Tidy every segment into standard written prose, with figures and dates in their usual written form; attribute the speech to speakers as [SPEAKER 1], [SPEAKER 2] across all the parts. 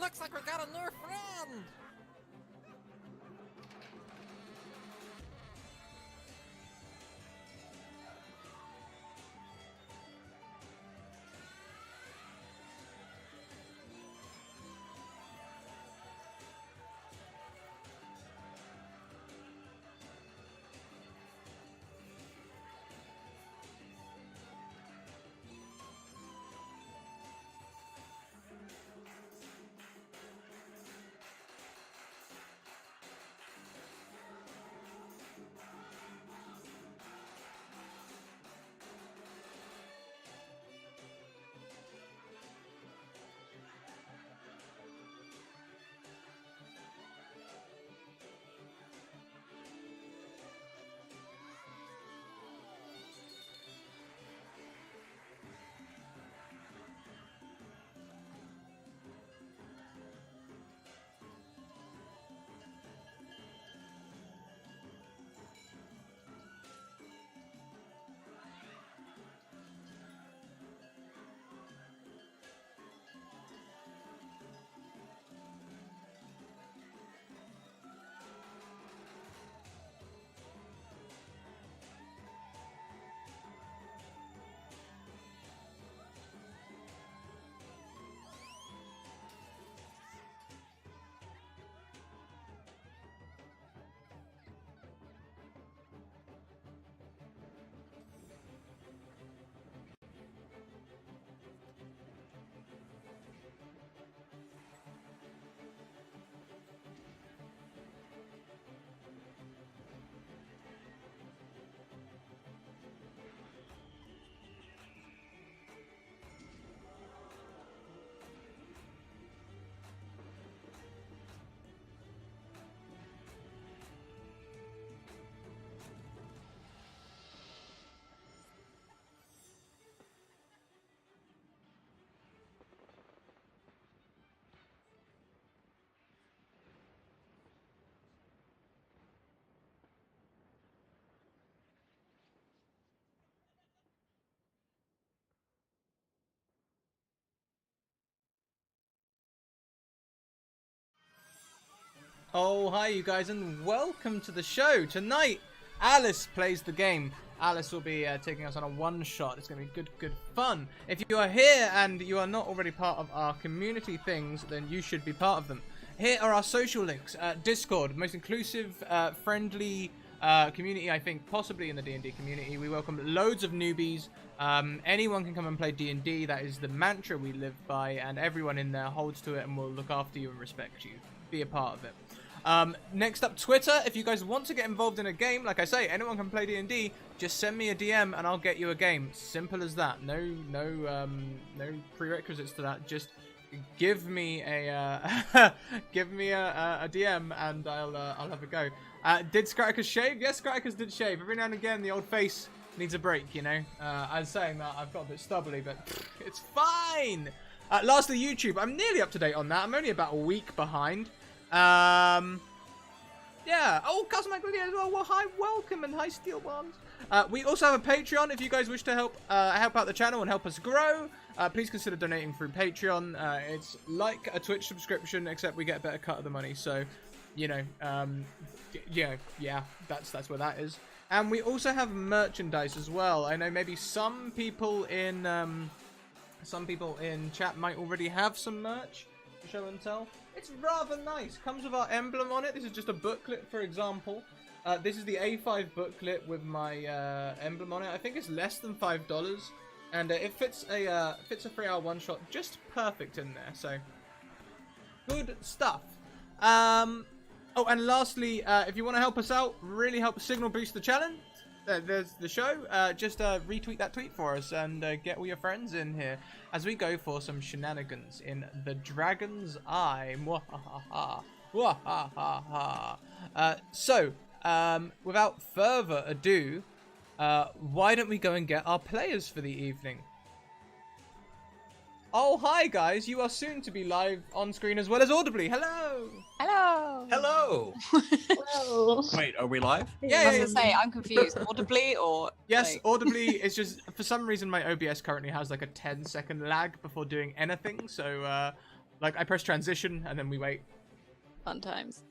[SPEAKER 1] looks like we got a new friend!
[SPEAKER 2] Oh, hi you guys, and welcome to the show. Tonight, Alice plays the game. Alice will be taking us on a one-shot. It's going to be good fun. If you are here and you are not already part of our community things, then you should be part of them. Here are our social links. Discord, most inclusive, friendly community, I think, possibly in the D&D community. We welcome loads of newbies. Anyone can come and play D&D. That is the mantra we live by, and everyone in there holds to it and will look after you and respect you. Be a part of it. Next up, Twitter. If you guys want to get involved in a game, like I say, anyone can play D&D. Just send me a DM and I'll get you a game. Simple as that. No prerequisites to that. Just give me a give me a DM and I'll have a go. Did Scraticus shave? Yes, Scraticus did shave. Every now and again, the old face needs a break. You know. I was saying that I've got a bit stubbly, but it's fine. Lastly, YouTube. I'm nearly up to date on that. I'm only about a week behind. Yeah. Oh, Cousin Michael here as well. Well, hi, welcome, and hi, Steel Bombs. We also have a Patreon. If you guys wish to help out the channel and help us grow, please consider donating through Patreon. It's like a Twitch subscription, except we get a better cut of the money. So, you know, yeah, that's where that is. And we also have merchandise as well. I know maybe some people in chat might already have some merch to show and tell. It's rather nice. Comes with our emblem on it. This is just a booklet, for example. This is the A5 booklet with my emblem on it. I think it's less than $5, and it fits a 3-hour one-shot just perfect in there. So good stuff. Oh, and lastly, if you want to help us out, really help signal boost the challenge. There's the show. Just retweet that tweet for us and get all your friends in here as we go for some shenanigans in the Dragon's Eye. Mwahaha. Mwahaha. So, without further ado, why don't we go and get our players for the evening? Oh, hi guys! You are soon to be live on screen as well as audibly. Hello.
[SPEAKER 3] Hello.
[SPEAKER 4] Hello.
[SPEAKER 3] Hello.
[SPEAKER 4] Wait, are we live?
[SPEAKER 3] Yeah, I was gonna say, I'm confused. Audibly or
[SPEAKER 2] Yes,
[SPEAKER 3] like...
[SPEAKER 2] audibly. It's just for some reason my OBS currently has like a 10-second lag before doing anything. So Like, I press transition, and then we wait.
[SPEAKER 3] Fun times.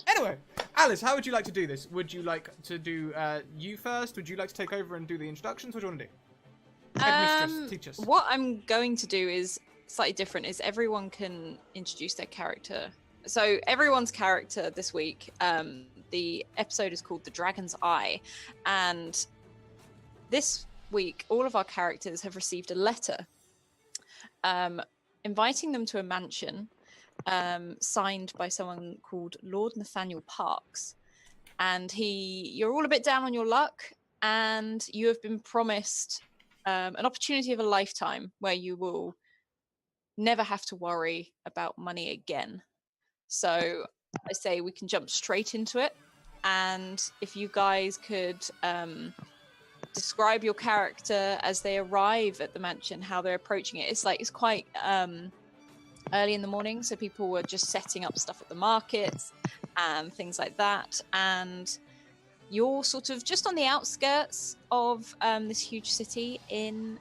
[SPEAKER 2] Anyway, Alice, how would you like to do this? Would you like to do you first? Would you like to take over and do the introductions? What do you want to do? HeadMistress, teach us.
[SPEAKER 3] What I'm going to do is slightly different. Is everyone can introduce their character. So everyone's character this week. The episode is called The Dragon's Eye, and this week all of our characters have received a letter inviting them to a mansion signed by someone called Lord Nathaniel Parks. And you're all a bit down on your luck, and you have been promised an opportunity of a lifetime where you will never have to worry about money again. So I say we can jump straight into it. And if you guys could describe your character as they arrive at the mansion, how they're approaching it. It's quite early in the morning, so people were just setting up stuff at the markets and things like that. And you're sort of just on the outskirts of this huge city and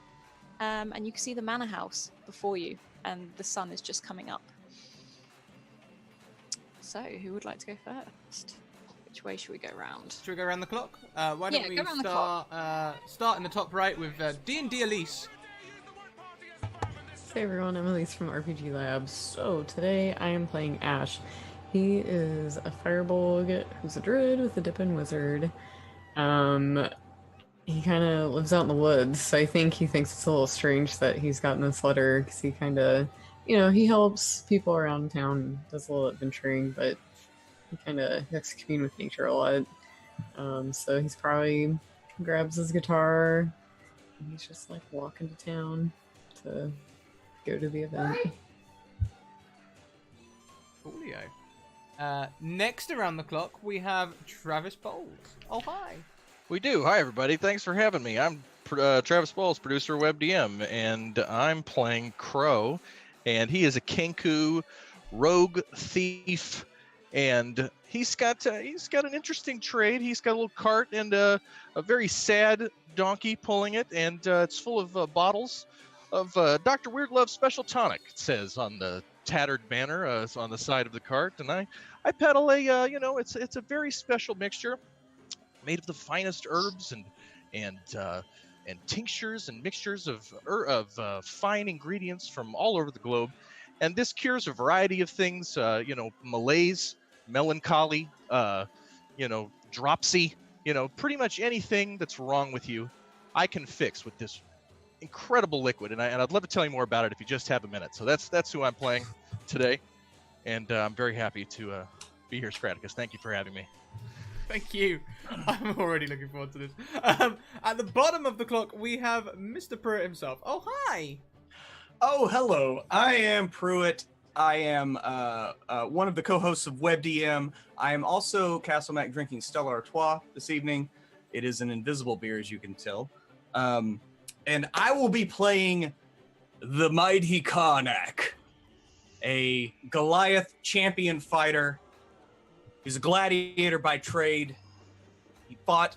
[SPEAKER 3] you can see the manor house before you, and the sun is just coming up. So who would like to go first? Which way should we go around?
[SPEAKER 2] Should we go around the clock? Why don't we start in the top right with D&D Elise.
[SPEAKER 4] Hey everyone, I'm Elise from RPG Labs. So today I am playing Ash. He is a firebolg who's a druid with a dippin' wizard. He kind of lives out in the woods, so I think he thinks it's a little strange that he's gotten this letter, because he kind of, he helps people around town, does a little adventuring, but he kind of likes to commune with nature a lot. So he's probably grabs his guitar, and he's just like walking to town to go to the event.
[SPEAKER 2] Coolio. Next around the clock, we have Travis Bowles. Oh, hi.
[SPEAKER 5] We do. Hi, everybody. Thanks for having me. I'm Travis Bowles, producer of WebDM, and I'm playing Crow, and he is a Kenku rogue thief, and he's got an interesting trade. He's got a little cart and a very sad donkey pulling it, and it's full of bottles of Dr. Weirdlove's Special Tonic, it says on the tattered banner on the side of the cart. And I peddle it's a very special mixture made of the finest herbs and tinctures and mixtures of fine ingredients from all over the globe. And this cures a variety of things, malaise, melancholy, dropsy, pretty much anything that's wrong with you, I can fix with this incredible liquid, and I'd love to tell you more about it if you just have a minute. So that's who I'm playing today, and I'm very happy to be here, Scraticus. Thank you for having me.
[SPEAKER 2] Thank you. I'm already looking forward to this. At the bottom of the clock, we have Mr. Pruitt himself. Oh, hi.
[SPEAKER 6] Oh, hello. I am Pruitt. I am one of the co-hosts of WebDM. I am also Castle Mac drinking Stella Artois this evening. It is an invisible beer, as you can tell. And I will be playing the Mighty Karnak, a Goliath champion fighter. He's a gladiator by trade. He fought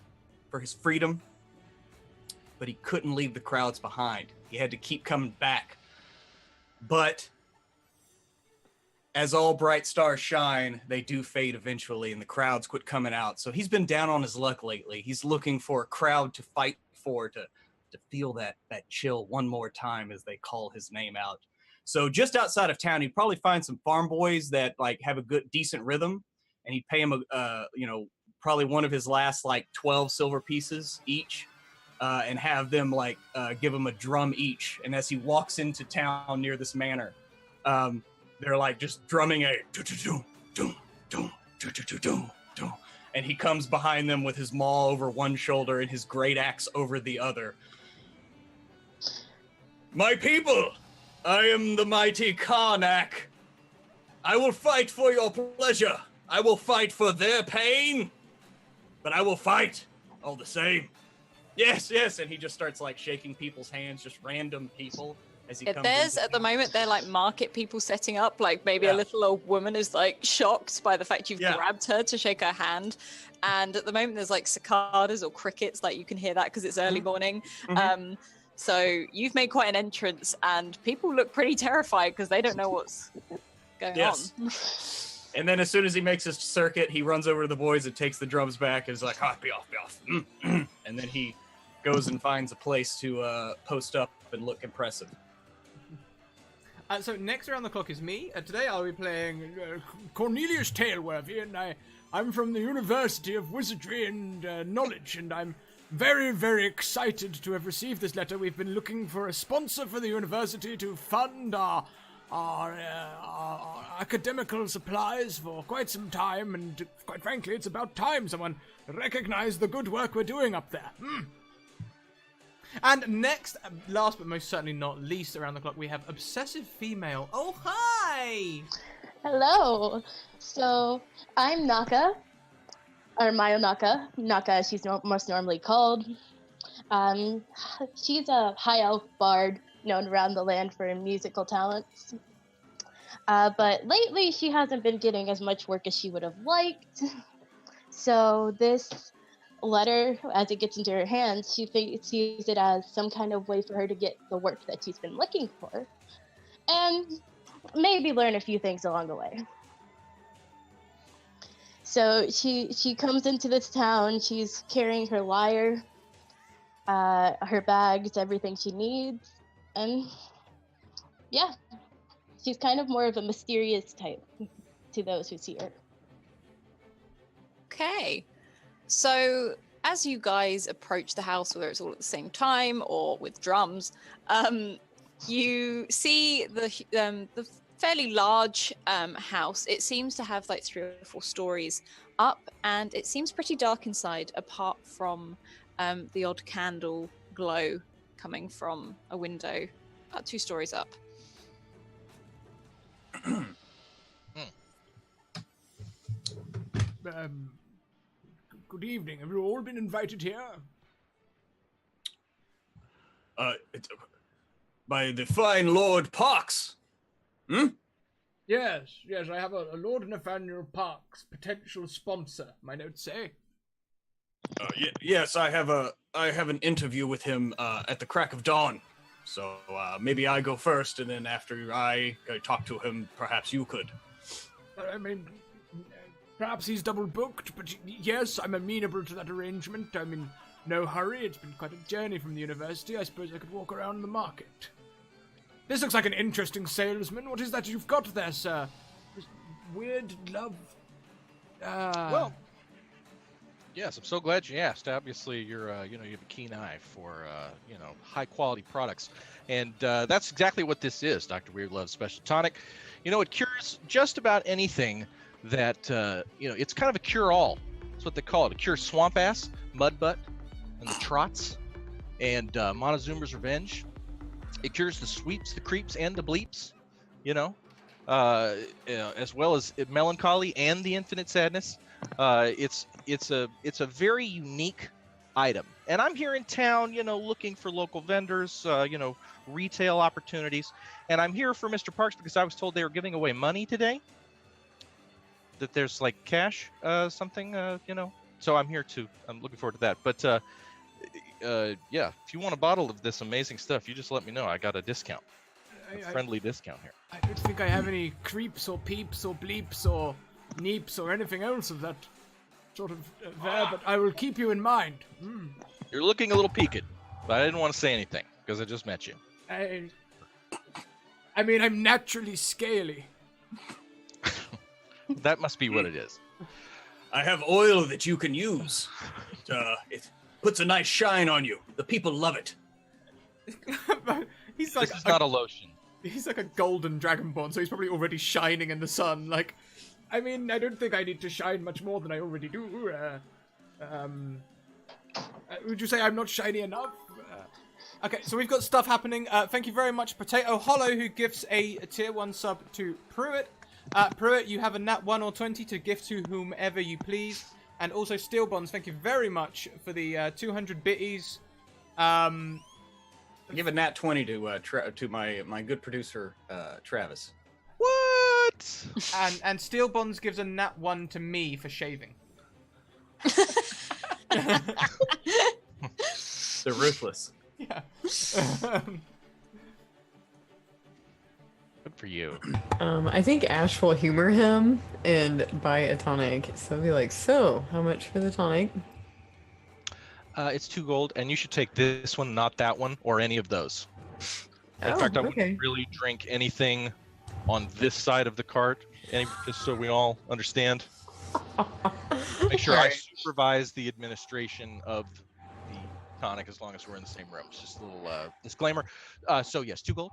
[SPEAKER 6] for his freedom, but he couldn't leave the crowds behind. He had to keep coming back. But as all bright stars shine, they do fade eventually, and the crowds quit coming out. So he's been down on his luck lately. He's looking for a crowd to fight for, to feel that chill one more time as they call his name out. So just outside of town, he'd probably find some farm boys that like have a good, decent rhythm, and he'd pay him probably one of his last 12 silver pieces each, and have them give him a drum each. And as he walks into town near this manor, they're just drumming a dum dum dum dum dum, and he comes behind them with his maul over one shoulder and his great axe over the other. My people, I am the mighty Karnak. I will fight for your pleasure. I will fight for their pain, but I will fight all the same. Yes, yes. And he just starts shaking people's hands, just random people. As he comes
[SPEAKER 3] at the moment, they're market people setting up, maybe a little old woman is shocked by the fact you've grabbed her to shake her hand. And at the moment there's cicadas or crickets, you can hear that because it's early morning. So you've made quite an entrance, and people look pretty terrified because they don't know what's going
[SPEAKER 6] Yes.
[SPEAKER 3] on.
[SPEAKER 6] And then as soon as he makes his circuit, he runs over to the boys and takes the drums back and is like, be off. And then he goes and finds a place to post up and look impressive.
[SPEAKER 2] So next around the clock is me. Today I'll be playing Cornelius Tailworthy, and I'm from the University of Wizardry and Knowledge, and I'm very, very excited to have received this letter. We've been looking for a sponsor for the university to fund our academical supplies for quite some time, and quite frankly, it's about time someone recognized the good work we're doing up there. And next, last but most certainly not least around the clock, we have Obsessive Female. Oh, hi!
[SPEAKER 7] Hello. So I'm Naka, or Mayo Naka. Naka, as she's most normally called. She's a high elf bard known around the land for her musical talents. But lately, she hasn't been getting as much work as she would have liked. So this letter, as it gets into her hands, she sees it as some kind of way for her to get the work that she's been looking for, and maybe learn a few things along the way. So she comes into this town. She's carrying her lyre, her bags, everything she needs, and yeah, she's kind of more of a mysterious type to those who see her.
[SPEAKER 3] Okay. So as you guys approach the house, whether it's all at the same time or with drums, you see the fairly large house. It seems to have like 3 or 4 stories up, and it seems pretty dark inside, apart from the odd candle glow coming from a window about 2 stories up.
[SPEAKER 2] Good evening. Have you all been invited here?
[SPEAKER 6] It's by the fine Lord Parks.
[SPEAKER 2] Yes, I have a Lord Nathaniel Parks, potential sponsor, my notes say.
[SPEAKER 6] Yes, I have an interview with him at the crack of dawn. So maybe I go first, and then after I talk to him, perhaps you could.
[SPEAKER 2] I mean, perhaps he's double booked, but yes, I'm amenable to that arrangement. I'm in no hurry. It's been quite a journey from the university. I suppose I could walk around the market. This looks like an interesting salesman. What is that you've got there, sir? This weird love.
[SPEAKER 5] Well, yes, I'm so glad you asked. Obviously, you have a keen eye for high quality products, and that's exactly what this is, Dr. Weirdlove's Special Tonic. It cures just about anything that it's kind of a cure-all. That's what they call it. It cures swamp ass, mud butt, and the trots, and Montezuma's Revenge. It cures the sweeps, the creeps, and the bleeps. As well as melancholy and the infinite sadness. It's a very unique item, and I'm here in town, looking for local vendors, retail opportunities, and I'm here for Mr. Parks because I was told they were giving away money today. That there's like cash, something, So I'm here too. I'm looking forward to that. But yeah, if you want a bottle of this amazing stuff, you just let me know. I got a discount, a friendly discount here.
[SPEAKER 2] I don't think I have any creeps or peeps or bleeps or neeps or anything else of that sort of there, but I will keep you in mind.
[SPEAKER 5] You're looking a little peaked, but I didn't want to say anything because I just met you.
[SPEAKER 2] I mean, I'm naturally scaly.
[SPEAKER 5] That must be what it is.
[SPEAKER 6] I have oil that you can use. It puts a nice shine on you. The people love it.
[SPEAKER 2] He's like
[SPEAKER 5] This is not a lotion.
[SPEAKER 2] He's like a golden dragonborn, so he's probably already shining in the sun. Like, I mean, I don't think I need to shine much more than I already do. Would you say I'm not shiny enough? Okay, so we've got stuff happening. Thank you very much, Potato Hollow, who gifts a tier 1 sub to Pruitt. Pruitt, you have a nat 1 or 20 to gift to whomever you please. And also Steel Bonds, thank you very much for the 200 bitties.
[SPEAKER 6] Give a nat 20 to my good producer, Travis.
[SPEAKER 5] What?
[SPEAKER 2] And Steel Bonds gives a nat 1 to me for shaving.
[SPEAKER 6] They're ruthless.
[SPEAKER 2] Yeah.
[SPEAKER 5] Good for you.
[SPEAKER 4] I think Ash will humor him and buy a tonic. So he'll be like, so, how much for the tonic?
[SPEAKER 5] It's 2 gold, and you should take this one, not that one, or any of those. In
[SPEAKER 4] Oh,
[SPEAKER 5] fact, I
[SPEAKER 4] okay.
[SPEAKER 5] wouldn't really drink anything on this side of the cart, just so we all understand. Make sure I
[SPEAKER 4] Alright.
[SPEAKER 5] supervise the administration of the tonic as long as we're in the same room. It's just a little disclaimer. So yes, 2 gold.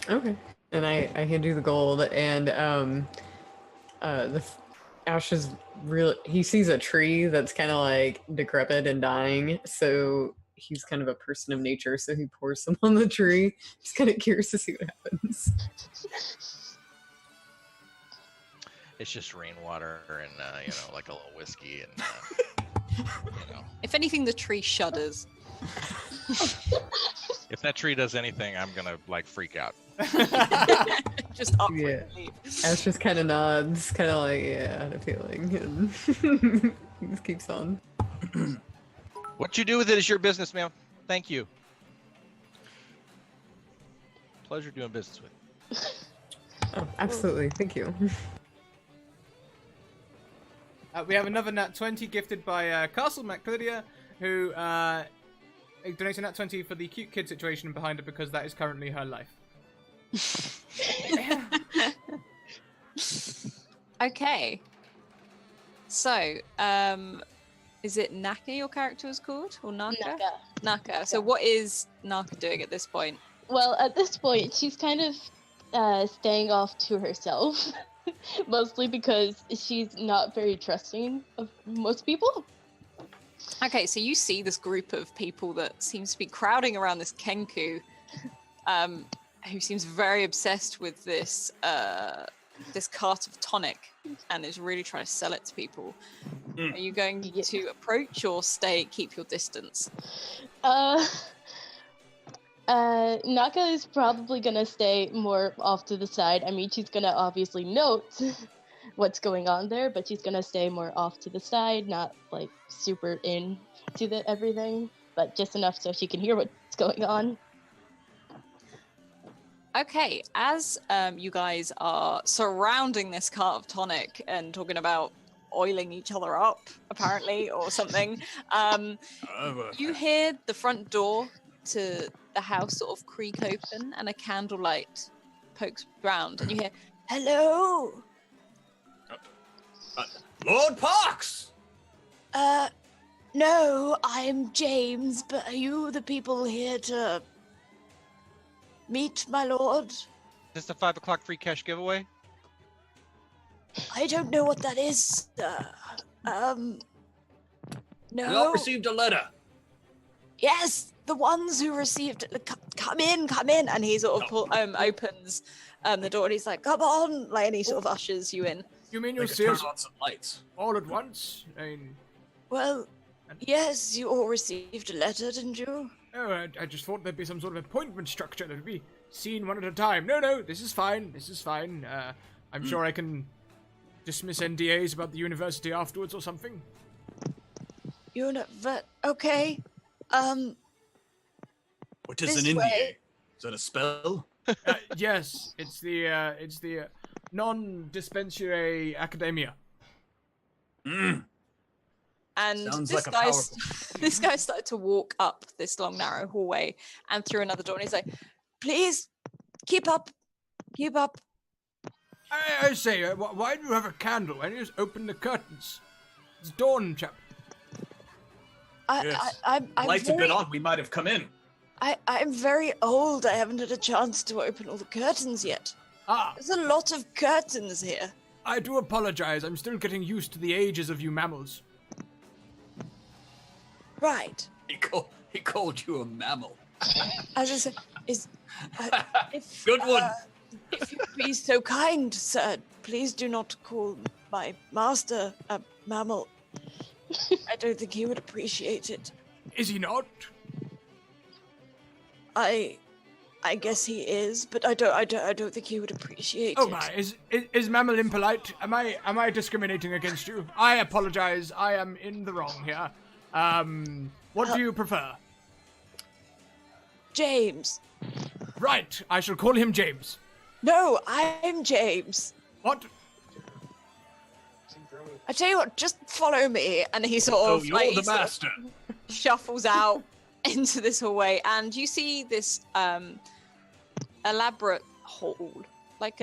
[SPEAKER 4] Okay. And I hand you the gold, and Ash is real. He sees a tree that's kind of like decrepit and dying, so he's kind of a person of nature. So he pours some on the tree. He's kind of curious to see what happens.
[SPEAKER 5] It's just rainwater and like a little whiskey and
[SPEAKER 3] If anything, the tree shudders.
[SPEAKER 5] if that tree does anything, I'm gonna like freak out.
[SPEAKER 3] Just up
[SPEAKER 4] Yeah.
[SPEAKER 3] and leave.
[SPEAKER 4] Ash just kind of nods, kind of like, yeah, I had a feeling, and he just keeps on.
[SPEAKER 5] What you do with it is your business, ma'am. Thank you. Pleasure doing business with you.
[SPEAKER 4] Oh, absolutely, thank you.
[SPEAKER 2] We have another Nat 20 gifted by Castle Maclydia, who donates a Nat 20 for the cute kid situation behind her because that is currently her life.
[SPEAKER 3] Okay. So, is it Naka your character is called? Or Naka? Naka. So what is Naka doing at this point?
[SPEAKER 7] Well, at this point, she's kind of staying off to herself. Mostly because she's not very trusting of most people.
[SPEAKER 3] Okay, so you see this group of people that seems to be crowding around this Kenku, who seems very obsessed with this this cart of tonic and is really trying to sell it to people. Are you going to approach or keep your distance?
[SPEAKER 7] Naka is probably gonna stay more off to the side. I mean, she's gonna obviously note what's going on there, but she's gonna stay more off to the side, not like super in to everything, but just enough so she can hear what's going on.
[SPEAKER 3] Okay, as you guys are surrounding this cart of tonic and talking about oiling each other up, apparently, or something, you hear the front door to the house sort of creak open and a candlelight pokes round and you hear, "Hello?"
[SPEAKER 6] Lord Parks!
[SPEAKER 3] No, I'm James, but are you the people here to meet my lord?
[SPEAKER 5] Is this the 5 o'clock free cash giveaway?
[SPEAKER 3] I don't know what that is, no.
[SPEAKER 6] We all received a letter.
[SPEAKER 3] Yes, the ones who received it. Come in, and he sort of opens the door and he's like, "Come on!" Like, and he sort of ushers you in.
[SPEAKER 2] You mean you'll
[SPEAKER 6] Like,
[SPEAKER 2] see
[SPEAKER 6] turn
[SPEAKER 2] us
[SPEAKER 6] on some lights.
[SPEAKER 2] all at once? I mean,
[SPEAKER 3] Well, yes, you all received a letter, didn't you?
[SPEAKER 2] oh, I just thought there'd be some sort of appointment structure that would be seen one at a time. No, this is fine. I'm sure I can dismiss NDAs about the university afterwards or something.
[SPEAKER 3] Okay.
[SPEAKER 6] What is
[SPEAKER 3] This
[SPEAKER 6] an NDA?
[SPEAKER 3] way.
[SPEAKER 6] Is that a spell?
[SPEAKER 2] Yes, it's the non-dispensary academia.
[SPEAKER 6] Mm.
[SPEAKER 3] And
[SPEAKER 6] Sounds
[SPEAKER 3] this
[SPEAKER 6] like a
[SPEAKER 3] guy's
[SPEAKER 6] powerful-
[SPEAKER 3] this guy started to walk up this long narrow hallway and through another door and he's like, "Please keep up.
[SPEAKER 2] I say, why do you have a candle? Why don't you just open the curtains? It's dawn, chap.
[SPEAKER 6] Yes.
[SPEAKER 3] I'm
[SPEAKER 6] Lights have
[SPEAKER 3] very,
[SPEAKER 6] been on. We might have come in.
[SPEAKER 3] I'm very old. I haven't had a chance to open all the curtains yet.
[SPEAKER 2] Ah,
[SPEAKER 3] There's a lot of curtains here."
[SPEAKER 2] I do apologize. I'm still getting used to the ages of you mammals.
[SPEAKER 3] Right.
[SPEAKER 6] He called you a mammal.
[SPEAKER 3] As I said, if,
[SPEAKER 6] Good one.
[SPEAKER 3] If you'd be so kind, sir, please do not call my master a mammal. I don't think he would appreciate it.
[SPEAKER 2] Is he not?
[SPEAKER 3] I guess he is, but I don't think he would appreciate
[SPEAKER 2] Oh
[SPEAKER 3] it.
[SPEAKER 2] my, is mammal impolite? Am I discriminating against you? I apologize. I am in the wrong here. What do you prefer?
[SPEAKER 3] James.
[SPEAKER 2] Right, I shall call him James.
[SPEAKER 3] No, I'm James.
[SPEAKER 2] What?
[SPEAKER 3] I tell you what, just follow me. And he sort
[SPEAKER 6] Oh,
[SPEAKER 3] of,
[SPEAKER 6] you're
[SPEAKER 3] like,
[SPEAKER 6] the
[SPEAKER 3] he sort of
[SPEAKER 6] master.
[SPEAKER 3] shuffles out into this hallway, and you see this elaborate hall, like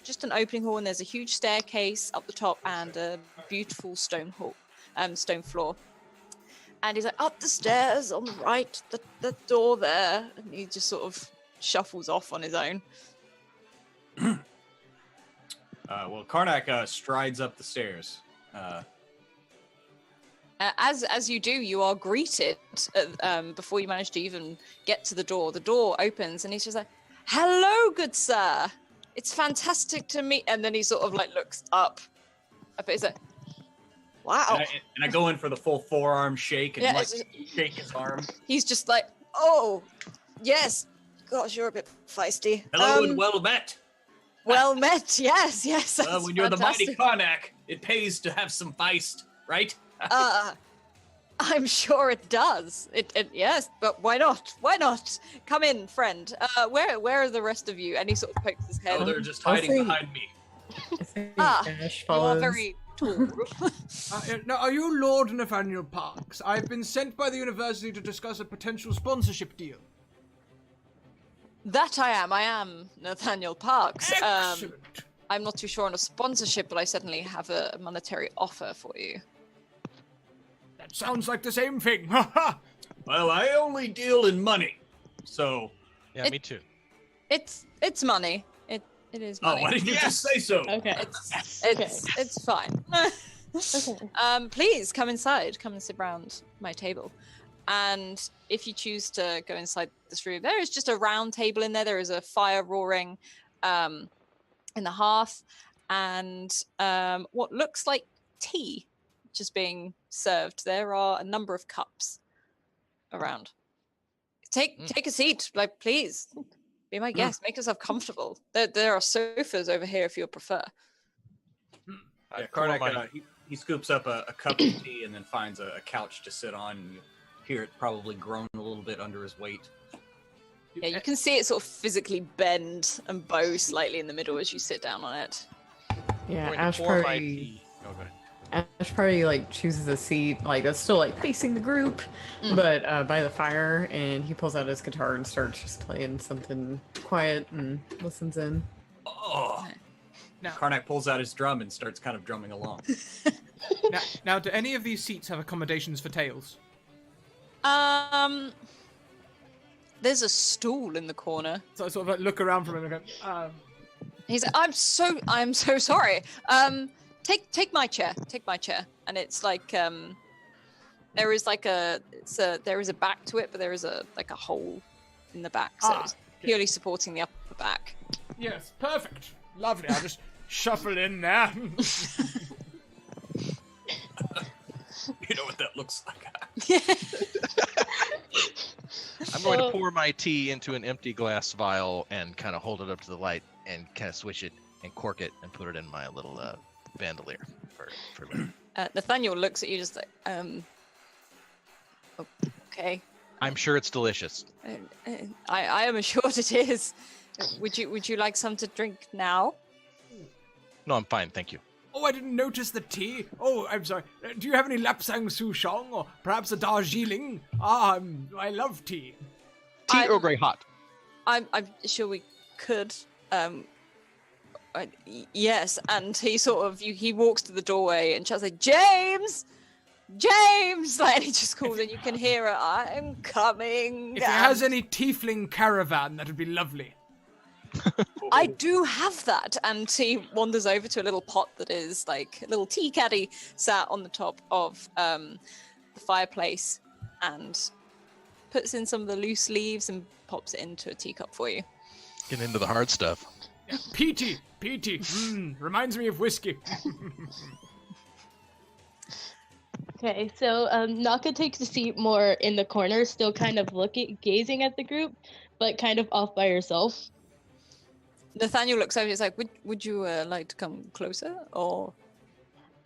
[SPEAKER 3] just an opening hall, and there's a huge staircase up the top and a beautiful stone floor. And he's like, up the stairs on the right, the door there, and he just sort of shuffles off on his own.
[SPEAKER 6] Well, Karnak strides up the stairs.
[SPEAKER 3] As you do, you are greeted before you manage to even get to the door. The door opens, and he's just like, "Hello, good sir. It's fantastic to meet." And then he sort of like looks up. But he's like, "Wow."
[SPEAKER 6] And I go in for the full forearm shake and
[SPEAKER 3] Yeah,
[SPEAKER 6] like
[SPEAKER 3] it's
[SPEAKER 6] shake his arm.
[SPEAKER 3] He's just like, "Oh, yes. Gosh, you're a bit feisty."
[SPEAKER 6] Hello and well met.
[SPEAKER 3] Well met. Yes. That's
[SPEAKER 6] When you're
[SPEAKER 3] fantastic.
[SPEAKER 6] the mighty Karnak, it pays to have some feist, right?
[SPEAKER 3] I'm sure it does. It yes, but why not? Why not? Come in, friend. Where are the rest of you? And he sort of pokes his head.
[SPEAKER 6] Oh, they're just
[SPEAKER 4] I'll
[SPEAKER 6] hiding
[SPEAKER 4] say-
[SPEAKER 6] behind me.
[SPEAKER 4] I think
[SPEAKER 3] Ah,
[SPEAKER 4] Ash
[SPEAKER 3] You are
[SPEAKER 4] follows.
[SPEAKER 3] very tall.
[SPEAKER 2] Now, are you Lord Nathaniel Parks? I've been sent by the university to discuss a potential sponsorship deal.
[SPEAKER 3] That I am. I am Nathaniel Parks.
[SPEAKER 2] Excellent.
[SPEAKER 3] I'm not too sure on a sponsorship, but I certainly have a monetary offer for you.
[SPEAKER 2] That sounds like the same thing. Ha ha!
[SPEAKER 6] Well, I only deal in money, so.
[SPEAKER 5] Yeah, me too.
[SPEAKER 3] It's money. It is
[SPEAKER 6] Oh,
[SPEAKER 3] money.
[SPEAKER 6] why didn't you just say so?
[SPEAKER 7] Okay.
[SPEAKER 3] It's fine.
[SPEAKER 7] Okay.
[SPEAKER 3] Please come inside. Come and sit around my table. And if you choose to go inside this room, there is just a round table in there. There is a fire roaring in the hearth, and what looks like tea just being served. There are a number of cups around. Take a seat, like, please. Be my guest. Make yourself comfortable. There are sofas over here if you prefer.
[SPEAKER 6] Yeah, Karnak, he scoops up a cup of tea and then finds a couch to sit on. And you hear it probably groan a little bit under his weight.
[SPEAKER 3] Yeah, you can see it sort of physically bend and bow slightly in the middle as you sit down on it.
[SPEAKER 4] Yeah,
[SPEAKER 5] Going to
[SPEAKER 4] Ash
[SPEAKER 5] pour my
[SPEAKER 4] probably,
[SPEAKER 5] tea. Oh, go ahead.
[SPEAKER 4] Ash probably like chooses a seat like that's still like facing the group, but by the fire, and he pulls out his guitar and starts just playing something quiet and listens in.
[SPEAKER 6] Oh!
[SPEAKER 2] Now-
[SPEAKER 6] Karnak pulls out his drum and starts kind of drumming along.
[SPEAKER 2] Now, do any of these seats have accommodations for tails?
[SPEAKER 3] There's a stool in the corner.
[SPEAKER 2] So I sort of like look around from him and go,
[SPEAKER 3] He's like, I'm so sorry. Take my chair. Take my chair. And it's like there is like there is a back to it, but there is a hole in the back, so it's purely supporting the upper back.
[SPEAKER 2] yes, perfect. Lovely. I'll just shuffle in there.
[SPEAKER 6] You know what that looks like.
[SPEAKER 5] I'm going to pour my tea into an empty glass vial and kind of hold it up to the light and kind of switch it and cork it and put it in my little bandolier for later.
[SPEAKER 3] Nathaniel looks at you just like, okay.
[SPEAKER 5] I'm sure it's delicious.
[SPEAKER 3] I am assured it is. Would you like some to drink now?
[SPEAKER 5] No, I'm fine, thank you.
[SPEAKER 2] Oh, I didn't notice the tea. Oh, I'm sorry. Do you have any Lapsang Souchong or perhaps a Darjeeling? I love tea.
[SPEAKER 5] Tea Earl Grey hot.
[SPEAKER 3] I'm sure we could. Yes, and he sort of he walks to the doorway and shouts like, James, like, and he just calls and you can hear it. I'm coming.
[SPEAKER 2] If it has any tiefling caravan, that would be lovely.
[SPEAKER 3] I do have that, and he wanders over to a little pot that is like a little tea caddy sat on the top of the fireplace, and puts in some of the loose leaves and pops it into a teacup for you.
[SPEAKER 5] Get into the hard stuff.
[SPEAKER 2] Yeah, peaty. Reminds me of whiskey.
[SPEAKER 7] Okay, so Naka takes a seat more in the corner, still kind of gazing at the group, but kind of off by herself.
[SPEAKER 3] Nathaniel looks over and is like, would you like to come closer, or?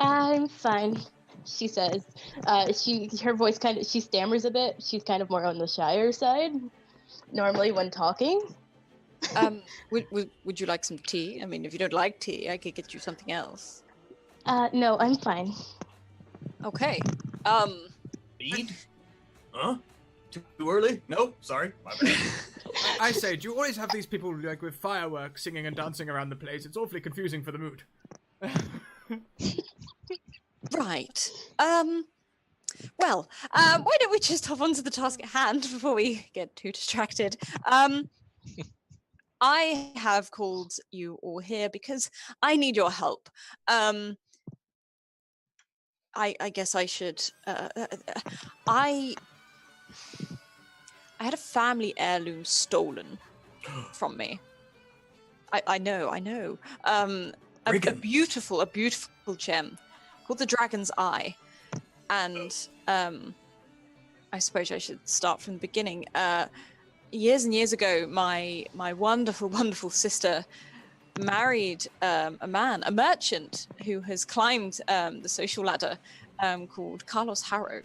[SPEAKER 7] I'm fine, she says. Her voice she stammers a bit. She's kind of more on the shyer side. normally when talking.
[SPEAKER 3] Would you like some tea? I mean, if you don't like tea, I could get you something else.
[SPEAKER 7] No, I'm fine.
[SPEAKER 3] Okay.
[SPEAKER 6] Speed? Huh? Too early? No, sorry, my bad.
[SPEAKER 2] I say, do you always have these people like with fireworks singing and dancing around the place? It's awfully confusing for the mood.
[SPEAKER 3] Right. Well, why don't we just hop on to the task at hand before we get too distracted? I have called you all here because I need your help. I guess I should. I had a family heirloom stolen from me. I know. A beautiful gem called the Dragon's Eye, and I suppose I should start from the beginning. Years and years ago, my wonderful sister married a merchant who has climbed the social ladder, called Carlos Harrow,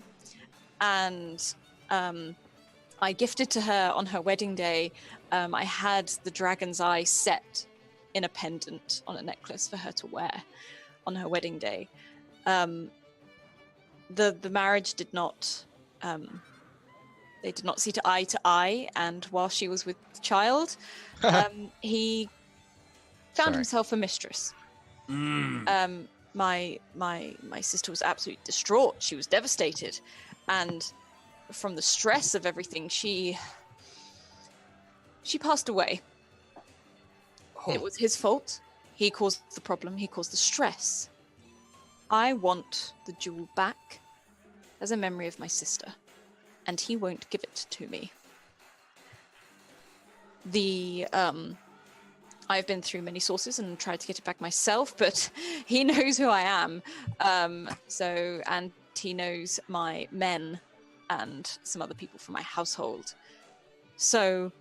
[SPEAKER 3] and I gifted to her on her wedding day. I had the Dragon's Eye set in a pendant on a necklace for her to wear on her wedding day. The marriage did not. They did not see eye to eye, and while she was with child, he found himself a mistress. My sister was absolutely distraught. She was devastated, and from the stress of everything, she passed away.
[SPEAKER 6] Oh.
[SPEAKER 3] It was his fault. He caused the problem. He caused the stress. I want the jewel back as a memory of my sister, and he won't give it to me. I've been through many sources and tried to get it back myself, but he knows who I am. And he knows my men and some other people from my household. So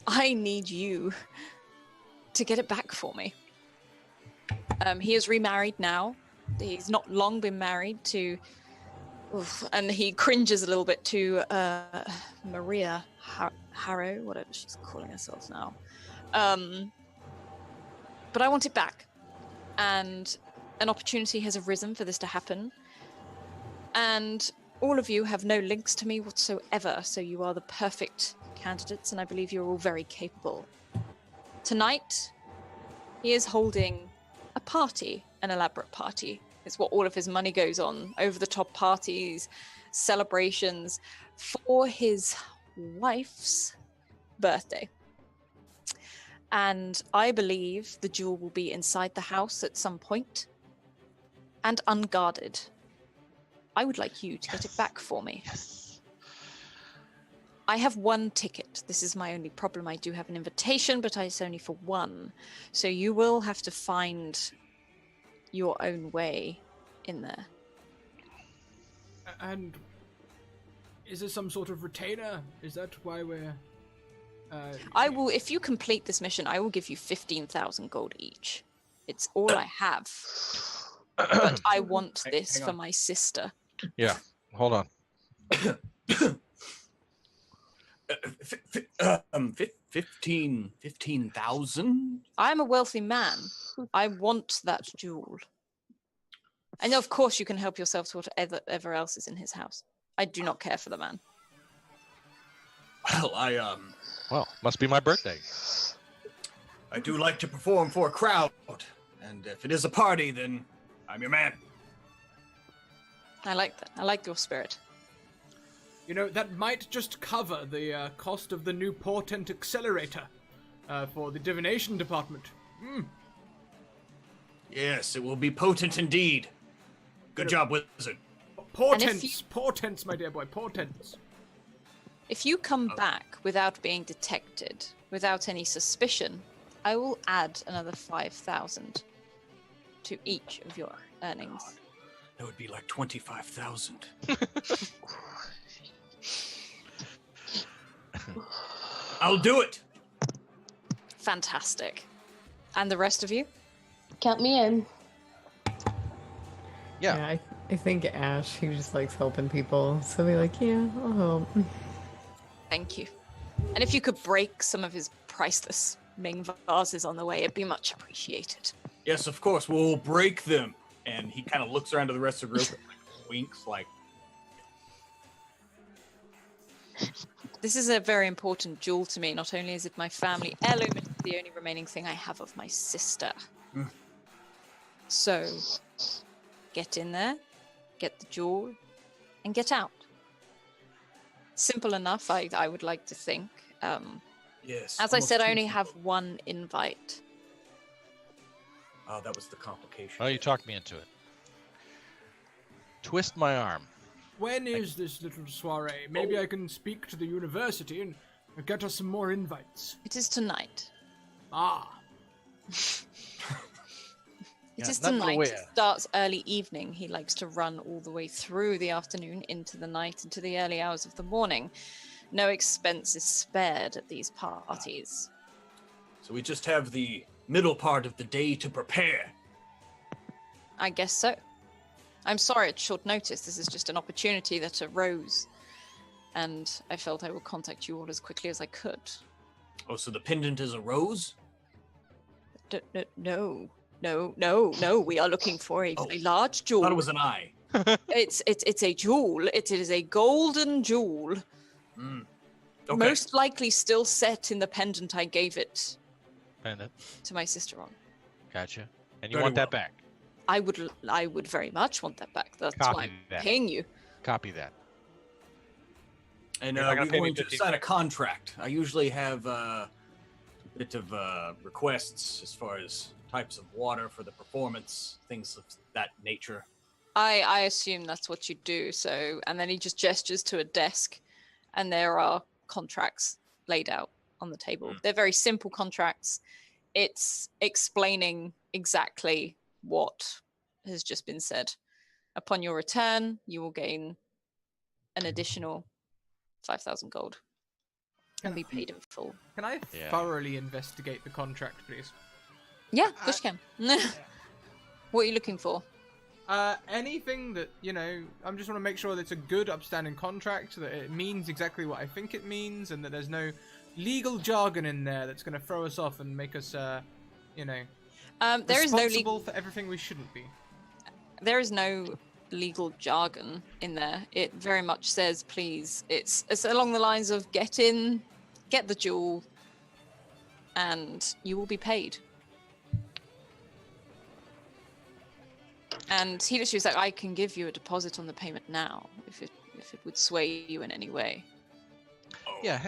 [SPEAKER 3] I need you to get it back for me. He is remarried now. He's not long been married to... and he cringes a little bit to Maria Harrow, whatever she's calling herself now. But I want it back. And an opportunity has arisen for this to happen. And all of you have no links to me whatsoever, so you are the perfect candidates, and I believe you're all very capable. Tonight, he is holding a party, an elaborate party. It's what all of his money goes on, over-the-top parties, celebrations, for his wife's birthday. And I believe the jewel will be inside the house at some point, and unguarded. I would like you to get it back for me.
[SPEAKER 5] Yes.
[SPEAKER 3] I have one ticket. This is my only problem. I do have an invitation, but it's only for one. So you will have to find your own way in there.
[SPEAKER 2] And is there some sort of retainer? Is that why we're...
[SPEAKER 3] I will, if you complete this mission, I will give you 15,000 gold each. It's all I have. But I want this for my sister.
[SPEAKER 5] Yeah, hold on.
[SPEAKER 6] 15,000?
[SPEAKER 3] I'm a wealthy man. I want that jewel. I know, of course, you can help yourself to whatever else is in his house. I do not care for the man.
[SPEAKER 6] Well,
[SPEAKER 5] Well, must be my birthday.
[SPEAKER 6] I do like to perform for a crowd, and if it is a party, then I'm your man.
[SPEAKER 3] I like that. I like your spirit.
[SPEAKER 2] You know, that might just cover the cost of the new portent accelerator for the divination department.
[SPEAKER 6] Yes, it will be potent indeed. Good job, wizard.
[SPEAKER 2] Portents, my dear boy, portents.
[SPEAKER 3] If you come back without being detected, without any suspicion, I will add another 5,000 to each of your earnings.
[SPEAKER 6] God, that would be like 25,000. I'll do it.
[SPEAKER 3] Fantastic. And the rest of you?
[SPEAKER 7] Count me in.
[SPEAKER 5] Yeah.
[SPEAKER 4] I think Ash, he just likes helping people. So they're like, yeah, I'll help.
[SPEAKER 3] Thank you. And if you could break some of his priceless Ming vases on the way, it'd be much appreciated.
[SPEAKER 6] Yes, of course, we'll break them. And he kind of looks around to the rest of the group and winks like,
[SPEAKER 3] This is a very important jewel to me. Not only is it my family heirloom, it's the only remaining thing I have of my sister.
[SPEAKER 6] Mm.
[SPEAKER 3] So, get in there, get the jewel, and get out. Simple enough, I would like to think.
[SPEAKER 6] yes.
[SPEAKER 3] As I
[SPEAKER 6] almost
[SPEAKER 3] said, I
[SPEAKER 6] too
[SPEAKER 3] only
[SPEAKER 6] simple.
[SPEAKER 3] have one invite.
[SPEAKER 6] Oh, that was the complication.
[SPEAKER 5] Oh, you talked me into it. Twist my arm.
[SPEAKER 2] When is this little soiree? Maybe I can speak to the university and get us some more invites.
[SPEAKER 3] It is tonight.
[SPEAKER 2] Ah.
[SPEAKER 3] It
[SPEAKER 5] Yeah,
[SPEAKER 3] is
[SPEAKER 5] not
[SPEAKER 3] tonight.
[SPEAKER 5] aware.
[SPEAKER 3] It starts early evening. He likes to run all the way through the afternoon, into the night, into the early hours of the morning. No expense is spared at these parties.
[SPEAKER 6] So we just have the middle part of the day to prepare.
[SPEAKER 3] I guess so. I'm sorry it's short notice. This is just an opportunity that arose. And I felt I would contact you all as quickly as I could.
[SPEAKER 6] Oh, so the pendant is a rose?
[SPEAKER 3] No. We are looking for a large
[SPEAKER 6] I
[SPEAKER 3] jewel.
[SPEAKER 6] thought it was an eye.
[SPEAKER 3] It's a jewel. It is a golden jewel.
[SPEAKER 6] Mm. Okay.
[SPEAKER 3] Most likely still set in the pendant I gave it
[SPEAKER 5] Pendant.
[SPEAKER 3] to my sister on.
[SPEAKER 5] Gotcha. And you
[SPEAKER 6] Very
[SPEAKER 5] want that
[SPEAKER 6] well.
[SPEAKER 5] back.
[SPEAKER 3] I would very much want that back. That's
[SPEAKER 5] Copy
[SPEAKER 3] why I'm
[SPEAKER 5] that.
[SPEAKER 3] paying you.
[SPEAKER 5] Copy that.
[SPEAKER 6] And
[SPEAKER 5] You're not
[SPEAKER 6] we're
[SPEAKER 5] gonna pay me
[SPEAKER 6] going to
[SPEAKER 5] 50.
[SPEAKER 6] sign a contract. I usually have a bit of requests as far as types of water for the performance, things of that nature.
[SPEAKER 3] I assume that's what you do. So, and then he just gestures to a desk, and there are contracts laid out on the table. They're very simple contracts. It's explaining exactly what has just been said. Upon your return, you will gain an additional 5,000 gold and be paid in full.
[SPEAKER 2] Can I
[SPEAKER 5] Yeah.
[SPEAKER 2] thoroughly investigate the contract, please?
[SPEAKER 3] Yeah, of course you can. What are you looking for?
[SPEAKER 2] Anything that, I just want to make sure that it's a good, upstanding contract, that it means exactly what I think it means, and that there's no legal jargon in there that's going to throw us off and make us,
[SPEAKER 3] There is no
[SPEAKER 2] responsible for everything we shouldn't be.
[SPEAKER 3] There is no legal jargon in there. It very much says, please. It's along the lines of get in, get the jewel, and you will be paid. And he literally was like, I can give you a deposit on the payment now if it would sway you in any way.
[SPEAKER 5] Yeah.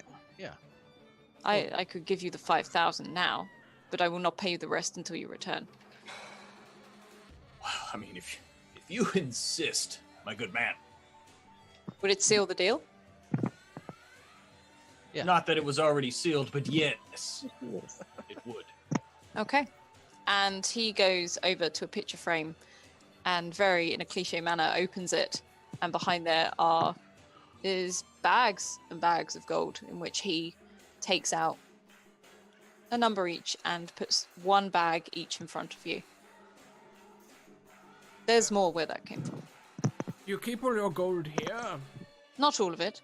[SPEAKER 3] I could give you the 5,000 now, but I will not pay you the rest until you return.
[SPEAKER 6] Well, I mean, if you insist, my good man.
[SPEAKER 3] Would it seal the deal?
[SPEAKER 5] Yeah.
[SPEAKER 6] Not that it was already sealed, but yes, it would.
[SPEAKER 3] Okay. And he goes over to a picture frame and very in a cliche manner opens it, and behind there is bags and bags of gold in which he takes out a number each and puts one bag each in front of you. There's more where that came from.
[SPEAKER 2] You keep all your gold here?
[SPEAKER 3] Not all of it.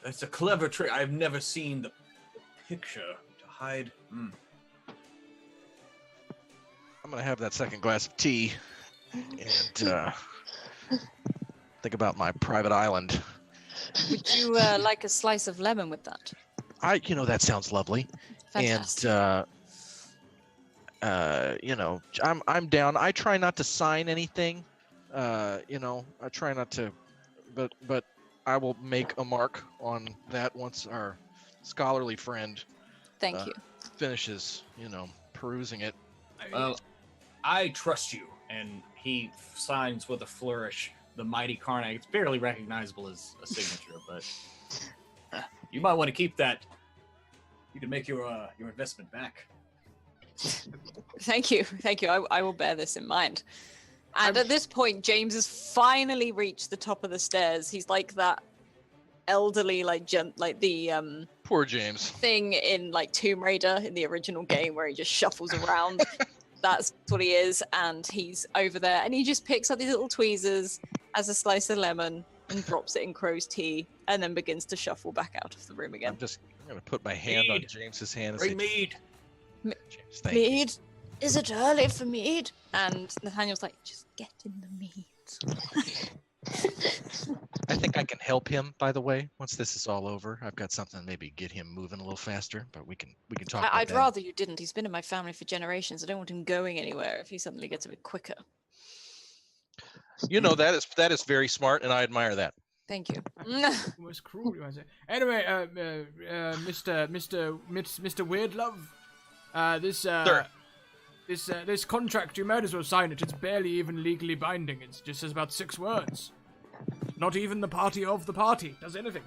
[SPEAKER 6] That's a clever trick. I've never seen the picture to hide.
[SPEAKER 5] I'm gonna have that second glass of tea and think about my private island.
[SPEAKER 3] Would you like a slice of lemon with that?
[SPEAKER 5] That sounds lovely.
[SPEAKER 3] Fantastic.
[SPEAKER 5] And I'm down. I try not to sign anything. I try not to, but I will make a mark on that once our scholarly friend
[SPEAKER 3] Thank you.
[SPEAKER 5] finishes, perusing it.
[SPEAKER 6] Well, I trust you. And he signs with a flourish the mighty Karnak. It's barely recognizable as a signature, but you might want to keep that. You can make your investment back.
[SPEAKER 3] Thank you. I will bear this in mind. And at this point, James has finally reached the top of the stairs. He's like that elderly, like the
[SPEAKER 5] Poor James.
[SPEAKER 3] thing in like Tomb Raider in the original game where he just shuffles around. That's what he is, and he's over there, and he just picks up these little tweezers, has a slice of lemon, and drops it in Crow's tea, and then begins to shuffle back out of the room again.
[SPEAKER 5] I'm gonna put my hand on
[SPEAKER 6] Mead.
[SPEAKER 5] James's hand and
[SPEAKER 6] Bring
[SPEAKER 5] say,
[SPEAKER 6] mead.
[SPEAKER 5] James, thank you.
[SPEAKER 3] Mead? Is it early for mead? And Nathaniel's like, just get in the mead.
[SPEAKER 5] I think I can help him. By the way, once this is all over, I've got something maybe get him moving a little faster. But we can talk. About
[SPEAKER 3] I'd
[SPEAKER 5] that.
[SPEAKER 3] rather you didn't. He's been in my family for generations. I don't want him going anywhere if he suddenly gets a bit quicker.
[SPEAKER 5] You know, that is very smart, and I admire that.
[SPEAKER 3] Thank you.
[SPEAKER 2] Almost cruel, you might say. Anyway, Mr. Weirdlove, this contract, you might as well sign it. It's barely even legally binding. It just says about 6 words. Not even the party of the party does anything.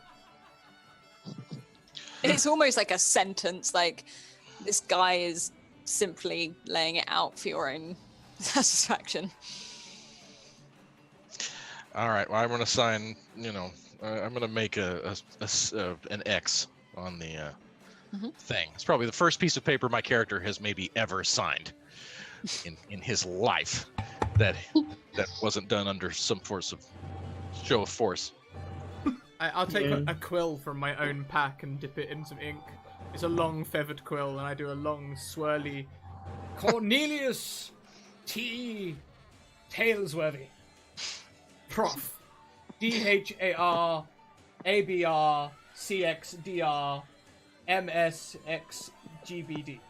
[SPEAKER 3] It's almost like a sentence. Like, this guy is simply laying it out for your own satisfaction.
[SPEAKER 5] All right. Well, I'm gonna sign. I'm gonna make an X on the thing. It's probably the first piece of paper my character has maybe ever signed in his life that wasn't done under some show of force.
[SPEAKER 2] I'll take a quill from my own pack and dip it in some ink. It's a long feathered quill, and I do a long swirly Cornelius T. Talesworthy. Prof. DHARABRCXDR MSXGBD.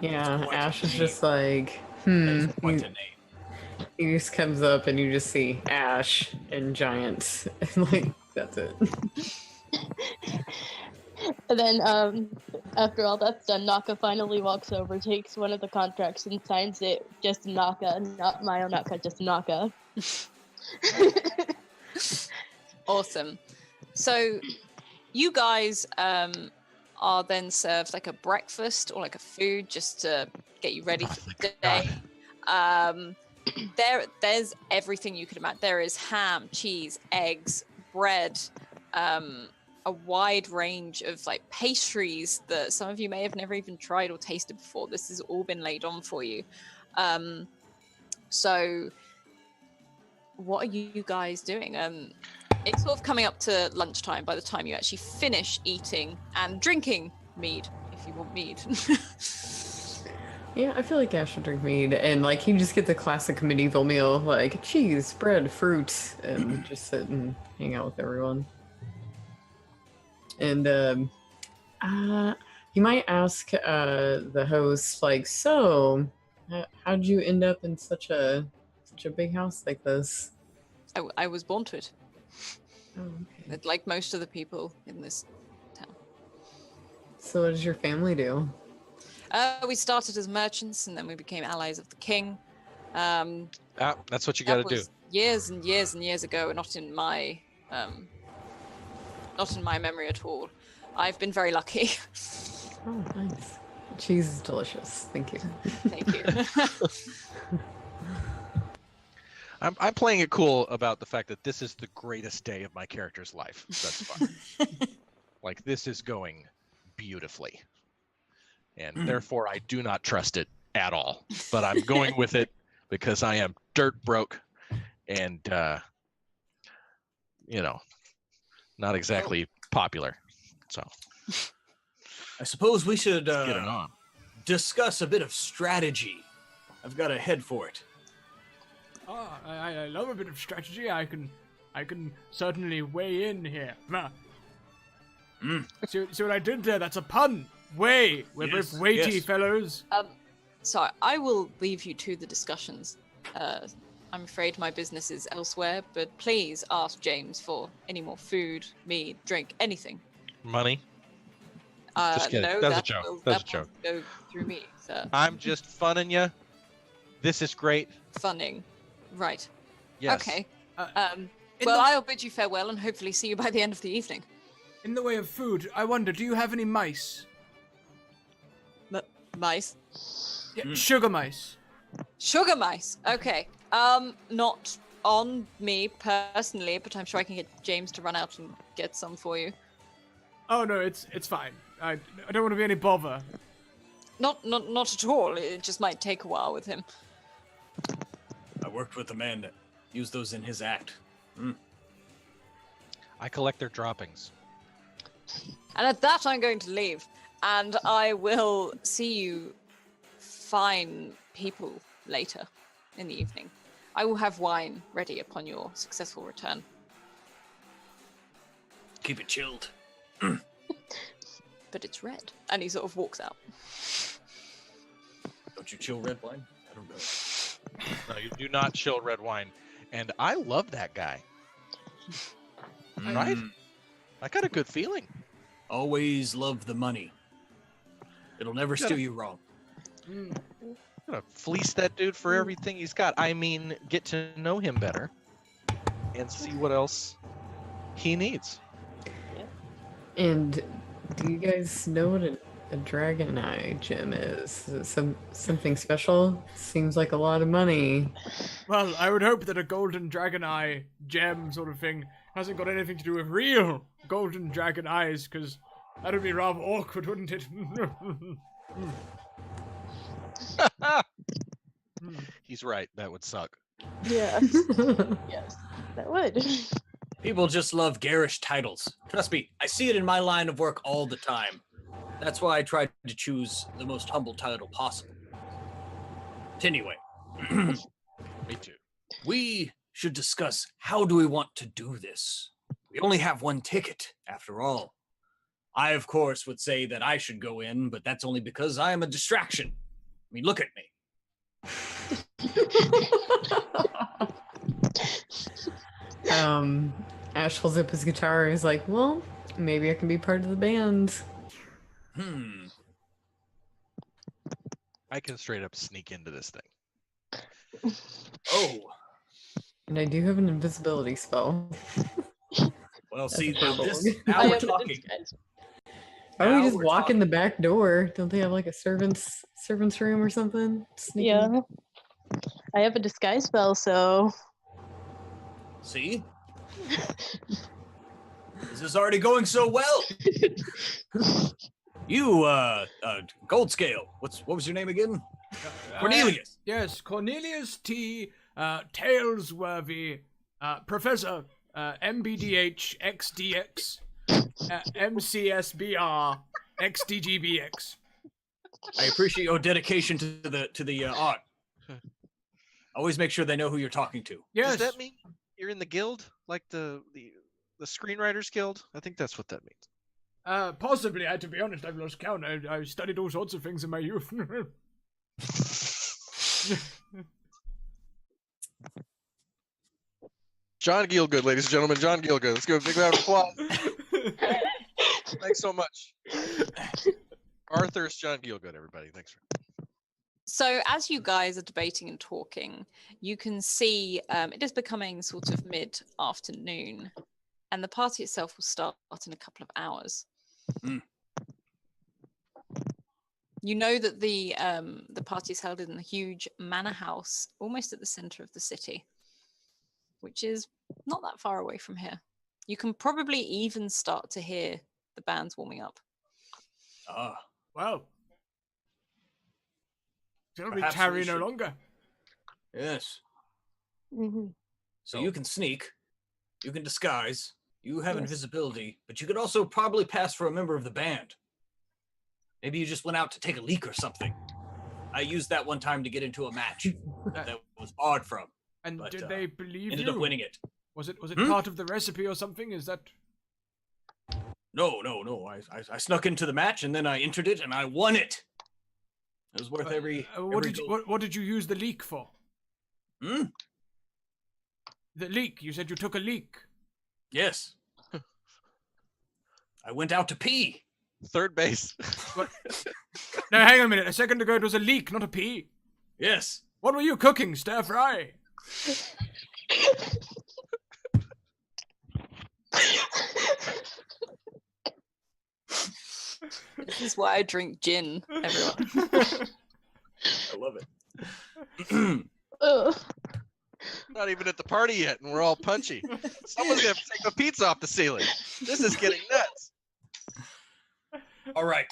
[SPEAKER 4] Yeah, Ash is just like,
[SPEAKER 6] Point to name.
[SPEAKER 4] He just comes up and you just see Ash and giants. And like, that's it.
[SPEAKER 7] And then, after all that's done, Naka finally walks over, takes one of the contracts, and signs it. Just Naka, not Mayo Naka, just Naka.
[SPEAKER 3] Awesome. So, you guys are then served like a breakfast or like a food just to get you ready for the day. There's everything you could imagine. There is ham, cheese, eggs, bread, a wide range of like pastries that some of you may have never even tried or tasted before. This has all been laid on for you. So what are you guys doing? It's sort of coming up to lunchtime by the time you actually finish eating and drinking mead, if you want mead.
[SPEAKER 4] Yeah, I feel like Ash should drink mead, and like he just gets a classic medieval meal, like cheese, bread, fruit, and just sit and hang out with everyone. And you might ask the host, like, so how'd you end up in such a big house like this?
[SPEAKER 3] I was born to it.
[SPEAKER 4] Oh, okay.
[SPEAKER 3] Like most of the people in this town.
[SPEAKER 4] So what does your family do?
[SPEAKER 3] We started as merchants, and then we became allies of the king.
[SPEAKER 5] That's what you got to do.
[SPEAKER 3] Years and years and years ago, not in my memory at all. I've been very lucky.
[SPEAKER 4] Oh, nice. Cheese is delicious. Thank you.
[SPEAKER 3] Thank you.
[SPEAKER 5] I'm playing it cool about the fact that this is the greatest day of my character's life thus far. Like, this is going beautifully. And therefore, I do not trust it at all. But I'm going with it because I am dirt broke and, not exactly popular. So
[SPEAKER 6] I suppose we should
[SPEAKER 5] get it on.
[SPEAKER 6] discuss a bit of strategy. I've got a head for it.
[SPEAKER 2] I love a bit of strategy. I can certainly weigh in here. See what I did there? That's a pun. Weigh. We're both weighty fellows.
[SPEAKER 3] So I will leave you to the discussions. I'm afraid my business is elsewhere, but please ask James for any more food, mead, drink, anything.
[SPEAKER 5] Money? Just kidding.
[SPEAKER 3] No,
[SPEAKER 5] That's a joke. That's a joke.
[SPEAKER 3] Go through me, sir.
[SPEAKER 5] I'm just funning you. This is great.
[SPEAKER 3] Funning. Right.
[SPEAKER 5] Yes.
[SPEAKER 3] Okay. I'll bid you farewell and hopefully see you by the end of the evening.
[SPEAKER 2] In the way of food, I wonder, do you have any mice?
[SPEAKER 3] Mice?
[SPEAKER 2] Yeah, sugar mice.
[SPEAKER 3] Sugar mice. Okay. Not on me personally, but I'm sure I can get James to run out and get some for you.
[SPEAKER 2] Oh no, it's fine. I don't want to be any bother.
[SPEAKER 3] Not at all. It just might take a while with him.
[SPEAKER 6] I worked with a man that used those in his act.
[SPEAKER 5] I collect their droppings.
[SPEAKER 3] And at that, I'm going to leave. And I will see you fine people later in the evening. I will have wine ready upon your successful return.
[SPEAKER 6] Keep it chilled.
[SPEAKER 3] But it's red. And he sort of walks out.
[SPEAKER 6] Don't you chill red wine? I don't know.
[SPEAKER 5] No, you do not chill red wine. And I love that guy. Right? I got a good feeling.
[SPEAKER 6] Always love the money. It'll never steer you wrong.
[SPEAKER 5] I'm gonna fleece that dude for everything he's got. I mean, get to know him better and see what else he needs.
[SPEAKER 4] And do you guys know what a dragon eye gem is? Is it something special? Seems like a lot of money.
[SPEAKER 2] Well, I would hope that a golden dragon eye gem sort of thing hasn't got anything to do with real golden dragon eyes, because that would be rather awkward, wouldn't it?
[SPEAKER 5] He's right. That would suck.
[SPEAKER 7] Yes. Yes, that would.
[SPEAKER 6] People just love garish titles. Trust me, I see it in my line of work all the time. That's why I try to choose the most humble title possible. But anyway,
[SPEAKER 5] Me too.
[SPEAKER 6] we should discuss how do we want to do this. We only have one ticket, after all. I, of course, would say that I should go in, but that's only because I am a distraction. I mean, look at me.
[SPEAKER 4] Ash holds up his guitar and is like, well, maybe I can be part of the band.
[SPEAKER 5] I can straight up sneak into this thing.
[SPEAKER 6] Oh,
[SPEAKER 4] And I do have an invisibility spell.
[SPEAKER 6] well,
[SPEAKER 4] That's
[SPEAKER 6] see,
[SPEAKER 4] a
[SPEAKER 6] now,
[SPEAKER 4] problem.
[SPEAKER 6] now
[SPEAKER 7] I
[SPEAKER 6] we're
[SPEAKER 7] have a
[SPEAKER 6] talking.
[SPEAKER 7] disguise.
[SPEAKER 4] Why don't we
[SPEAKER 6] Now
[SPEAKER 4] just
[SPEAKER 6] we're
[SPEAKER 4] walk in
[SPEAKER 6] talking.
[SPEAKER 4] the back door? Don't they have like a servant's room or something? Sneak in.
[SPEAKER 7] Yeah. I have a disguise spell, so
[SPEAKER 6] See? This is already going so well. You, Gold Scale. What was your name again? Cornelius.
[SPEAKER 2] Yes, Cornelius T. Talesworthy, Professor, MBDH XDX, MCSBR XDGBX.
[SPEAKER 6] I appreciate your dedication to the art. Always make sure they know who you're talking to.
[SPEAKER 2] Yes.
[SPEAKER 5] Does that mean you're in the guild, like the Screenwriters Guild? I think that's what that means.
[SPEAKER 2] Possibly. To be honest, I've lost count. I studied all sorts of things in my youth.
[SPEAKER 5] John Gielgud, ladies and gentlemen, John Gielgud. Let's give a big round of applause. Thanks so much. Arthur's John Gielgud, everybody. Thanks.
[SPEAKER 3] So as you guys are debating and talking, you can see it is becoming sort of mid-afternoon, and the party itself will start in a couple of hours. You know that the party is held in a huge manor house, almost at the center of the city, which is not that far away from here. You can probably even start to hear the bands warming up.
[SPEAKER 6] Ah,
[SPEAKER 2] Well, shall we
[SPEAKER 6] Perhaps
[SPEAKER 2] tarry
[SPEAKER 6] we
[SPEAKER 2] no
[SPEAKER 6] should-
[SPEAKER 2] longer?
[SPEAKER 6] yes.
[SPEAKER 7] Mhm.
[SPEAKER 6] So
[SPEAKER 5] Oh.
[SPEAKER 6] you can sneak, you can disguise, you have
[SPEAKER 7] Yes.
[SPEAKER 6] invisibility, but you could also probably pass for a member of the band. Maybe you just went out to take a leak or something. I used that one time to get into a match that was barred from.
[SPEAKER 2] And
[SPEAKER 6] But,
[SPEAKER 2] did they believe
[SPEAKER 6] Ended
[SPEAKER 2] you?
[SPEAKER 6] up winning it.
[SPEAKER 2] Was it
[SPEAKER 6] Hmm?
[SPEAKER 2] part of the recipe or something? Is that?
[SPEAKER 6] No. I snuck into the match and then I entered it and I won it. It was worth every.
[SPEAKER 2] What
[SPEAKER 6] every
[SPEAKER 2] did you,
[SPEAKER 6] gold.
[SPEAKER 2] what did you use the leek for?
[SPEAKER 6] Hmm?
[SPEAKER 2] The leek. You said you took a leek.
[SPEAKER 6] Yes. I went out to pee.
[SPEAKER 5] Third base.
[SPEAKER 2] What? No, hang on a minute. A second ago it was a leek, not a pea.
[SPEAKER 6] Yes.
[SPEAKER 2] What were you cooking? Stir fry.
[SPEAKER 3] This is why I drink gin, everyone.
[SPEAKER 6] I love it.
[SPEAKER 7] Ugh.
[SPEAKER 5] Not even at the party yet, and we're all punchy. Someone's gonna take the pizza off the ceiling. This is getting nuts.
[SPEAKER 6] All right.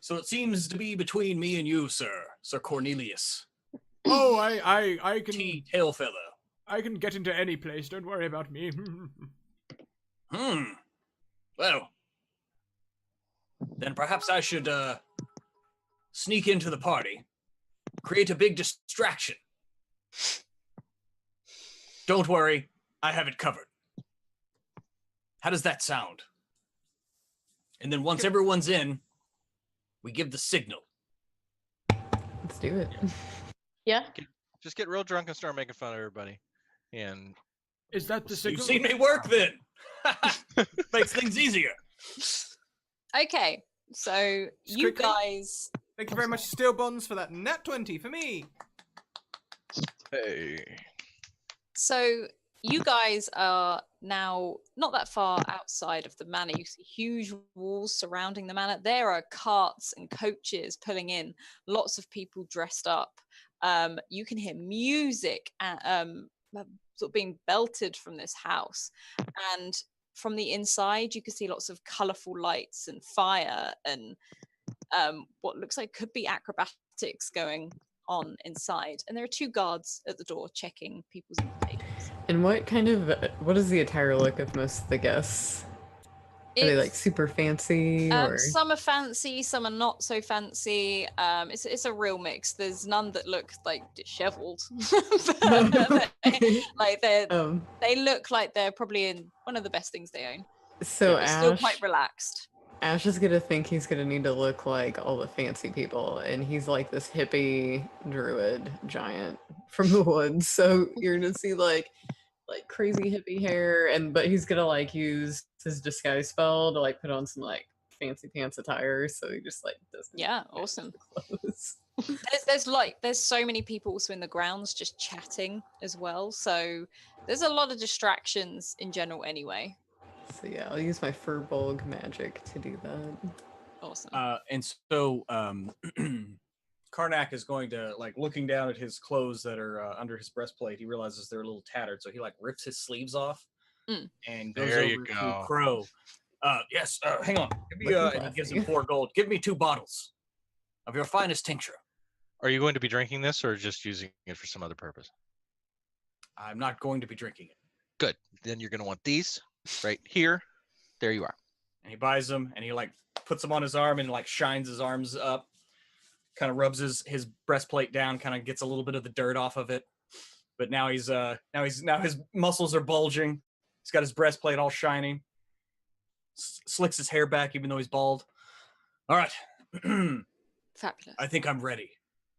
[SPEAKER 6] So it seems to be between me and you, Sir Cornelius.
[SPEAKER 2] Oh, I can
[SPEAKER 6] Tail feather.
[SPEAKER 2] I can get into any place. Don't worry about me.
[SPEAKER 6] Well, then perhaps I should sneak into the party, create a big distraction. Don't worry, I have it covered. How does that sound? And then once everyone's in, we give the signal.
[SPEAKER 4] Let's do it.
[SPEAKER 7] Yeah.
[SPEAKER 5] Just get real drunk and start making fun of everybody. And
[SPEAKER 2] Is that the
[SPEAKER 6] You've
[SPEAKER 2] signal?
[SPEAKER 6] seen me work then. Makes things easier.
[SPEAKER 3] Okay, so
[SPEAKER 2] Just
[SPEAKER 3] you
[SPEAKER 2] quickly.
[SPEAKER 3] guys.
[SPEAKER 2] Thank you very much, Steel Bonds, for that nat 20 for me.
[SPEAKER 5] hey,
[SPEAKER 3] So you guys are now not that far outside of the manor. You see huge walls surrounding the manor. There are carts and coaches pulling in, lots of people dressed up. You can hear music sort of being belted from this house. And from the inside, you can see lots of colourful lights and fire and what looks like could be acrobatics going on inside. And there are 2 guards at the door checking people's invitations.
[SPEAKER 4] And what is the attire look of most of the guests? Are they like super fancy or?
[SPEAKER 3] Some are fancy, some are not so fancy. It's a real mix. There's none that look like disheveled. Like they look like they're probably in one of the best things they own.
[SPEAKER 4] So
[SPEAKER 3] They're still quite relaxed.
[SPEAKER 4] Ash is gonna think he's gonna need to look like all the fancy people, and he's like this hippie druid giant from the woods. So you're gonna see like crazy hippie hair, but he's gonna like use his disguise spell to like put on some like fancy pants attire, so he just like doesn't.
[SPEAKER 3] Yeah, awesome.
[SPEAKER 4] Clothes.
[SPEAKER 3] There's so many people also in the grounds just chatting as well. So there's a lot of distractions in general anyway.
[SPEAKER 4] So yeah, I'll use my Furbolg magic to do that.
[SPEAKER 3] Awesome.
[SPEAKER 6] And so Karnak is going to, like, looking down at his clothes that are under his breastplate, he realizes they're a little tattered, so he like rips his sleeves off and goes
[SPEAKER 5] There
[SPEAKER 6] over
[SPEAKER 5] you
[SPEAKER 6] to
[SPEAKER 5] go.
[SPEAKER 6] Crow. Yes, hang on. Give me, and he gives him 4 gold. Give me 2 bottles of your finest tincture.
[SPEAKER 5] are you going to be drinking this or just using it for some other purpose?
[SPEAKER 6] I'm not going to be drinking it.
[SPEAKER 5] Good. Then you're going to want these right here. There you are.
[SPEAKER 6] And he buys them, and he like puts them on his arm and like shines his arms up, kind of rubs his breastplate down, kind of gets a little bit of the dirt off of it. But now his muscles are bulging. He's got his breastplate all shining. Slicks his hair back, even though he's bald. All right.
[SPEAKER 3] Fabulous.
[SPEAKER 6] I think I'm ready.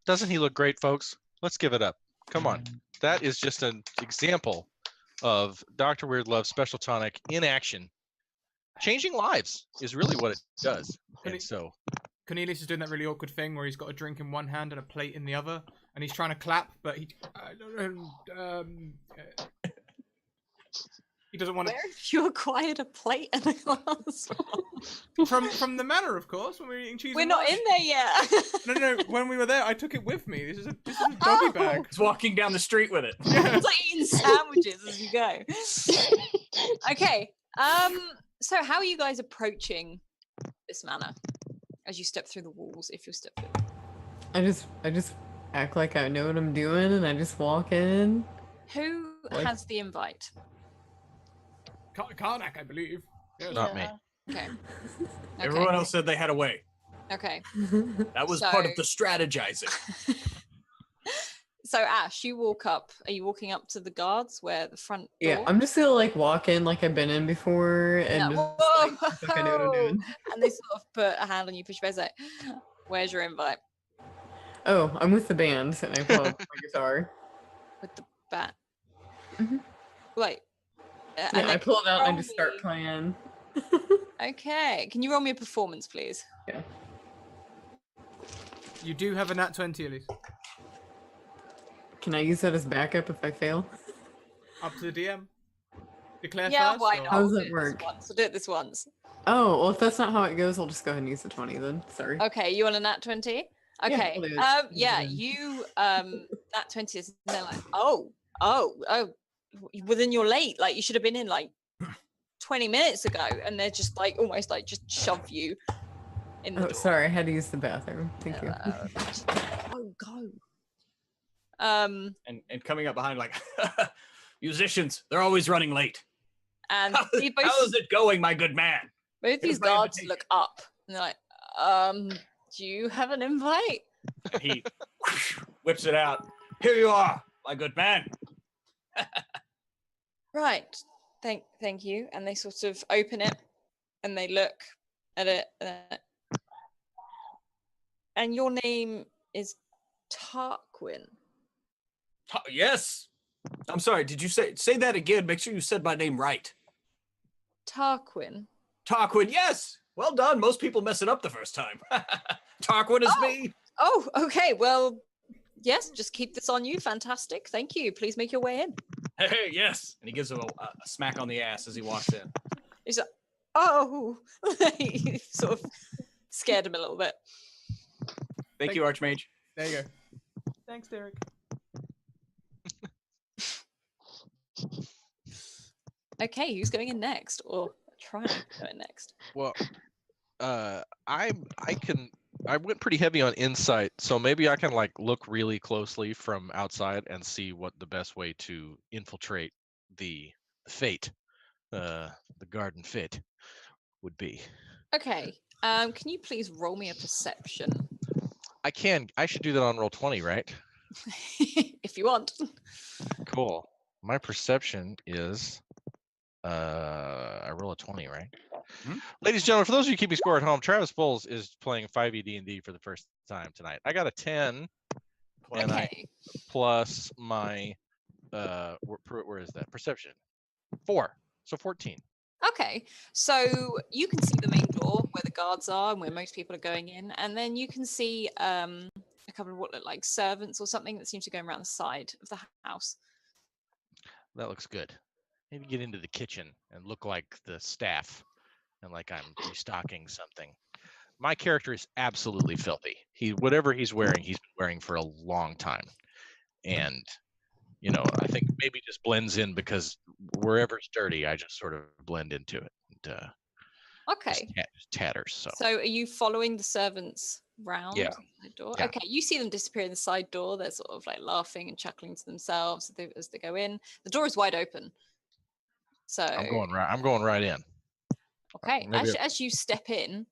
[SPEAKER 5] Doesn't he look great, folks? Let's give it up. Come on. That is just an example of Dr. Weird Love's special tonic in action. Changing lives is really what it does. And so
[SPEAKER 2] Cornelius is doing that really awkward thing where he's got a drink in one hand and a plate in the other, and he's trying to clap, but he doesn't want to.
[SPEAKER 3] Where have you acquired a plate and a glass?
[SPEAKER 2] From the manor, of course, when we were eating cheese.
[SPEAKER 3] We're
[SPEAKER 2] and
[SPEAKER 3] not
[SPEAKER 2] rice.
[SPEAKER 3] in there yet.
[SPEAKER 2] No. When we were there, I took it with me. This is a doggy bag.
[SPEAKER 6] He's walking down the street with it.
[SPEAKER 3] It's like eating sandwiches as you go. Okay. So how are you guys approaching this manor as you step through the walls? If you step through.
[SPEAKER 4] I just act like I know what I'm doing, and I just walk in.
[SPEAKER 3] Who
[SPEAKER 4] Like-
[SPEAKER 3] has the invite?
[SPEAKER 2] Karnak, I believe. Yes.
[SPEAKER 5] not me.
[SPEAKER 3] Okay.
[SPEAKER 6] Everyone else said they had a way.
[SPEAKER 3] Okay.
[SPEAKER 6] That was part of
[SPEAKER 3] So-
[SPEAKER 6] the strategizing.
[SPEAKER 3] So Ash, you walk up. Are you walking up to the guards where the front door?
[SPEAKER 4] Yeah, I'm just gonna like walk in like I've been in before, and
[SPEAKER 3] Yeah,
[SPEAKER 4] just,
[SPEAKER 3] whoa,
[SPEAKER 4] like, act like I know what I'm doing.
[SPEAKER 3] and they sort of put a hand on you, push your like, "Where's your invite?"
[SPEAKER 4] Oh, I'm with the band, and I pull out my guitar.
[SPEAKER 3] With the bat.
[SPEAKER 4] Mhm.
[SPEAKER 3] Wait. and
[SPEAKER 4] Yeah, I
[SPEAKER 3] then
[SPEAKER 4] pull it out and I
[SPEAKER 3] roll
[SPEAKER 4] just start
[SPEAKER 3] me-
[SPEAKER 4] playing.
[SPEAKER 3] Okay. Can you roll me a performance, please?
[SPEAKER 4] Yeah.
[SPEAKER 2] You do have a nat 20, Elise.
[SPEAKER 4] Can I use that as backup if I fail?
[SPEAKER 2] Up to the DM. Declare
[SPEAKER 3] Yeah,
[SPEAKER 2] first.
[SPEAKER 3] why
[SPEAKER 2] or-
[SPEAKER 3] not?
[SPEAKER 4] How does
[SPEAKER 3] We'll
[SPEAKER 4] that
[SPEAKER 3] do it
[SPEAKER 4] work?
[SPEAKER 3] This once. We'll do it this once.
[SPEAKER 4] Oh, well, if that's not how it goes, I'll just go ahead and use the 20 then. Sorry.
[SPEAKER 3] Okay, you want a nat 20? Okay.
[SPEAKER 4] I'll do it.
[SPEAKER 3] Yeah,
[SPEAKER 4] Yeah.
[SPEAKER 3] you nat 20 is and they're like, oh, well then you're late. Like you should have been in like 20 minutes ago, and they're just like almost like just shove you in the
[SPEAKER 4] Oh,
[SPEAKER 3] door.
[SPEAKER 4] sorry, I had to use the bathroom. Thank you.
[SPEAKER 3] Oh, go.
[SPEAKER 6] And coming up behind like, musicians, they're always running late.
[SPEAKER 3] And
[SPEAKER 6] How is it going, my good man?
[SPEAKER 3] both these
[SPEAKER 6] Here's my
[SPEAKER 3] guards
[SPEAKER 6] invitation.
[SPEAKER 3] look up and they're like, do you have an invite?
[SPEAKER 6] And he whips it out. Here you are, my good man.
[SPEAKER 3] Right. Thank you. And they sort of open it and they look at it. And your name is Tarquin.
[SPEAKER 6] Yes. I'm sorry. Did you say that again? Make sure you said my name right.
[SPEAKER 3] Tarquin.
[SPEAKER 6] Tarquin. Yes. Well done. Most people mess it up the first time. Tarquin is me.
[SPEAKER 3] Oh, okay. Well, yes, just keep this on you. Fantastic. Thank you. Please make your way in.
[SPEAKER 6] Hey, yes. And he gives him a smack on the ass as he walks in.
[SPEAKER 3] He's like, oh. He sort of scared him a little bit.
[SPEAKER 6] Thank you, Archmage.
[SPEAKER 2] There you go. Thanks, Derek.
[SPEAKER 3] Okay, who's going in next? Or trying to go in next?
[SPEAKER 5] Well, I went pretty heavy on insight, so maybe I can like look really closely from outside and see what the best way to infiltrate the fate, the garden fate, would be.
[SPEAKER 3] Okay. Can you please roll me a perception?
[SPEAKER 5] I can. I should do that on roll 20, right?
[SPEAKER 3] If you want.
[SPEAKER 5] Cool. My perception is, I roll a 20, right?
[SPEAKER 6] Hmm?
[SPEAKER 5] Ladies and gentlemen, for those of you keeping score at home, Travis Bowles is playing 5e D&D for the first time tonight. I got a 10, and I
[SPEAKER 3] Okay.
[SPEAKER 5] plus my where is that? Perception. 4, so 14.
[SPEAKER 3] Okay, so you can see the main door where the guards are and where most people are going in, and then you can see a couple of what look like servants or something that seems to go around the side of the house.
[SPEAKER 5] That looks good. Maybe get into the kitchen and look like the staff and like I'm restocking something. My character is absolutely filthy. Whatever he's wearing for a long time. And I think maybe just blends in because wherever it's dirty, I just sort of blend into it. And,
[SPEAKER 3] Okay.
[SPEAKER 5] just tatters. So
[SPEAKER 3] are you following the servants round
[SPEAKER 5] Yeah.
[SPEAKER 3] the door?
[SPEAKER 5] Yeah.
[SPEAKER 3] Okay, you see them disappear in the side door. They're sort of like laughing and chuckling to themselves as they go in. The door is wide open. So
[SPEAKER 5] I'm going right in.
[SPEAKER 3] okay,
[SPEAKER 5] Maybe
[SPEAKER 3] as you step in,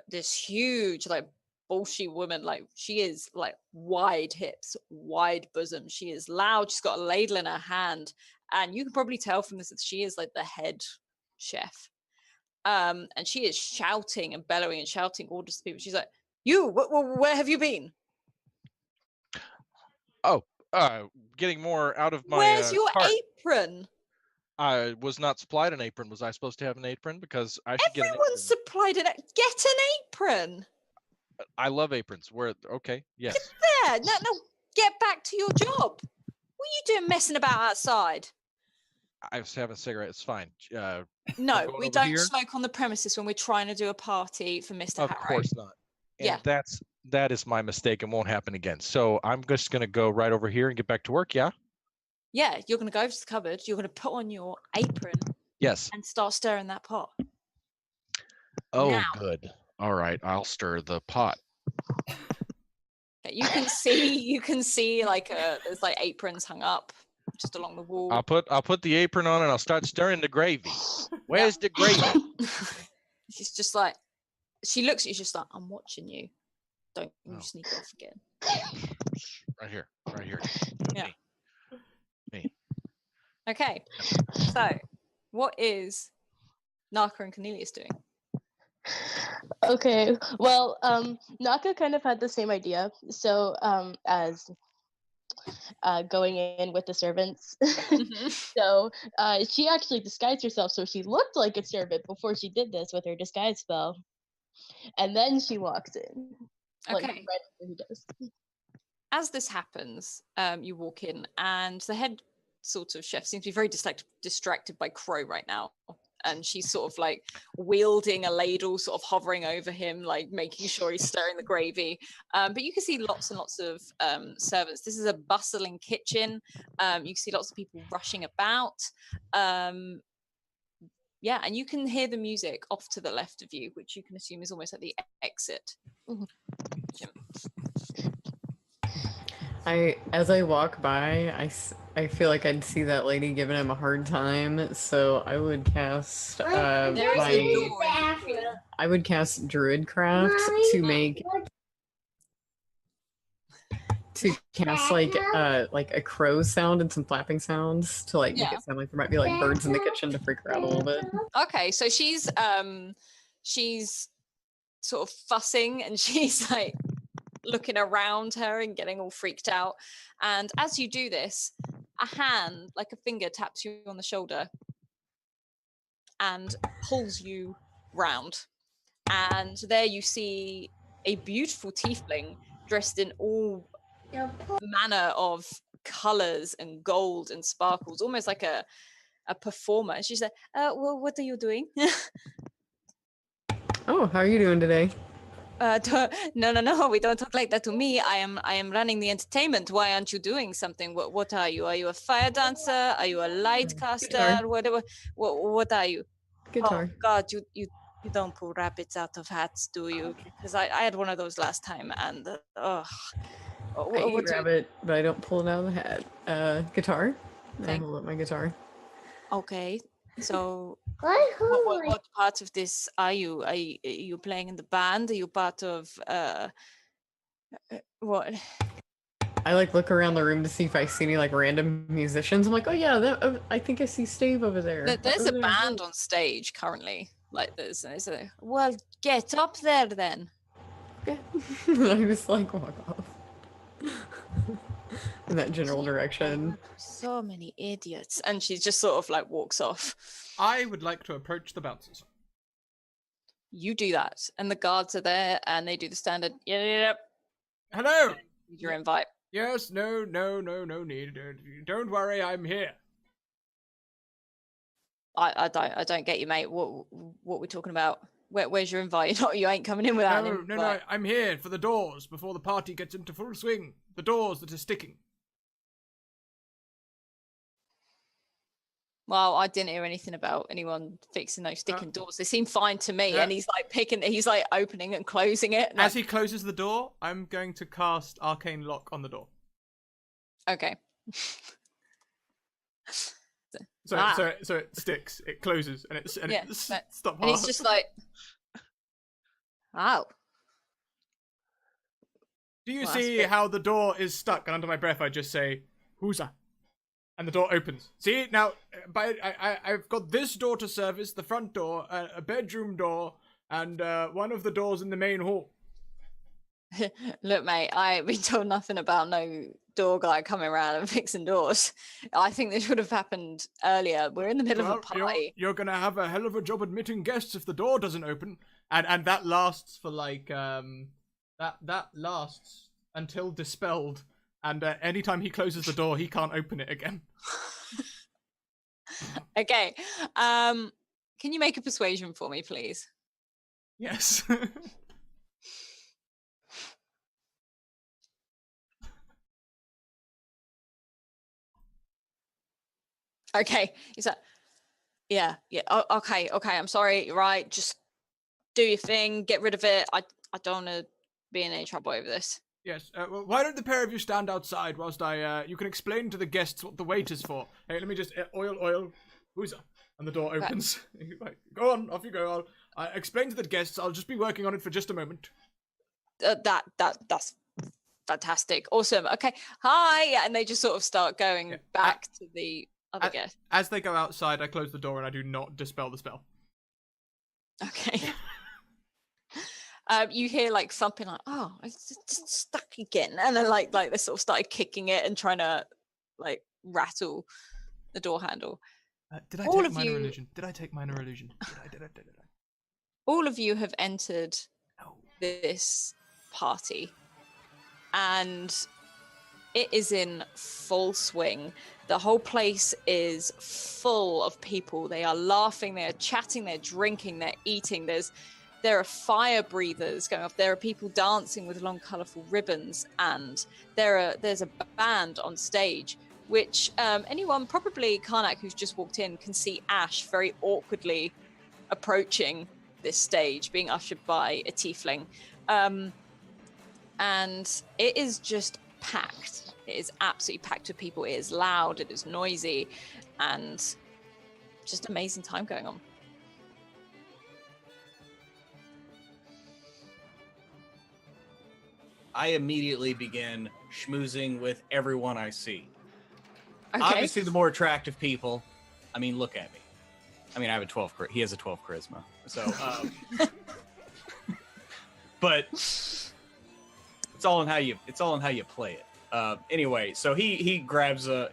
[SPEAKER 3] this huge like bullshy woman, like she is like wide hips, wide bosom. She is loud. She's got a ladle in her hand, and you can probably tell from this that she is like the head chef. And she is shouting and bellowing and shouting orders to people. She's like, "You, where have you been?
[SPEAKER 5] getting more out of my
[SPEAKER 3] Where's your
[SPEAKER 5] cart.
[SPEAKER 3] apron?
[SPEAKER 5] I was not supplied an apron. Was I supposed to have an apron? Because I should get an apron.
[SPEAKER 3] Everyone's supplied an get an apron.
[SPEAKER 5] I love aprons. Okay, yes.
[SPEAKER 3] There, no, get back to your job. What are you doing messing about outside?
[SPEAKER 5] I was having a cigarette. It's fine.
[SPEAKER 3] No,
[SPEAKER 5] going
[SPEAKER 3] we
[SPEAKER 5] over
[SPEAKER 3] don't
[SPEAKER 5] here?
[SPEAKER 3] smoke on the premises when we're trying to do a party for Mr.
[SPEAKER 5] Of
[SPEAKER 3] Harrow.
[SPEAKER 5] course not. And
[SPEAKER 3] Yeah.
[SPEAKER 5] that is my mistake and won't happen again. So I'm just gonna go right over here and get back to work. Yeah.
[SPEAKER 3] Yeah, you're going to go over to the cupboard. You're going to put on your apron
[SPEAKER 5] Yes.
[SPEAKER 3] and start stirring that pot.
[SPEAKER 5] Oh,
[SPEAKER 3] Now.
[SPEAKER 5] good. All right. I'll stir the pot.
[SPEAKER 3] Okay, you can see like there's like aprons hung up just along the wall.
[SPEAKER 5] I'll put the apron on and I'll start stirring the gravy. Where's the gravy?
[SPEAKER 3] She's just like, she looks at you, just like, I'm watching you. Don't you sneak off again.
[SPEAKER 5] Right here. Right here.
[SPEAKER 3] Yeah.
[SPEAKER 5] Me.
[SPEAKER 3] Okay. So, what is Naka and Cornelius doing?
[SPEAKER 7] Okay, well, Naka kind of had the same idea. So, as going in with the servants. So, she actually disguised herself so she looked like a servant before she did this with her disguise spell. And then she walks in. Like,
[SPEAKER 3] Okay.
[SPEAKER 7] right after he does.
[SPEAKER 3] As this happens, you walk in, and the head sort of chef seems to be very distracted by Crow right now. And she's sort of like wielding a ladle, sort of hovering over him, like making sure he's stirring the gravy. But you can see lots and lots of servants. This is a bustling kitchen. You can see lots of people rushing about. Yeah, and you can hear the music off to the left of you, which you can assume is almost at the exit.
[SPEAKER 7] Mhm.
[SPEAKER 4] As I walk by, I feel like I'd see that lady giving him a hard time, so I would cast
[SPEAKER 3] There is a door in between.
[SPEAKER 4] I would cast Druidcraft to cast like a crow sound and some flapping sounds to like make
[SPEAKER 3] Yeah.
[SPEAKER 4] it sound like there might be like birds in the kitchen to freak her out a little bit.
[SPEAKER 3] Okay, so she's sort of fussing and she's like looking around her and getting all freaked out. And as you do this, a hand, like a finger, taps you on the shoulder and pulls you round. And there you see a beautiful tiefling dressed in all manner of colors and gold and sparkles, almost like a performer. And she's like, well, what are you doing?
[SPEAKER 4] Oh, how are you doing today?
[SPEAKER 3] No, we don't talk like that to me. I am running the entertainment. Why aren't you doing something? What are you? Are you a fire dancer? Are you a light caster?
[SPEAKER 4] Guitar.
[SPEAKER 3] What are you?
[SPEAKER 4] Guitar.
[SPEAKER 3] Oh God, you don't pull rabbits out of hats, do you? Because I had one of those last time, and
[SPEAKER 4] I eat rabbit, but I don't pull it out of the hat. Guitar. I hold up my guitar.
[SPEAKER 3] Okay, so what part of this are you? Are you playing in the band? Are you part of what?
[SPEAKER 4] I like look around the room to see if I see any like random musicians. I'm like, oh yeah, I think I see Stave over there.
[SPEAKER 3] There's a band on stage currently. Like there's a well, get up there then.
[SPEAKER 4] Yeah. I just like walk off in that general direction.
[SPEAKER 3] So many idiots, and she just sort of like walks off.
[SPEAKER 2] I would like to approach the bouncers.
[SPEAKER 3] You do that, and the guards are there, and they do the standard. Yep.
[SPEAKER 2] Hello.
[SPEAKER 3] Your invite.
[SPEAKER 2] Yes. No need. Don't worry. I'm here.
[SPEAKER 3] I don't get you, mate. What we're talking about? Where's your invite? You ain't coming in without an invite.
[SPEAKER 2] No. I'm here for the doors before the party gets into full swing. The doors that are sticking.
[SPEAKER 3] Well, I didn't hear anything about anyone fixing those sticking doors. They seem fine to me. And he's like opening and closing it.
[SPEAKER 2] As he closes the door, I'm going to cast Arcane Lock on the door.
[SPEAKER 3] Okay.
[SPEAKER 2] So it sticks, it closes, and it's stop.
[SPEAKER 3] And he's just like, oh.
[SPEAKER 2] Do you see how the door is stuck? And under my breath, I just say, "Who's and the door opens. See now, I've got this door to service, the front door, a bedroom door, and one of the doors in the main hall.
[SPEAKER 3] Look, mate, I ain't been told nothing about no door guy coming around and fixing doors. I think this would have happened earlier. We're in the middle of a party.
[SPEAKER 2] You're gonna have a hell of a job admitting guests if the door doesn't open, and that lasts for like that lasts until dispelled. And anytime he closes the door, he can't open it again.
[SPEAKER 3] Okay. Can you make a persuasion for me, please?
[SPEAKER 2] Yes.
[SPEAKER 3] Okay. He's like, yeah. Okay. I'm sorry. Right. Just do your thing. Get rid of it. I don't want to be in any trouble over this.
[SPEAKER 2] Yes, well, why don't the pair of you stand outside whilst you can explain to the guests what the wait is for. Hey, let me just, oil, who's up? And the door opens. Right. Go on, off you go. I'll explain to the guests, I'll just be working on it for just a moment.
[SPEAKER 3] That's fantastic. Awesome. Okay, hi. And they just sort of start going back to the other guests.
[SPEAKER 2] As they go outside, I close the door and I do not dispel the spell.
[SPEAKER 3] Okay. You hear like something like, "Oh, it's just stuck again," and then like they sort of started kicking it and trying to like rattle the door handle.
[SPEAKER 2] Did I take minor illusion? Did I take minor illusion? Did I?
[SPEAKER 3] All of you have entered this party, and it is in full swing. The whole place is full of people. They are laughing, they are chatting, they're drinking, they're eating. There are fire breathers going off. There are people dancing with long, colourful ribbons, and there's a band on stage, which anyone, probably Karnak, who's just walked in, can see Ash very awkwardly approaching this stage, being ushered by a tiefling. And it is just packed. It is absolutely packed with people. It is loud, it is noisy, and just amazing time going on.
[SPEAKER 6] I immediately begin schmoozing with everyone I see.
[SPEAKER 3] Okay.
[SPEAKER 6] Obviously, the more attractive people. I mean, look at me. I mean, I have a 12. He has a 12 charisma. So, but it's all in how you play it. Anyway, so he grabs a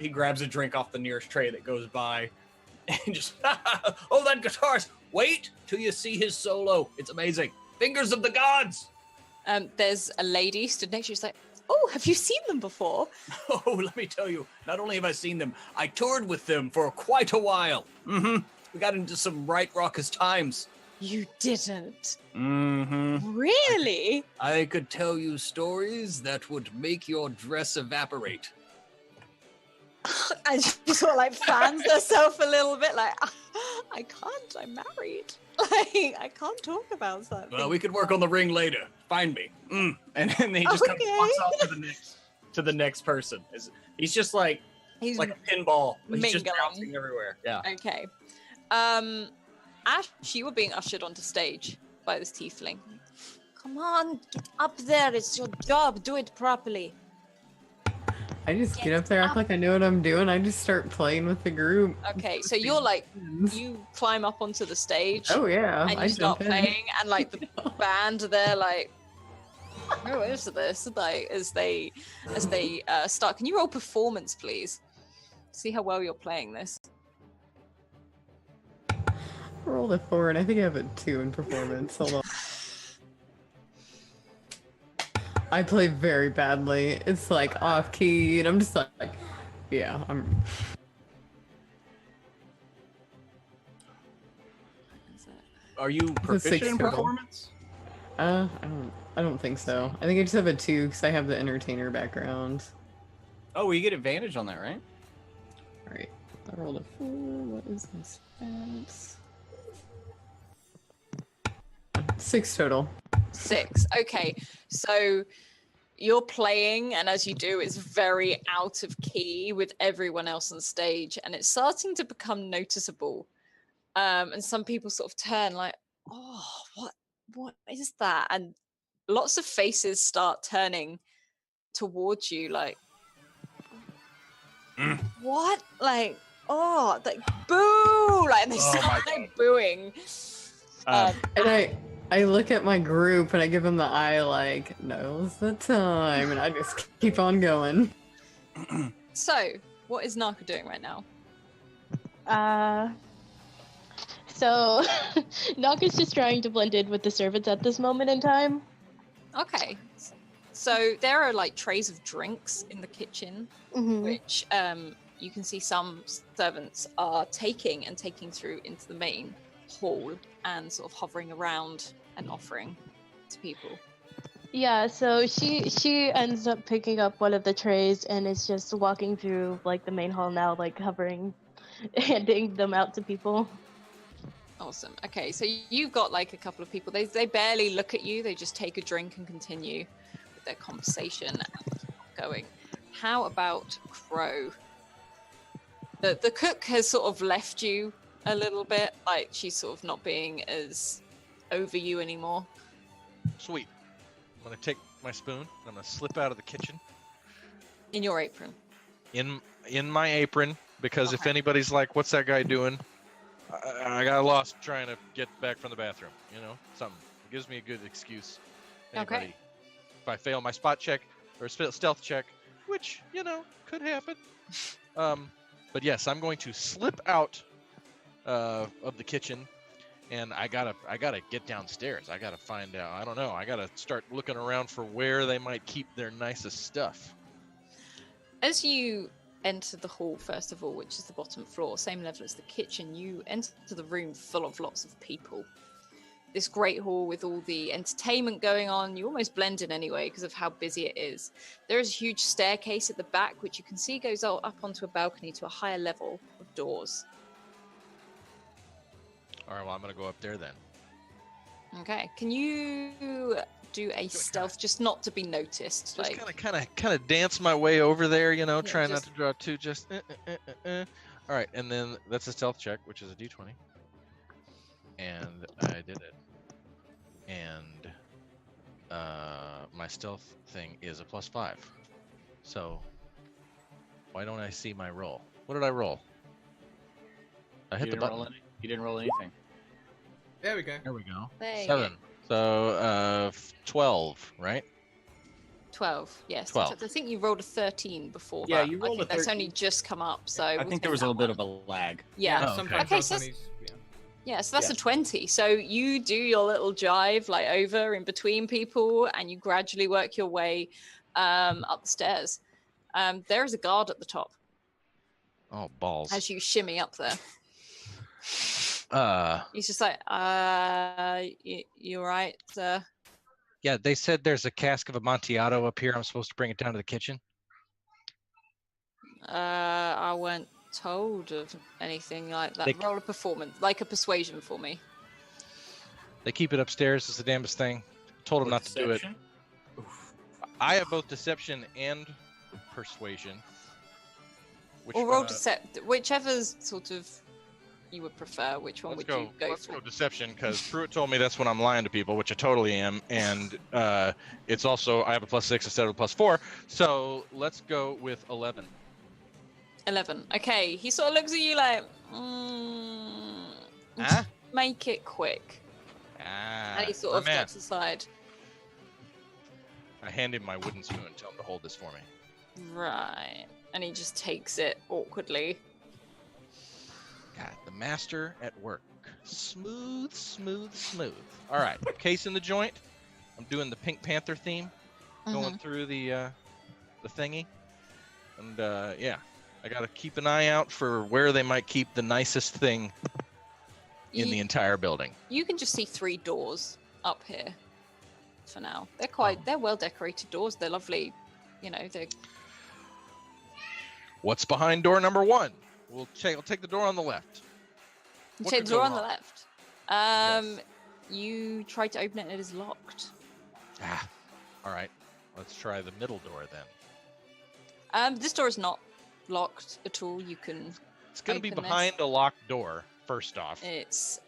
[SPEAKER 6] drink off the nearest tray that goes by, and just oh, that guitarist! Wait till you see his solo. It's amazing. Fingers of the gods.
[SPEAKER 3] There's a lady stood next to you. She's like, "Oh, have you seen them before?"
[SPEAKER 6] Oh, let me tell you. Not only have I seen them, I toured with them for quite a while. Mm-hmm. We got into some right raucous times.
[SPEAKER 3] You didn't.
[SPEAKER 6] Mm-hmm.
[SPEAKER 3] Really?
[SPEAKER 6] I could tell you stories that would make your dress evaporate.
[SPEAKER 3] And she sort of like fans herself a little bit, like, I can't. I'm married. Like, I can't talk about something.
[SPEAKER 6] Well, we could work on the ring later. Find me. And then he just kind of walks off to the next person. He's just like
[SPEAKER 3] he's
[SPEAKER 6] like a pinball. He's just
[SPEAKER 3] mingling.
[SPEAKER 6] bouncing everywhere. Yeah.
[SPEAKER 3] Okay. Ash, you were being ushered onto stage by this tiefling. Come on, get up there. It's your job. Do it properly.
[SPEAKER 4] I just get up there, act like I know what I'm doing. I just start playing with the group.
[SPEAKER 3] Okay, so you're like, you climb up onto the stage.
[SPEAKER 4] Oh yeah,
[SPEAKER 3] And you
[SPEAKER 4] I
[SPEAKER 3] start
[SPEAKER 4] jump in.
[SPEAKER 3] playing, and like the band, they're like, "Who is this?" Like as they start. Can you roll performance, please? See how well you're playing this.
[SPEAKER 4] Rolled a 4, and I think I have a 2 in performance. Hold on. I play very badly. It's like off key, and I'm just like, yeah, I'm.
[SPEAKER 6] Are you proficient in
[SPEAKER 4] total.
[SPEAKER 6] performance?
[SPEAKER 4] I don't think so. I think I just have a 2 because I have the entertainer background.
[SPEAKER 6] Oh, well, you get advantage on that, right?
[SPEAKER 4] All right, I rolled a 4. What is this? 6 total.
[SPEAKER 3] 6. Okay, so you're playing, and as you do, it's very out of key with everyone else on stage, and it's starting to become noticeable. And some people sort of turn like, "Oh, what is that?" And lots of faces start turning towards you, like, "What?" Like, "Oh, like boo!" Like, and they start like booing.
[SPEAKER 4] And I look at my group and I give them the eye like, now's the time, and I just keep on going.
[SPEAKER 3] So, what is Naka doing right now?
[SPEAKER 7] So Naka's just trying to blend in with the servants at this moment in time.
[SPEAKER 3] Okay. So there are like trays of drinks in the kitchen, which you can see some servants are taking through into the main hall and sort of hovering around and offering to people.
[SPEAKER 7] Yeah, so she ends up picking up one of the trays and is just walking through like the main hall now, like hovering, handing them out to people.
[SPEAKER 3] Awesome. Okay, so you've got like a couple of people. They barely look at you. They just take a drink and continue with their conversation and keep going. How about Crow? The cook has sort of left you a little bit. Like she's sort of not being as over you anymore.
[SPEAKER 5] Sweet. I'm gonna take my spoon. I'm gonna slip out of the kitchen.
[SPEAKER 3] In your apron.
[SPEAKER 5] In my apron, because if anybody's like, "What's that guy doing?" I got lost trying to get back from the bathroom. You know, something. It gives me a good excuse. Anybody,
[SPEAKER 3] Okay.
[SPEAKER 5] If I fail my spot check or stealth check, which could happen. But yes, I'm going to slip out of the kitchen, and I gotta get downstairs. I gotta find out. I don't know. I gotta start looking around for where they might keep their nicest stuff.
[SPEAKER 3] As you enter the hall, first of all, which is the bottom floor, same level as the kitchen, you enter the room full of lots of people. This great hall with all the entertainment going on, you almost blend in anyway because of how busy it is. There is a huge staircase at the back, which you can see goes up onto a balcony to a higher level of doors.
[SPEAKER 5] All right, well, I'm gonna go up there then.
[SPEAKER 3] Okay, can you do a stealth, just not to be noticed.
[SPEAKER 5] Just
[SPEAKER 3] Like,
[SPEAKER 5] kind of dance my way over there, you know,
[SPEAKER 3] Yeah,
[SPEAKER 5] trying not
[SPEAKER 3] just-
[SPEAKER 5] to draw two. Just. All right, and then that's a stealth check, which is a d20, and I did it. And my stealth thing is a +5. So why don't I see my roll? What did I roll? I hit the button.
[SPEAKER 6] You didn't roll anything.
[SPEAKER 2] There we go.
[SPEAKER 5] There we go.
[SPEAKER 3] there you
[SPEAKER 5] 7. So 12, right?
[SPEAKER 3] 12, yes.
[SPEAKER 5] 12.
[SPEAKER 3] I think you rolled a 13 before
[SPEAKER 6] Yeah,
[SPEAKER 3] that.
[SPEAKER 6] you
[SPEAKER 3] I
[SPEAKER 6] rolled
[SPEAKER 3] think
[SPEAKER 6] a
[SPEAKER 3] that's
[SPEAKER 6] 13.
[SPEAKER 3] only just come up, so
[SPEAKER 6] I
[SPEAKER 3] we'll
[SPEAKER 6] think there
[SPEAKER 3] take
[SPEAKER 6] was a
[SPEAKER 3] that
[SPEAKER 6] little bit
[SPEAKER 3] one.
[SPEAKER 6] of a lag.
[SPEAKER 3] Yeah.
[SPEAKER 5] Oh,
[SPEAKER 2] Sometimes
[SPEAKER 3] okay,
[SPEAKER 2] our
[SPEAKER 3] so
[SPEAKER 2] 20s, yeah.
[SPEAKER 3] Yeah, so that's
[SPEAKER 6] Yeah.
[SPEAKER 3] a 20. So you do your little jive like over in between people and you gradually work your way up the stairs. There is a guard at the top
[SPEAKER 5] Oh, balls.
[SPEAKER 3] as you shimmy up there. He's just like, you right, sir?
[SPEAKER 5] Yeah, they said there's a cask of Amontillado up here. I'm supposed to bring it down to the kitchen.
[SPEAKER 3] I weren't told of anything like that.
[SPEAKER 5] They-
[SPEAKER 3] Roll a performance, like a persuasion for me.
[SPEAKER 5] They keep it upstairs. It's the damnest thing. Told them
[SPEAKER 6] Or
[SPEAKER 5] not to do it.
[SPEAKER 6] deception? Oof.
[SPEAKER 5] I have both deception and persuasion. Which
[SPEAKER 3] Or roll
[SPEAKER 5] one,
[SPEAKER 3] whichever's sort of you would prefer. Which one
[SPEAKER 5] let's
[SPEAKER 3] would you go
[SPEAKER 5] let's
[SPEAKER 3] for?
[SPEAKER 5] go deception, because Pruitt told me that's when I'm lying to people, which I totally am, and it's also I have a +6 instead of a +4. So let's go with 11.
[SPEAKER 3] 11. Okay, he sort of looks at you like,
[SPEAKER 5] Huh?
[SPEAKER 3] make it quick. And he sort
[SPEAKER 5] my
[SPEAKER 3] of
[SPEAKER 5] man.
[SPEAKER 3] steps aside.
[SPEAKER 5] I hand him my wooden spoon and tell him to hold this for me.
[SPEAKER 3] Right. And he just takes it awkwardly.
[SPEAKER 5] God, the master at work. Smooth, smooth, smooth. All right, case in the joint. I'm doing the Pink Panther theme, going through the thingy, and yeah, I gotta keep an eye out for where they might keep the nicest thing in the entire building.
[SPEAKER 3] You can just see 3 doors up here for now. They're
[SPEAKER 5] Oh.
[SPEAKER 3] they're well decorated doors. They're lovely. You know, they're
[SPEAKER 5] What's behind door number 1? We'll take the door on the left.
[SPEAKER 3] You
[SPEAKER 5] What
[SPEAKER 3] take
[SPEAKER 5] could
[SPEAKER 3] the door
[SPEAKER 5] go
[SPEAKER 3] on the
[SPEAKER 5] wrong?
[SPEAKER 3] left.
[SPEAKER 5] Yes.
[SPEAKER 3] You try to open it and it is locked.
[SPEAKER 5] Ah, all right. Let's try the middle door then.
[SPEAKER 3] This door is not locked at all. You can.
[SPEAKER 5] It's gonna be
[SPEAKER 3] Open this.
[SPEAKER 5] behind a locked door. First off,
[SPEAKER 3] It's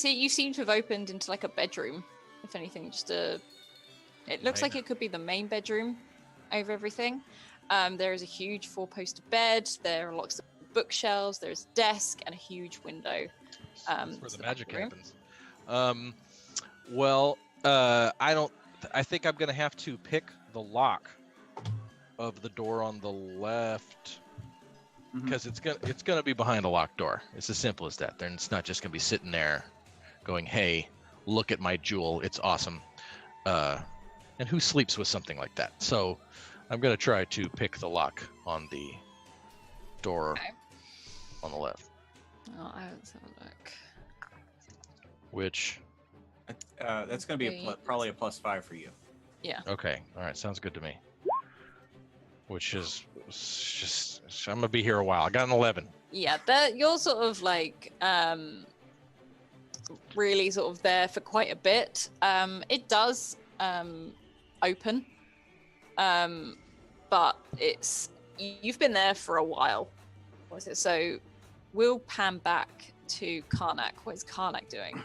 [SPEAKER 3] you seem to have opened into like a bedroom. If anything, just a. It looks
[SPEAKER 5] Right.
[SPEAKER 3] like it could be the main bedroom over everything. There is a huge 4-poster bed. There are lots of bookshelves. There's a desk and a huge window.
[SPEAKER 5] that's where
[SPEAKER 3] to
[SPEAKER 5] the
[SPEAKER 3] the back
[SPEAKER 5] magic
[SPEAKER 3] of the room.
[SPEAKER 5] happens. Well, I think I'm gonna have to pick the lock of the door on the left because it's gonna be behind a locked door. It's as simple as that. It's not just gonna be sitting there, going, "Hey, look at my jewel. It's awesome." And who sleeps with something like that? So, I'm gonna try to pick the lock on the door
[SPEAKER 3] Okay.
[SPEAKER 5] on the left,
[SPEAKER 3] Oh, let's have a look.
[SPEAKER 6] That's
[SPEAKER 5] which
[SPEAKER 6] going to be probably a +5 for you.
[SPEAKER 5] okay, all right, sounds good to me. Which is just I'm gonna be here a while. I got an 11.
[SPEAKER 3] Yeah, you're sort of like really sort of there for quite a bit. It does open, but you've been there for a while. What is it? So we'll pan back to Karnak. What is Karnak doing?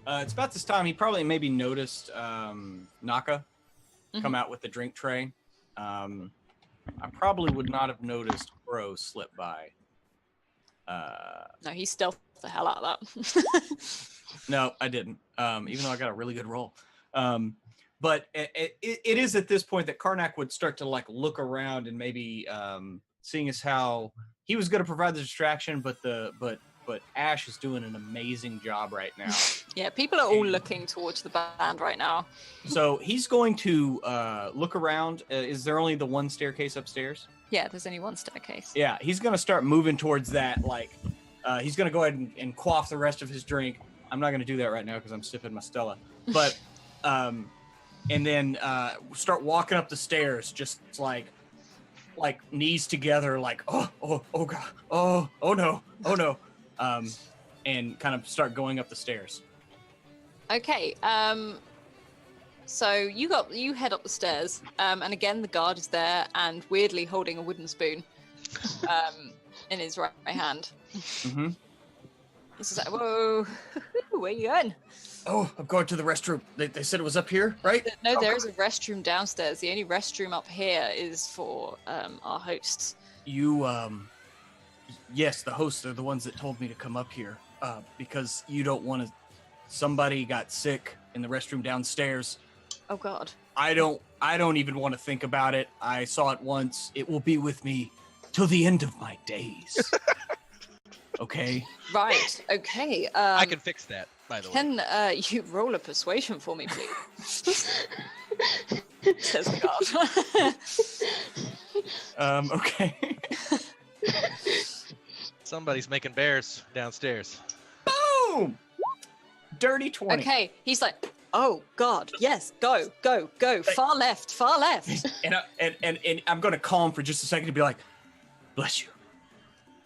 [SPEAKER 6] It's about this time he probably maybe noticed Naka come
[SPEAKER 3] Mhm.
[SPEAKER 6] out with the drink tray. I probably would not have noticed Bro slip by.
[SPEAKER 3] No, he stealthed the hell out of that.
[SPEAKER 6] No, I didn't. Even though I got a really good roll. But it is at this point that Karnak would start to like look around and maybe seeing as how he was going to provide the distraction, but Ash is doing an amazing job right now.
[SPEAKER 3] Yeah, people are all looking towards the band right now.
[SPEAKER 6] So he's going to look around. Is there only the one staircase upstairs?
[SPEAKER 3] Yeah, there's only one staircase.
[SPEAKER 6] Yeah, he's going to start moving towards that. Like, he's going to go ahead and quaff the rest of his drink. I'm not going to do that right now because I'm sipping my Stella. But, and then start walking up the stairs, just like knees together, like, oh God, oh no, and kind of start going up the stairs.
[SPEAKER 3] Okay. So you head up the stairs, and again the guard is there, and weirdly holding a wooden spoon, in his right hand.
[SPEAKER 6] Mm-hmm.
[SPEAKER 3] This is like, whoa, where you going?
[SPEAKER 6] Oh, I'm going to the restroom. They said it was up here, right?
[SPEAKER 3] No, there is a restroom downstairs. The only restroom up here is for our hosts.
[SPEAKER 6] Yes, the hosts are the ones that told me to come up here, because you don't want to. Somebody got sick in the restroom downstairs.
[SPEAKER 3] Oh God.
[SPEAKER 6] I don't even want to think about it. I saw it once. It will be with me till the end of my days. Okay.
[SPEAKER 3] Right. Okay.
[SPEAKER 5] I can fix that, by the way.
[SPEAKER 3] Can you roll a persuasion for me, please? Says the guard.
[SPEAKER 6] Okay.
[SPEAKER 5] Somebody's making bears downstairs.
[SPEAKER 6] Boom! Dirty 20.
[SPEAKER 3] Okay. He's like, oh God, yes, go, far left.
[SPEAKER 6] And I'm gonna calm for just a second to be like, bless you.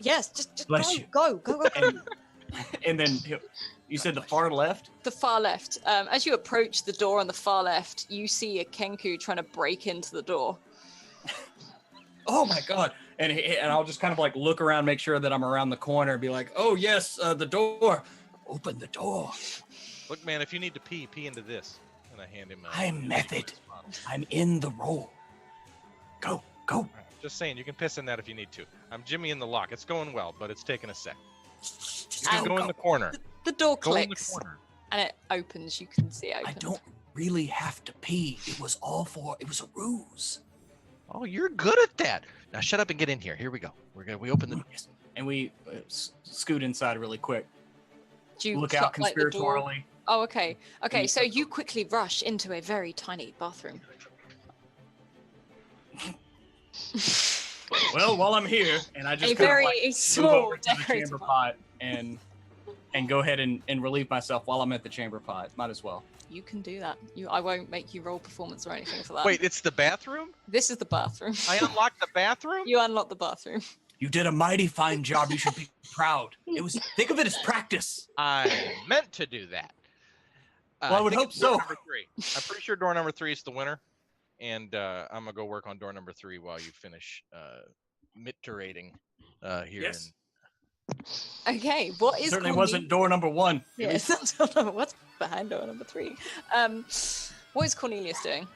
[SPEAKER 3] Yes, just
[SPEAKER 6] Bless you.
[SPEAKER 3] go.
[SPEAKER 6] And then you said the far left?
[SPEAKER 3] The far left. As you approach the door on the far left, you see a Kenku trying to break into the door.
[SPEAKER 6] Oh my God. And I'll just kind of like look around, make sure that I'm around the corner and be like, oh yes, the door. Open the door.
[SPEAKER 5] Look, man, if you need to pee into this. And I hand him
[SPEAKER 6] I'm method. I'm in the role. Go.
[SPEAKER 5] Right, just saying, you can piss in that if you need to. I'm Jimmy in the lock. It's going well, but it's taking a sec. You can go in the corner.
[SPEAKER 3] The door
[SPEAKER 5] Go in the
[SPEAKER 3] clicks
[SPEAKER 5] corner.
[SPEAKER 3] and it opens. You can see it open.
[SPEAKER 6] I don't really have to pee. It was a ruse.
[SPEAKER 5] Oh, you're good at that. Now shut up and get in here. Here we go. We open the door.
[SPEAKER 6] Yes. And we scoot inside really quick.
[SPEAKER 3] Do you
[SPEAKER 6] Look out
[SPEAKER 3] shut, like, the door?
[SPEAKER 6] conspiratorially.
[SPEAKER 3] Oh, okay. Okay, so you quickly rush into a very tiny bathroom.
[SPEAKER 6] Well, while I'm here, and I just
[SPEAKER 3] A
[SPEAKER 6] kind
[SPEAKER 3] very
[SPEAKER 6] of like move
[SPEAKER 3] small
[SPEAKER 6] over to the
[SPEAKER 3] decorated
[SPEAKER 6] chamber
[SPEAKER 3] bathroom.
[SPEAKER 6] pot and go ahead and relieve myself while I'm at the chamber pot. Might as well.
[SPEAKER 3] You can do that. I won't make you roll performance or anything for that.
[SPEAKER 5] Wait, it's the bathroom?
[SPEAKER 3] This is the bathroom.
[SPEAKER 5] I unlocked the bathroom?
[SPEAKER 3] You unlock the bathroom.
[SPEAKER 6] You did a mighty fine job. You should be proud. Think of it as practice.
[SPEAKER 5] I meant to do that.
[SPEAKER 6] Well, I would
[SPEAKER 5] think
[SPEAKER 6] hope
[SPEAKER 5] it's door
[SPEAKER 6] so.
[SPEAKER 5] Number 3. I'm pretty sure door number 3 is the winner. And I'm going to go work on door number 3 while you finish miterating here.
[SPEAKER 6] Yes.
[SPEAKER 3] Okay, what is
[SPEAKER 6] Certainly
[SPEAKER 3] Cornelius?
[SPEAKER 6] wasn't door number 1.
[SPEAKER 3] Yes, what's behind door number 3? What is Cornelius doing?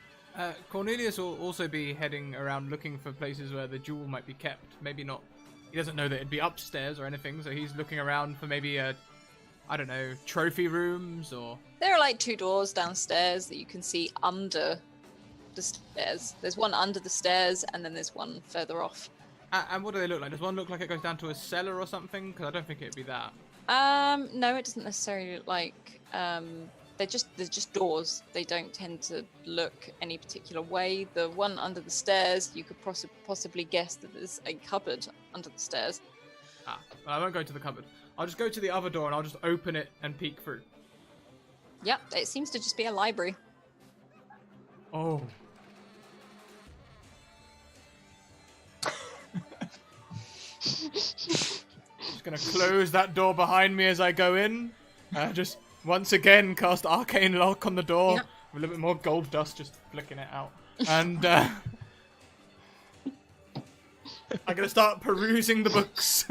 [SPEAKER 2] Cornelius will also be heading around looking for places where the jewel might be kept. Maybe not. He doesn't know that it'd be upstairs or anything, so he's looking around for maybe I don't know, trophy rooms or.
[SPEAKER 3] There are like 2 doors downstairs that you can see under the stairs. There's one under the stairs, and then there's one further off.
[SPEAKER 2] And what do they look like? Does one look like it goes down to a cellar or something? Because I don't think it'd be that.
[SPEAKER 3] No, it doesn't necessarily look like. They're just doors. They don't tend to look any particular way. The one under the stairs, you could possibly guess that there's a cupboard under the stairs.
[SPEAKER 2] Well, I won't go to the cupboard. I'll just go to the other door and I'll just open it and peek through.
[SPEAKER 3] Yep, it seems to just be a library.
[SPEAKER 2] Oh. Just gonna close that door behind me as I go in. Just once again cast arcane lock on the door.
[SPEAKER 3] Yep.
[SPEAKER 2] With a little bit more gold dust just flicking it out. And I'm gonna start perusing the books.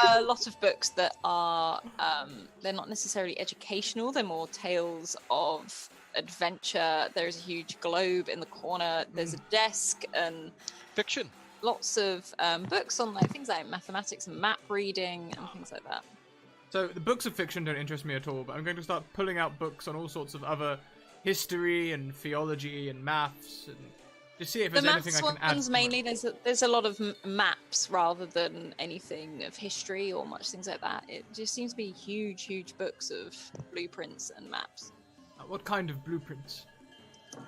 [SPEAKER 3] A lot of books that are they're not necessarily educational. They're more tales of adventure. There's a huge globe in the corner. There's a desk and
[SPEAKER 5] Fiction.
[SPEAKER 3] lots of books on like things like mathematics and map reading and things like that.
[SPEAKER 2] So the books of fiction don't interest me at all, but I'm going to start pulling out books on all sorts of other history and theology and maths and to see if
[SPEAKER 3] The
[SPEAKER 2] there's anything
[SPEAKER 3] maths
[SPEAKER 2] I can add.
[SPEAKER 3] ones
[SPEAKER 2] to
[SPEAKER 3] mainly
[SPEAKER 2] it.
[SPEAKER 3] there's a lot of maps rather than anything of history or much things like that. It just seems to be huge books of blueprints and maps.
[SPEAKER 2] What kind of blueprints?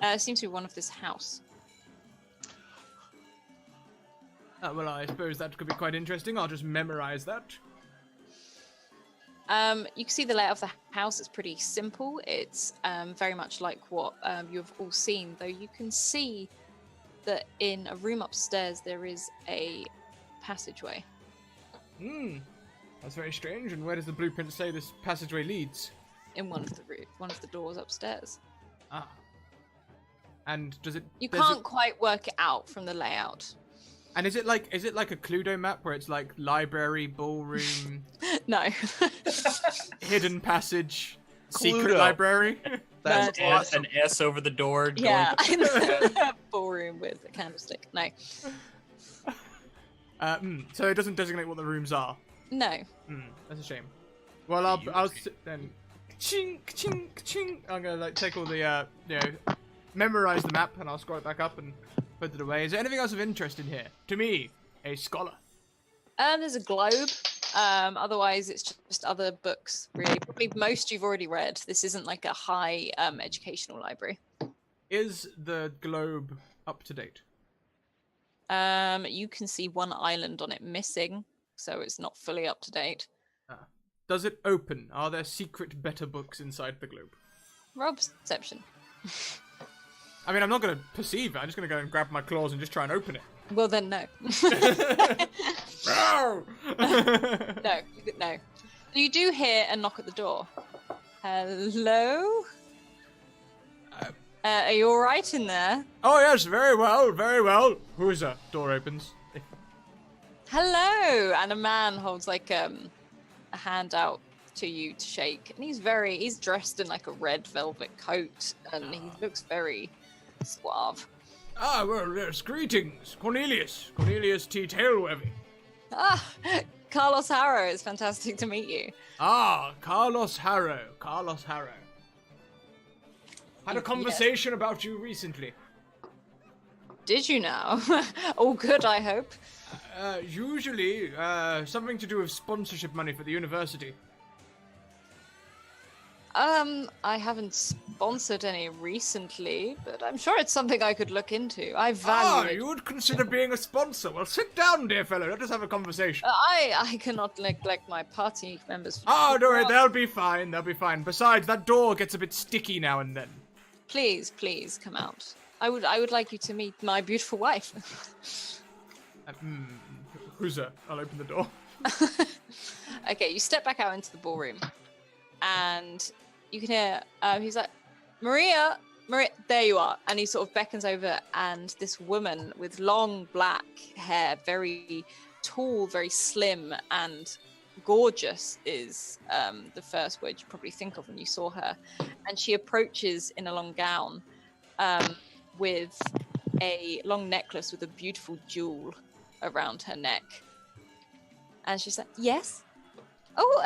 [SPEAKER 3] It seems to be one of this house.
[SPEAKER 2] Well, I suppose that could be quite interesting. I'll just memorize that.
[SPEAKER 3] You can see the layout of the house. It's pretty simple. It's very much like what you've all seen, though you can see that in a room upstairs there is a passageway.
[SPEAKER 2] That's very strange. And where does the blueprint say this passageway leads?
[SPEAKER 3] in one of the doors upstairs.
[SPEAKER 2] Ah. And does it?
[SPEAKER 3] You
[SPEAKER 2] does
[SPEAKER 3] can't quite work it out from the layout.
[SPEAKER 2] And is it like a Cluedo map where it's like library, ballroom,
[SPEAKER 3] No.
[SPEAKER 2] hidden passage, secret
[SPEAKER 5] Cluedo.
[SPEAKER 2] library?
[SPEAKER 5] That's
[SPEAKER 3] No,
[SPEAKER 5] awesome.
[SPEAKER 6] An S over the door. going
[SPEAKER 3] Yeah.
[SPEAKER 6] to-
[SPEAKER 3] Ballroom with a candlestick. No.
[SPEAKER 2] So it doesn't designate what the rooms are.
[SPEAKER 3] No.
[SPEAKER 2] That's a shame. Well, I'll sit then. Chink, chink, chink. I'm gonna like take all the memorize the map, and I'll scroll it back up and put it away. Is there anything else of interest in here? To me, a scholar.
[SPEAKER 3] There's a globe. Otherwise, it's just other books, really. Probably most you've already read. This isn't like a high educational library.
[SPEAKER 2] Is the globe up to date?
[SPEAKER 3] You can see one island on it missing, so it's not fully up to date.
[SPEAKER 2] Does it open? Are there secret better books inside the globe?
[SPEAKER 3] Roll perception.
[SPEAKER 2] I mean, I'm not going to perceive it. I'm just going to go and grab my claws and just try and open it.
[SPEAKER 3] Well, then no.
[SPEAKER 2] No!
[SPEAKER 3] No. You do hear a knock at the door. Hello? Are you all right in there?
[SPEAKER 2] Oh, yes, very well, very well. Who is that? Door opens.
[SPEAKER 3] Hello! And a man holds like a hand out to you to shake. And he's dressed in like a red velvet coat and he looks very suave.
[SPEAKER 2] Ah, well, yes, greetings. Cornelius T. Tailwevy.
[SPEAKER 3] Ah, Carlos Harrow, it's fantastic to meet you.
[SPEAKER 2] Ah, Carlos Harrow. Had a conversation about you recently.
[SPEAKER 3] Did you now? All good, I hope.
[SPEAKER 2] Usually, something to do with sponsorship money for the university.
[SPEAKER 3] I haven't sponsored any recently, but I'm sure it's something I could look into. I value it.
[SPEAKER 2] You would consider being a sponsor. Well, sit down, dear fellow. Let us have a conversation.
[SPEAKER 3] I cannot neglect my party members.
[SPEAKER 2] Oh, don't worry. They'll be fine. Besides, that door gets a bit sticky now and then.
[SPEAKER 3] Please, come out. I would like you to meet my beautiful wife.
[SPEAKER 2] Who's that? I'll open the door.
[SPEAKER 3] Okay, you step back out into the ballroom, and you can hear he's like, Maria, there you are. And he sort of beckons over, and this woman with long black hair, very tall, very slim, and gorgeous is the first word you probably think of when you saw her. And she approaches in a long gown with a long necklace with a beautiful jewel around her neck. And she's like, yes? Oh,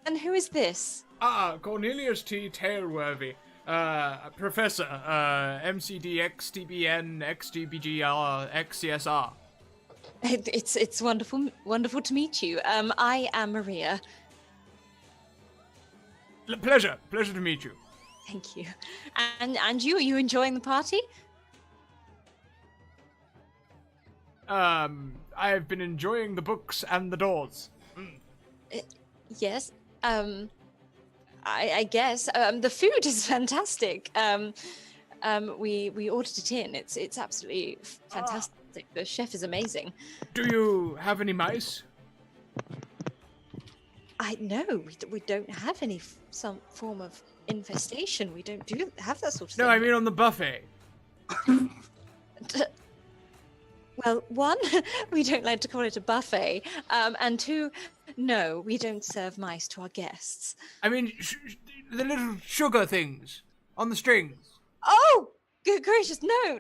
[SPEAKER 3] and who is this?
[SPEAKER 2] Ah, Cornelius T. Tailworthy. Professor, MCD, XTBN, XGBGR, XCSR.
[SPEAKER 3] It's wonderful to meet you. I am Maria.
[SPEAKER 2] Pleasure to meet you.
[SPEAKER 3] Thank you. And you, are you enjoying the party?
[SPEAKER 2] I've been enjoying the books and the doors.
[SPEAKER 3] Yes. I guess the food is fantastic. We ordered it in. It's absolutely fantastic. The chef is amazing.
[SPEAKER 2] Do you have any mice?
[SPEAKER 3] No, we don't have any some form of infestation. We don't have that sort of
[SPEAKER 2] No,
[SPEAKER 3] thing.
[SPEAKER 2] I mean on the buffet.
[SPEAKER 3] Well, one, we don't like to call it a buffet, and two, no, we don't serve mice to our guests.
[SPEAKER 2] I mean, the little sugar things on the strings.
[SPEAKER 3] Oh, good gracious, no.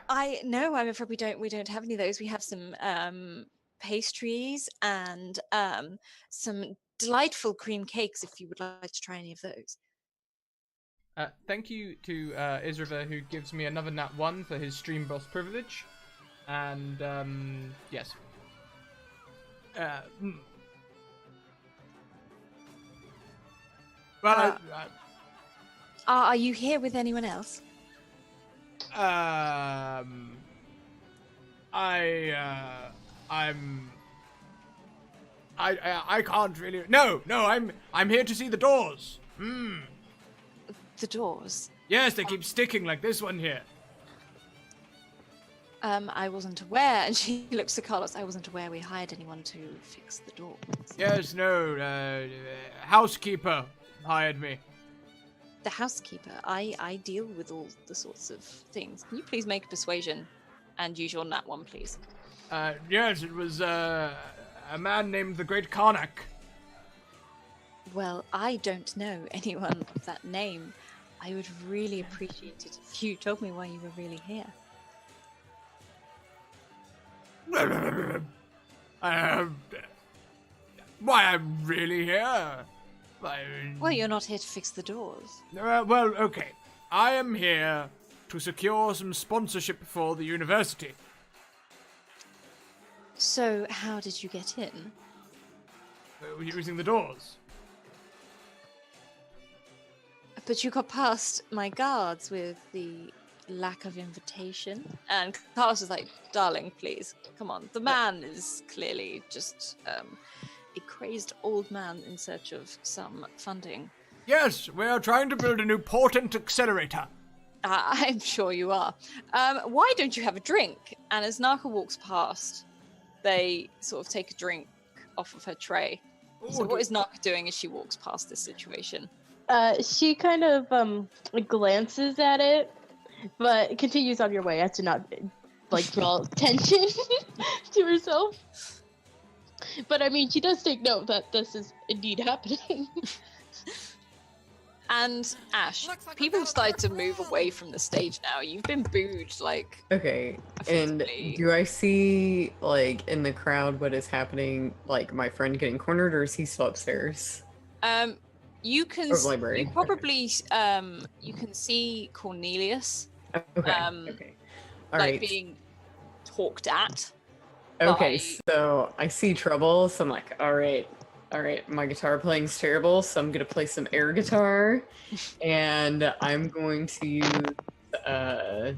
[SPEAKER 3] I'm afraid we don't have any of those. We have some pastries and some delightful cream cakes if you would like to try any of those.
[SPEAKER 2] Thank you to Isriver, who gives me another nat 1 for his stream boss privilege. And, yes. Well,
[SPEAKER 3] Are you here with anyone else?
[SPEAKER 2] I can't really. No, I'm here to see the doors.
[SPEAKER 3] The doors.
[SPEAKER 2] Yes, they keep sticking like this one here.
[SPEAKER 3] I wasn't aware. And she looks to Carlos. I wasn't aware we hired anyone to fix the doors.
[SPEAKER 2] Yes, no, housekeeper hired me.
[SPEAKER 3] The housekeeper. I deal with all the sorts of things. Can you please make a persuasion and use your nat one, please?
[SPEAKER 2] Yes, it was, a man named the Great Karnak.
[SPEAKER 3] Well, I don't know anyone of that name. I would really appreciate it if you told me why you were really here.
[SPEAKER 2] Why I'm really here?
[SPEAKER 3] Well, you're not here to fix the doors.
[SPEAKER 2] Well, okay. I am here to secure some sponsorship for the university.
[SPEAKER 3] So, how did you get in?
[SPEAKER 2] Using the doors.
[SPEAKER 3] But you got past my guards with the lack of invitation. And Carlos is like, darling, please, come on. The man is clearly just a crazed old man in search of some funding.
[SPEAKER 2] Yes, we are trying to build a new portent accelerator.
[SPEAKER 3] I'm sure you are. Why don't you have a drink? And as Naka walks past, they sort of take a drink off of her tray. So what is Naka doing as she walks past this situation?
[SPEAKER 7] She kind of glances at it, but continues on your way as to not draw attention to herself. But I mean, she does take note that this is indeed happening.
[SPEAKER 3] And Ash, people have started to move away from the stage now. You've been booed,
[SPEAKER 4] Okay, and
[SPEAKER 3] effectively.
[SPEAKER 4] do I see, in the crowd what is happening, my friend getting cornered, or is he still upstairs?
[SPEAKER 3] You can
[SPEAKER 4] Or library.
[SPEAKER 3] you probably you can see Cornelius
[SPEAKER 4] Okay, okay. All right.
[SPEAKER 3] being talked at.
[SPEAKER 4] Okay,
[SPEAKER 3] by-
[SPEAKER 4] so I see trouble, so I'm like, all right, my guitar playing's terrible, so I'm gonna play some air guitar, and I'm going to use, I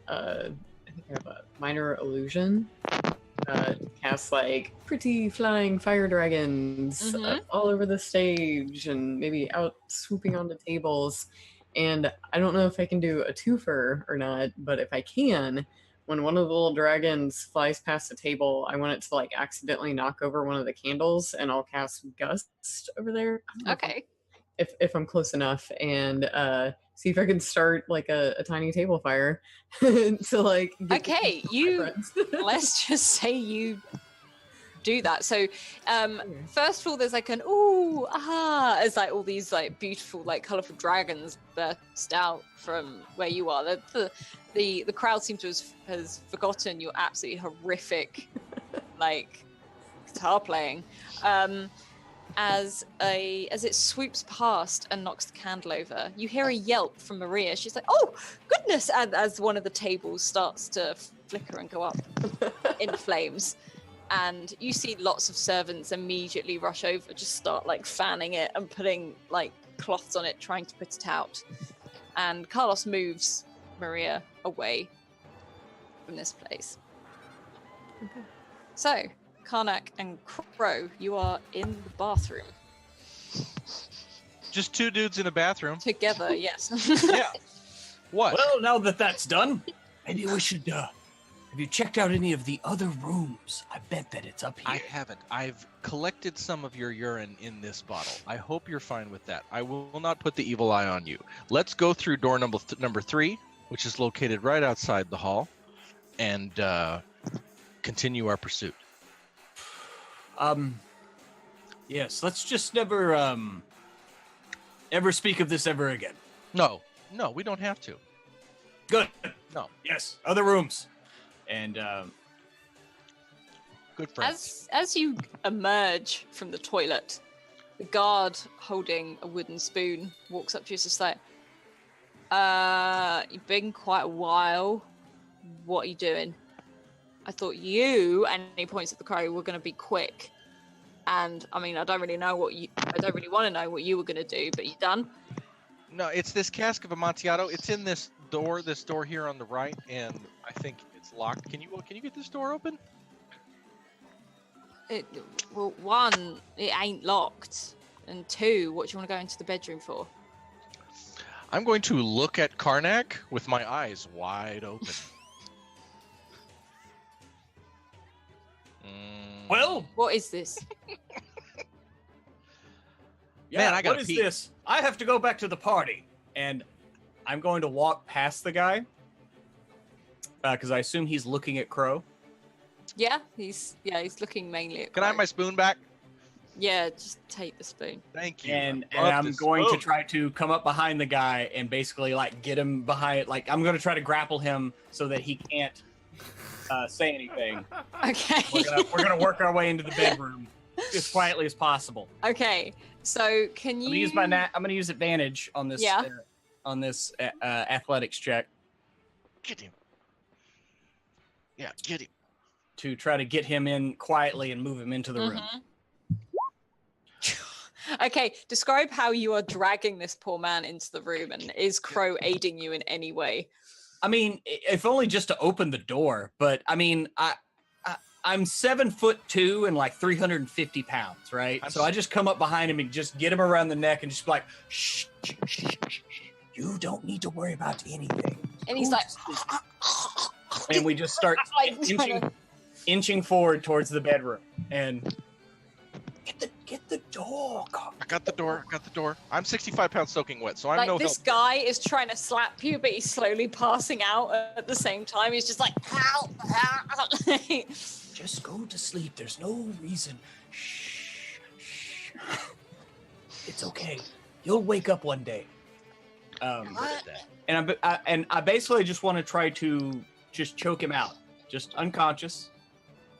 [SPEAKER 4] think I have a minor illusion, to cast, pretty flying fire dragons all over the stage, and maybe out swooping onto tables, and I don't know if I can do a twofer or not, but if I can, when one of the little dragons flies past the table, I want it to accidentally knock over one of the candles, and I'll cast Gust over there.
[SPEAKER 3] Okay.
[SPEAKER 4] If I'm close enough, and see if I can start a tiny table fire to get
[SPEAKER 3] Okay, let's just say you do that. So first of all, there's an ooh, aha, as all these beautiful colorful dragons burst out from where you are. The crowd seems to has forgotten your absolutely horrific guitar playing. As it swoops past and knocks the candle over, you hear a yelp from Maria. She's like, "Oh goodness!" And as one of the tables starts to flicker and go up in flames, and you see lots of servants immediately rush over, just start fanning it and putting cloths on it, trying to put it out. And Carlos moves Maria away from this place.
[SPEAKER 4] Okay.
[SPEAKER 3] So, Karnak and Crow, you are in the bathroom
[SPEAKER 5] Just two dudes in a bathroom.
[SPEAKER 3] together. Yes.
[SPEAKER 6] Yeah.
[SPEAKER 5] What?
[SPEAKER 6] Well, now that that's done, maybe we should. Have you checked out any of the other rooms? I bet that it's up here.
[SPEAKER 5] I haven't. I've collected some of your urine in this bottle. I hope you're fine with that. I will not put the evil eye on you. Let's go through door number 3, which is located right outside the hall, and continue our pursuit.
[SPEAKER 6] Yes. Let's just never speak of this ever again.
[SPEAKER 5] No, we don't have to.
[SPEAKER 6] Good.
[SPEAKER 5] No.
[SPEAKER 6] Yes. Other rooms. And
[SPEAKER 5] Good friends.
[SPEAKER 3] As you emerge from the toilet, the guard holding a wooden spoon walks up to you and is just you've been quite a while. What are you doing? I thought you, and he points at the crow, were going to be quick. And I mean, I don't really want to know what you were going to do, but you done?
[SPEAKER 5] No, it's this cask of Amontillado. It's in this door here on the right, and I think it's locked. Can you get this door open?
[SPEAKER 3] Well, one, it ain't locked, and two, what do you want to go into the bedroom for?
[SPEAKER 5] I'm going to look at Karnak with my eyes wide open.
[SPEAKER 6] Well,
[SPEAKER 3] What is this?
[SPEAKER 6] yeah,
[SPEAKER 5] Man, I gotta
[SPEAKER 6] what is
[SPEAKER 5] pee.
[SPEAKER 6] this? I have to go back to the party. And I'm going to walk past the guy. Because I assume he's looking at Crow.
[SPEAKER 3] Yeah, he's looking mainly at
[SPEAKER 5] Can I have
[SPEAKER 3] Crow.
[SPEAKER 5] my spoon back?
[SPEAKER 3] Yeah, just take the spoon.
[SPEAKER 5] Thank you.
[SPEAKER 6] And
[SPEAKER 5] I love
[SPEAKER 6] I'm
[SPEAKER 5] this
[SPEAKER 6] going to
[SPEAKER 5] spoon.
[SPEAKER 6] try to come up behind the guy and basically like get him behind. Like I'm going to try to grapple him so that he can't say anything.
[SPEAKER 3] Okay.
[SPEAKER 6] We're gonna work our way into the bedroom as quietly as possible.
[SPEAKER 3] Okay. So can
[SPEAKER 6] I'm
[SPEAKER 3] you
[SPEAKER 6] gonna use I'm gonna use advantage on this.
[SPEAKER 3] Yeah.
[SPEAKER 6] Athletics check
[SPEAKER 5] Get him. Yeah, get him.
[SPEAKER 6] to try to get him in quietly and move him into the room.
[SPEAKER 3] Mhm. Okay, describe how you are dragging this poor man into the room, and is Crow aiding you in any way?
[SPEAKER 6] I mean, if only just to open the door, but I mean, I'm 7'2" and like 350 pounds, right? So I just come up behind him and just get him around the neck and just be like, shh, shh, shh, shh, shh. You don't need to worry about anything.
[SPEAKER 3] And he's like,
[SPEAKER 6] And we just start
[SPEAKER 3] like
[SPEAKER 6] inching forward towards the bedroom and get the door.
[SPEAKER 5] I got the door. I'm 65 pounds soaking wet, so I'm
[SPEAKER 3] like
[SPEAKER 5] no
[SPEAKER 3] this
[SPEAKER 5] help.
[SPEAKER 3] guy is trying to slap you, but he's slowly passing out at the same time. He's just like, help, help.
[SPEAKER 6] Just go to sleep. There's no reason. Shh, shh. It's okay. You'll wake up one day. And I basically just want to try to just choke him out, just unconscious.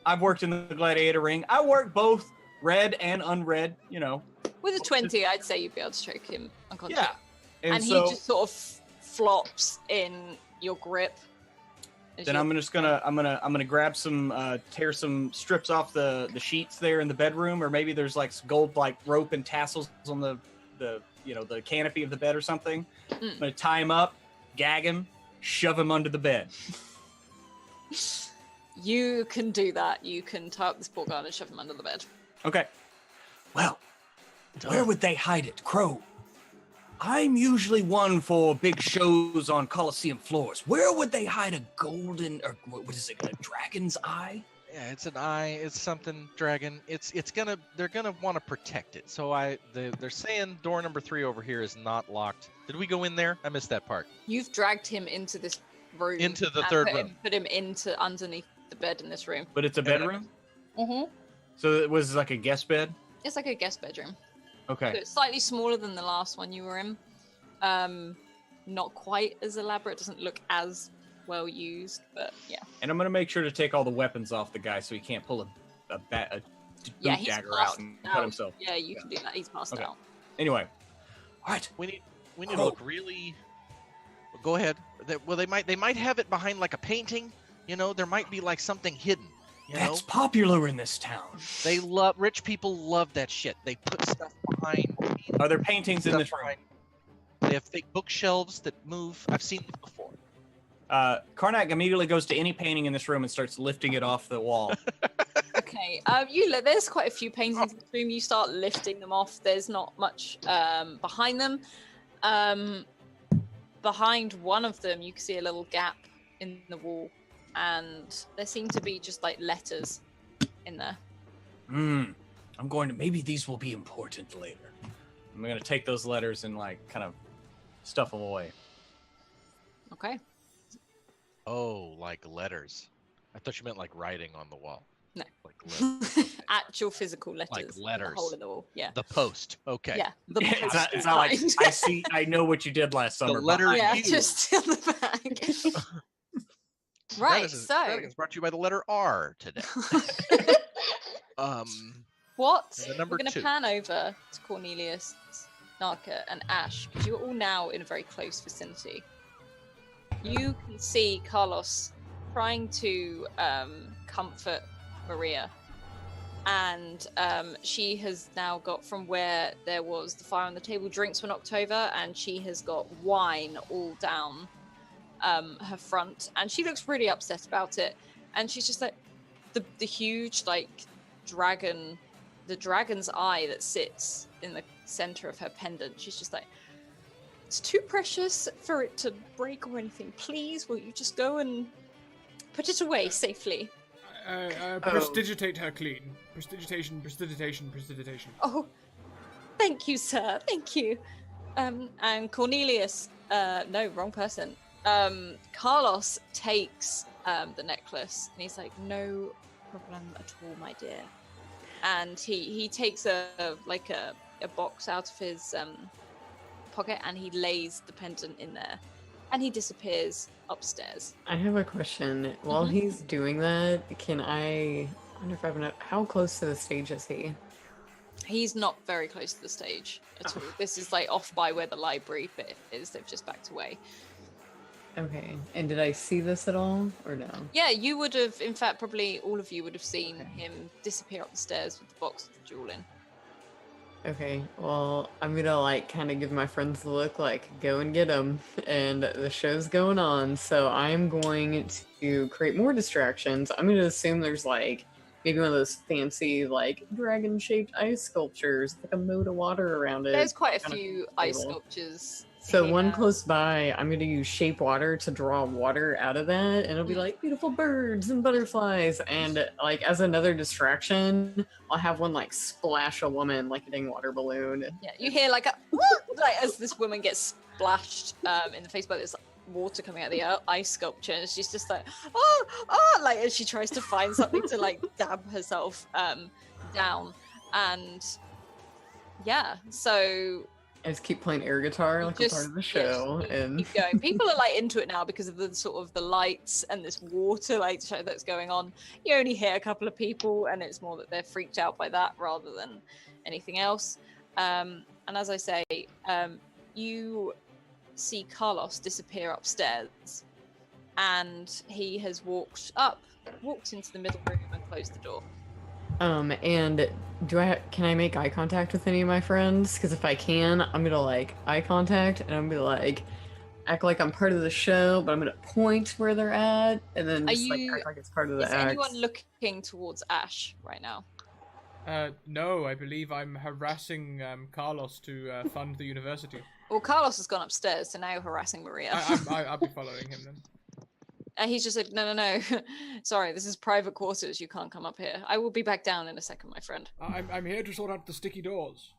[SPEAKER 6] I've worked in the gladiator ring. I work both red and unread. You know.
[SPEAKER 3] With a 20, I'd say you'd be able to choke him unconscious.
[SPEAKER 6] Yeah.
[SPEAKER 3] And
[SPEAKER 6] so,
[SPEAKER 3] he just sort of flops in your grip.
[SPEAKER 6] Then I'm gonna grab some tear some strips off the sheets there in the bedroom, or maybe there's like gold like rope and tassels on the canopy of the bed or something. I'm gonna tie him up, gag him, shove him under the bed.
[SPEAKER 3] You can do that. You can tie up this poor guy and shove him under the bed.
[SPEAKER 6] Okay. Well, where would they hide it, Crow? I'm usually one for big shows on Coliseum floors. Where would they hide a golden, or what is it, a dragon's eye?
[SPEAKER 5] Yeah, it's an eye. It's something dragon. They're gonna want to protect it. So they're saying door number 3 over here is not locked. Did we go in there? I missed that part.
[SPEAKER 3] You've dragged him into this room.
[SPEAKER 5] Into the
[SPEAKER 3] and
[SPEAKER 5] third
[SPEAKER 3] put
[SPEAKER 5] room.
[SPEAKER 3] him, put him into underneath the bed in this room.
[SPEAKER 6] But it's a bedroom?
[SPEAKER 3] Mm-hmm.
[SPEAKER 6] So it was like a guest bed?
[SPEAKER 3] It's like a guest bedroom. So
[SPEAKER 6] Okay.
[SPEAKER 3] it's slightly smaller than the last one you were in. Not quite as elaborate. Doesn't look as well used, but yeah.
[SPEAKER 6] And I'm going to make sure to take all the weapons off the guy so he can't pull a boot
[SPEAKER 3] Yeah, he's
[SPEAKER 6] dagger
[SPEAKER 3] passed
[SPEAKER 6] out and
[SPEAKER 3] out.
[SPEAKER 6] cut himself.
[SPEAKER 3] Yeah, you can do that. He's passed
[SPEAKER 6] Okay.
[SPEAKER 3] out.
[SPEAKER 6] Anyway. All right.
[SPEAKER 5] We need to look really. Go ahead. They might have it behind like a painting. You know, there might be like something hidden. You know,
[SPEAKER 6] That's popular in this town.
[SPEAKER 5] rich people love that shit. They put stuff behind.
[SPEAKER 6] Are there paintings in
[SPEAKER 5] stuff
[SPEAKER 6] this room?
[SPEAKER 5] behind. They have fake bookshelves that move. I've seen them before.
[SPEAKER 6] Karnak immediately goes to any painting in this room and starts lifting it off the wall.
[SPEAKER 3] Okay. There's quite a few paintings in the room. You start lifting them off. There's not much behind them. Behind one of them, you can see a little gap in the wall, and there seem to be just like letters in there.
[SPEAKER 6] Maybe these will be important later. I'm going to take those letters and like kind of stuff them away.
[SPEAKER 3] Okay.
[SPEAKER 5] Oh, like letters. I thought you meant like writing on the wall.
[SPEAKER 3] No.
[SPEAKER 5] Like letters.
[SPEAKER 3] Actual physical letters.
[SPEAKER 5] Like letters.
[SPEAKER 3] The hole in the wall. Yeah.
[SPEAKER 5] The post. Okay.
[SPEAKER 3] Yeah. The
[SPEAKER 6] It's not like I know what you did last summer.
[SPEAKER 5] letter
[SPEAKER 3] Yeah,
[SPEAKER 5] U.
[SPEAKER 3] just in the bag. Right. So.
[SPEAKER 5] That is brought to you by the letter R today.
[SPEAKER 3] What?
[SPEAKER 5] The number
[SPEAKER 3] We're going to
[SPEAKER 5] 2.
[SPEAKER 3] pan over to Cornelius, Narka, and Ash, because you're all now in a very close vicinity. You can see Carlos trying to comfort Maria, and she has now got, from where there was the fire on the table, drinks were knocked over, and she has got wine all down her front, and she looks really upset about it. And she's just like, the huge like the dragon's eye that sits in the center of her pendant. She's just like, it's too precious for it to break or anything. Please, will you just go and put it away safely?
[SPEAKER 2] Prestidigitate her clean. Prestidigitation.
[SPEAKER 3] Oh, thank you, sir. Thank you. And Cornelius, no, wrong person. Carlos takes the necklace and he's like, no problem at all, my dear. And he takes a box out of his pocket and he lays the pendant in there and he disappears upstairs.
[SPEAKER 4] I have a question. While he's doing that, I wonder if I have enough. How close to the stage is he?
[SPEAKER 3] He's not very close to the stage at all. This is like off by where the library bit is. They've just backed away.
[SPEAKER 4] Okay. And did I see this at all, or no?
[SPEAKER 3] Yeah, you would have, in fact, probably all of you would have seen him disappear up the stairs with the box with the jewel in.
[SPEAKER 4] Okay, well, I'm gonna kind of give my friends the look, go and get them, and the show's going on, so I'm going to create more distractions. I'm gonna assume there's maybe one of those fancy dragon-shaped ice sculptures, a moat of water around it.
[SPEAKER 3] There's quite a few ice sculptures.
[SPEAKER 4] So one close by, I'm gonna use shape water to draw water out of that, and it'll be beautiful birds and butterflies. And as another distraction, I'll have one splash a woman like a dang water balloon.
[SPEAKER 3] Yeah, you hear as this woman gets splashed in the face by this water coming out of the ice sculpture, and she's just as she tries to find something to dab herself down, and yeah, so.
[SPEAKER 4] I just keep playing air guitar a part of the show, and
[SPEAKER 3] keep going. People are into it now because of the sort of the lights and this water show that's going on. You only hear a couple of people, and it's more that they're freaked out by that rather than anything else. And as I say, you see Carlos disappear upstairs, and he has walked into the middle room and closed the door.
[SPEAKER 4] And can I make eye contact with any of my friends? Because if I can, I'm gonna eye contact, and I'm gonna act like I'm part of the show, but I'm gonna point where they're at, and then just act like it's part of the act.
[SPEAKER 3] Is anyone looking towards Ash right now?
[SPEAKER 2] No, I believe I'm harassing Carlos to fund the university.
[SPEAKER 3] Well, Carlos has gone upstairs, so now you're harassing Maria.
[SPEAKER 2] I'll be following him then.
[SPEAKER 3] And he's just like, no. Sorry, this is private quarters. You can't come up here. I will be back down in a second, my friend.
[SPEAKER 2] I'm here to sort out the sticky doors.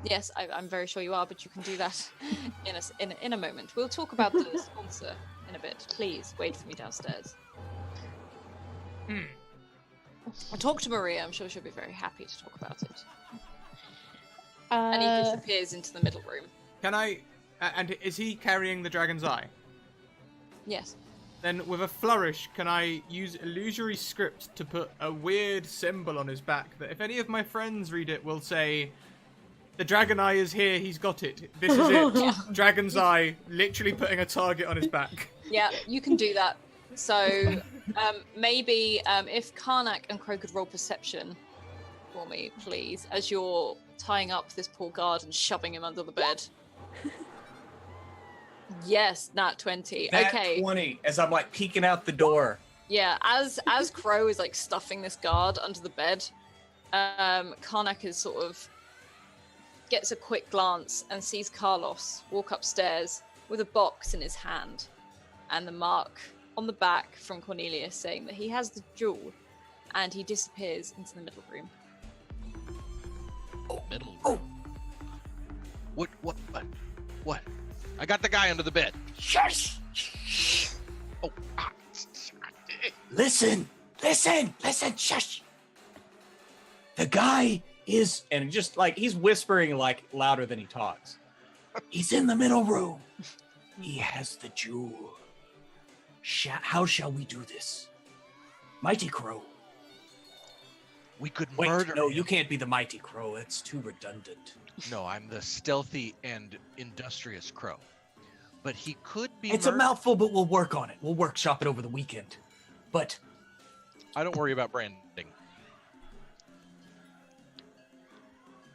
[SPEAKER 3] Yes, I'm very sure you are, but you can do that in a moment. We'll talk about the sponsor in a bit. Please wait for me downstairs. I'll talk to Maria. I'm sure she'll be very happy to talk about it. And he disappears into the middle room.
[SPEAKER 2] Can I? And is he carrying the dragon's eye?
[SPEAKER 3] Yes.
[SPEAKER 2] Then with a flourish, can I use illusory script to put a weird symbol on his back that if any of my friends read it will say, the dragon eye is here, he's got it. This is it. Dragon's eye, literally putting a target on his back.
[SPEAKER 3] Yeah, you can do that. So maybe if Karnak and Crow could roll perception for me, please, as you're tying up this poor guard and shoving him under the bed. Yes, nat 20. Okay.
[SPEAKER 6] 20, as I'm peeking out the door.
[SPEAKER 3] Yeah, as Crow is stuffing this guard under the bed, Karnak is sort of gets a quick glance and sees Carlos walk upstairs with a box in his hand and the mark on the back from Cornelius saying that he has the jewel, and he disappears into the middle room.
[SPEAKER 5] Oh, middle room. What? I got the guy under the bed.
[SPEAKER 6] Shush!
[SPEAKER 5] Oh,
[SPEAKER 6] Listen, shush! The guy is, and just he's whispering louder than he talks. He's in the middle room. He has the jewel. How shall we do this? Mighty Crow.
[SPEAKER 5] We could
[SPEAKER 6] Wait,
[SPEAKER 5] murder
[SPEAKER 6] no,
[SPEAKER 5] him.
[SPEAKER 6] you can't be the Mighty Crow. It's too redundant.
[SPEAKER 5] No, I'm the stealthy and industrious Crow. But he could be
[SPEAKER 6] It's a mouthful, but we'll work on it. We'll workshop it over the weekend. But
[SPEAKER 5] I don't worry about branding.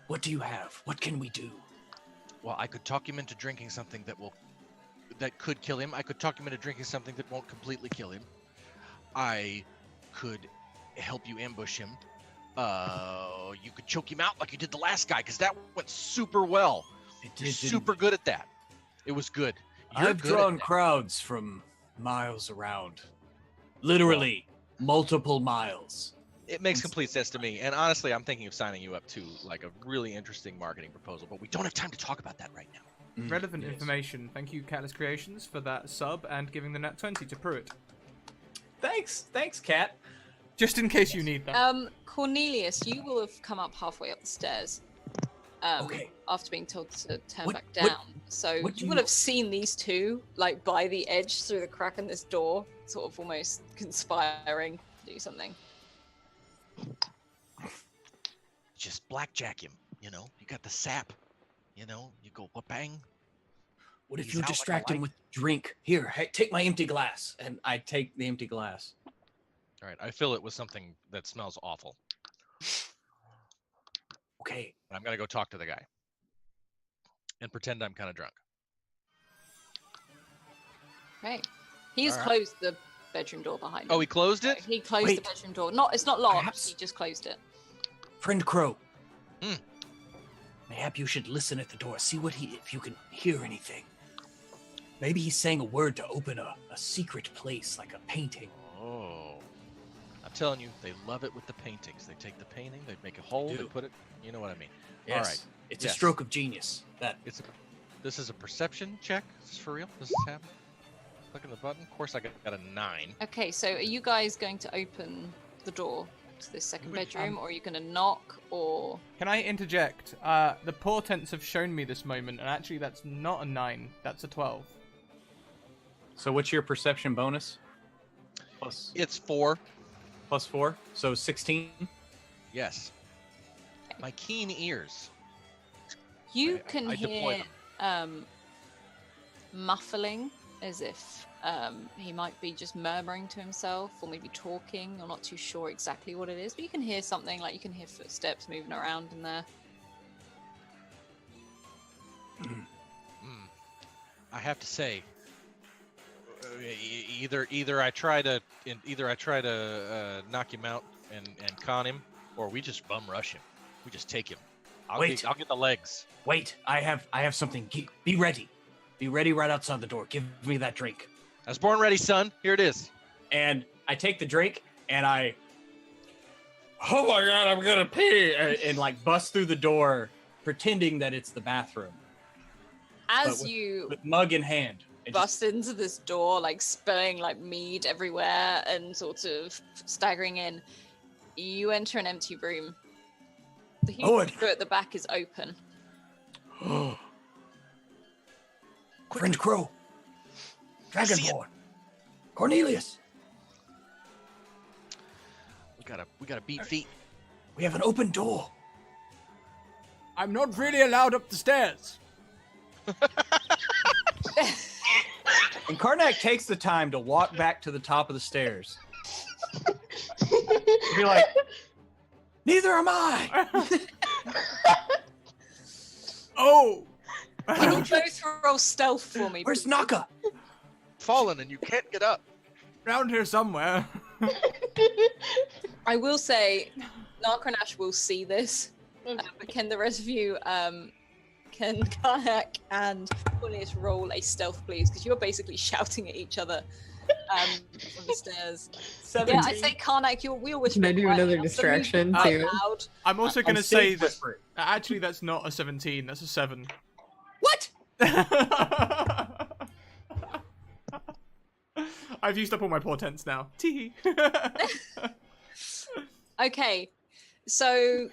[SPEAKER 6] what do you have? What can we do?
[SPEAKER 5] Well, I could talk him into drinking something that could kill him. I could talk him into drinking something that won't completely kill him. I could help you ambush him. You could choke him out like you did the last guy, because that went super well.
[SPEAKER 6] It
[SPEAKER 5] You're
[SPEAKER 6] did,
[SPEAKER 5] super good at that. It was good. You're
[SPEAKER 6] I've
[SPEAKER 5] good at
[SPEAKER 6] drawn
[SPEAKER 5] that.
[SPEAKER 6] crowds from miles around. Literally. multiple miles.
[SPEAKER 5] It makes complete sense to me. And honestly, I'm thinking of signing you up to like a really interesting marketing proposal, but we don't have time to talk about that right now.
[SPEAKER 2] Relevant information. Thank you, Catless Creations, for that sub and giving the nat 20 to Pruitt.
[SPEAKER 6] Thanks, Kat.
[SPEAKER 2] Just in case you need that.
[SPEAKER 3] Cornelius, you will have come up halfway up the stairs.
[SPEAKER 6] Okay.
[SPEAKER 3] After being told to turn
[SPEAKER 6] What-
[SPEAKER 3] back
[SPEAKER 6] what-
[SPEAKER 3] down. So
[SPEAKER 6] what do
[SPEAKER 3] you will
[SPEAKER 6] you-
[SPEAKER 3] have seen these two, like, by the edge through the crack in this door, sort of almost conspiring to do something.
[SPEAKER 5] Just blackjack him, you know? You got the sap, you know? You go bang.
[SPEAKER 6] What if
[SPEAKER 5] He's
[SPEAKER 6] you
[SPEAKER 5] out like a
[SPEAKER 6] distract him
[SPEAKER 5] light.
[SPEAKER 6] with drink? Here, hey, take my empty glass. And I take the empty glass.
[SPEAKER 5] All right, I fill it with something that smells awful.
[SPEAKER 6] Okay.
[SPEAKER 5] And I'm gonna go talk to the guy and pretend I'm kind of drunk.
[SPEAKER 3] Right. He's
[SPEAKER 5] Alright.
[SPEAKER 3] closed the bedroom door behind him.
[SPEAKER 5] Oh, he closed it?
[SPEAKER 3] He closed
[SPEAKER 6] Wait.
[SPEAKER 3] the bedroom door. It's not locked.
[SPEAKER 6] Perhaps-
[SPEAKER 3] He just closed it.
[SPEAKER 6] Friend Crow.
[SPEAKER 5] Hmm.
[SPEAKER 6] Mayhap you should listen at the door. See if you can hear anything. Maybe he's saying a word to open a secret place, like a painting.
[SPEAKER 5] Oh. I'm telling you, they love it with the paintings. They take the painting, they make a hole, they
[SPEAKER 6] do.
[SPEAKER 5] put it, you know what I mean.
[SPEAKER 6] Yes.
[SPEAKER 5] All right.
[SPEAKER 6] It's a
[SPEAKER 5] Yes.
[SPEAKER 6] stroke of genius.
[SPEAKER 5] This is a perception check. Is this for real? This is happening? Clicking the button. Of course, I got a 9.
[SPEAKER 3] Okay, so are you guys going to open the door to this second
[SPEAKER 2] Which,
[SPEAKER 3] bedroom, or are you going to knock, or...
[SPEAKER 2] Can I interject? The portents have shown me this moment, and actually that's not a 9, that's a 12.
[SPEAKER 6] So what's your perception bonus? Plus
[SPEAKER 5] It's 4.
[SPEAKER 6] 4, so 16.
[SPEAKER 5] Yes. My keen ears.
[SPEAKER 3] You
[SPEAKER 5] I
[SPEAKER 3] can
[SPEAKER 5] deploy
[SPEAKER 3] hear
[SPEAKER 5] them.
[SPEAKER 3] muffling, as if he might be just murmuring to himself, or maybe talking. You're not too sure exactly what it is, but you can hear something, like you can hear footsteps moving around in there.
[SPEAKER 5] I have to say, either I try to knock him out and con him, or we just bum rush him. We just take him. I'll
[SPEAKER 6] Wait.
[SPEAKER 5] get the legs.
[SPEAKER 6] Wait, I have something. Be ready. Be ready right outside the door. Give me that drink.
[SPEAKER 5] I was born ready, son. Here it is.
[SPEAKER 6] And I take the drink and oh my god, I'm gonna pee, and like bust through the door, pretending that it's the bathroom,
[SPEAKER 3] As
[SPEAKER 6] with-
[SPEAKER 3] you
[SPEAKER 6] with mug in hand. And just-
[SPEAKER 3] bust into this door, like spilling like mead everywhere and sort of staggering in, you enter an empty room. The huge
[SPEAKER 6] Oh, and-
[SPEAKER 3] door at the back is open.
[SPEAKER 6] Friend Crow, Dragonborn, Cornelius,
[SPEAKER 5] We gotta beat feet.
[SPEAKER 6] we have an open door.
[SPEAKER 2] I'm not really allowed up the stairs.
[SPEAKER 6] And Karnak takes the time to walk back to the top of the stairs. Be like, neither am I.
[SPEAKER 2] Oh!
[SPEAKER 3] Can you both roll stealth for me?
[SPEAKER 6] Where's
[SPEAKER 3] please?
[SPEAKER 6] Naka?
[SPEAKER 5] Fallen and you can't get up.
[SPEAKER 2] Round here somewhere.
[SPEAKER 3] I will say, Narkranash will see this. But can the rest of you, can Kayak and Cornelius roll a stealth, please? Because you're basically shouting at each other from the stairs.
[SPEAKER 6] 17.
[SPEAKER 3] Yeah, I say Karnak, we always.
[SPEAKER 4] Can I do another distraction, too?
[SPEAKER 3] Loud.
[SPEAKER 2] I'm also going to
[SPEAKER 6] I'm
[SPEAKER 2] say
[SPEAKER 6] stage
[SPEAKER 2] that
[SPEAKER 6] whispering.
[SPEAKER 2] actually that's not a 17, that's a 7.
[SPEAKER 6] What?
[SPEAKER 2] I've used up all my portents now. Tee.
[SPEAKER 3] Okay, so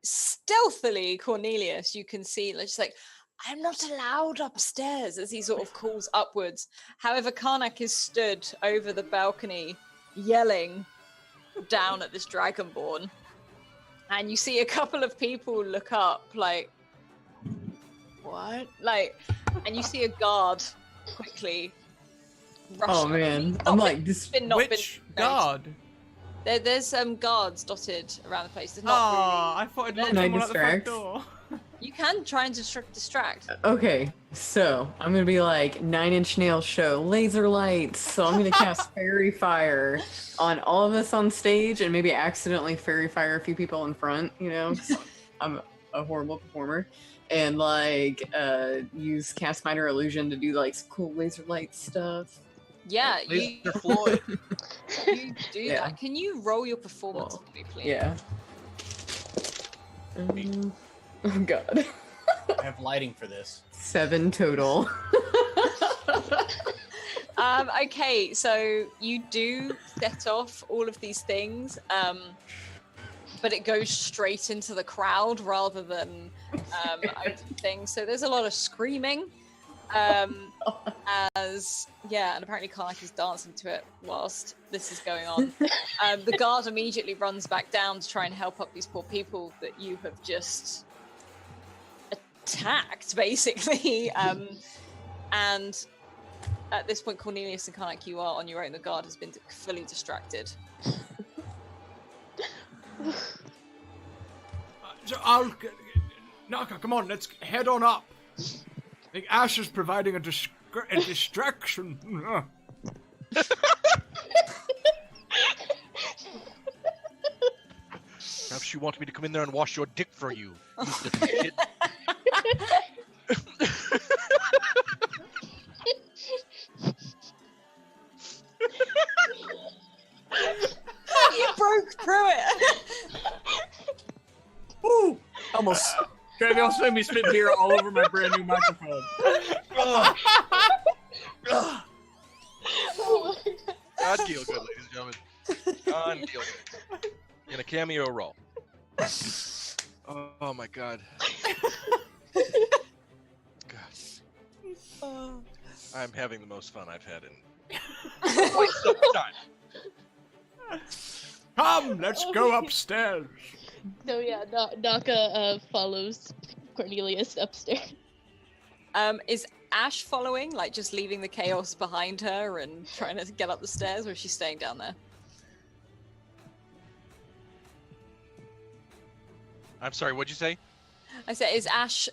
[SPEAKER 3] stealthily, Cornelius, you can see, just like, I'm not allowed upstairs, as he sort of calls upwards. However, Karnak is stood over the balcony, yelling down at this dragonborn, and you see a couple of people look up, like, what? Like, and you see a guard quickly rush.
[SPEAKER 4] Oh man, I'm like this.
[SPEAKER 2] Which guard?
[SPEAKER 3] There's guards dotted around the place. There's
[SPEAKER 2] Oh,
[SPEAKER 3] not
[SPEAKER 2] I thought I'd
[SPEAKER 3] Can
[SPEAKER 2] locked
[SPEAKER 4] I
[SPEAKER 2] someone at the front
[SPEAKER 4] distract?
[SPEAKER 2] door.
[SPEAKER 3] really. You can try and distract.
[SPEAKER 4] Okay, so I'm gonna be like 9-inch nails show laser lights. So I'm gonna cast fairy fire on all of us on stage and maybe accidentally fairy fire a few people in front. You know, 'cause I'm a horrible performer. And like use cast minor illusion to do like some cool laser light stuff.
[SPEAKER 3] Yeah,
[SPEAKER 5] Laser Floyd.
[SPEAKER 3] you do
[SPEAKER 4] Yeah.
[SPEAKER 3] that. Can you roll your performance
[SPEAKER 4] Well,
[SPEAKER 3] for me, please?
[SPEAKER 4] Yeah. Oh god.
[SPEAKER 6] I have lighting for this.
[SPEAKER 4] 7 total.
[SPEAKER 3] Okay, so you do set off all of these things, but it goes straight into the crowd rather than over things. So there's a lot of screaming. And apparently Karnak is dancing to it whilst this is going on. The guard immediately runs back down to try and help up these poor people that you have just attacked, basically. And at this point, Cornelius and Karnak, you are on your own. The guard has been fully distracted.
[SPEAKER 2] Naka, come on, let's head on up. I think Ash is providing a distraction.
[SPEAKER 5] Perhaps you want me to come in there and wash your dick for you. You little shit.
[SPEAKER 3] You broke through it!
[SPEAKER 6] Woo! Almost. Trav, you almost made me spit beer all over my brand new microphone.
[SPEAKER 7] Oh my God.
[SPEAKER 5] God deal good, ladies and gentlemen. God deal good. In a cameo role. Oh my God. God. I'm having the most fun I've had in quite some time.
[SPEAKER 2] Come, let's go upstairs.
[SPEAKER 7] So yeah, Naka follows Cornelius upstairs.
[SPEAKER 3] Is Ash following, like just leaving the chaos behind her and trying to get up the stairs, or is she staying down there?
[SPEAKER 5] I'm sorry, what'd you say?
[SPEAKER 3] I said, is Ash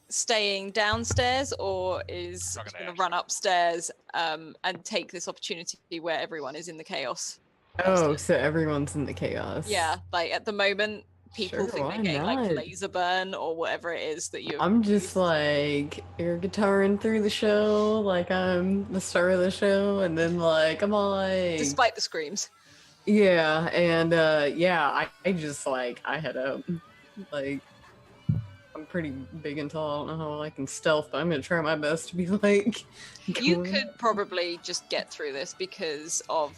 [SPEAKER 3] staying downstairs, or is
[SPEAKER 5] Talking to
[SPEAKER 3] going to
[SPEAKER 5] Ash.
[SPEAKER 3] run upstairs and take this opportunity where everyone is in the chaos?
[SPEAKER 4] Oh, so everyone's in the chaos.
[SPEAKER 3] Yeah, like at the moment, people
[SPEAKER 4] Sure,
[SPEAKER 3] think
[SPEAKER 4] why
[SPEAKER 3] they're getting like
[SPEAKER 4] not?
[SPEAKER 3] laser burn or whatever it is that you.
[SPEAKER 4] I'm just like air guitaring through the show, like I'm the star of the show, and then like I'm all like,
[SPEAKER 3] Despite the screams.
[SPEAKER 4] yeah, and I just like I had a like I'm pretty big and tall. I don't know how I can stealth, but I'm gonna try my best to be like.
[SPEAKER 3] You
[SPEAKER 4] going-
[SPEAKER 3] could probably just get through this because of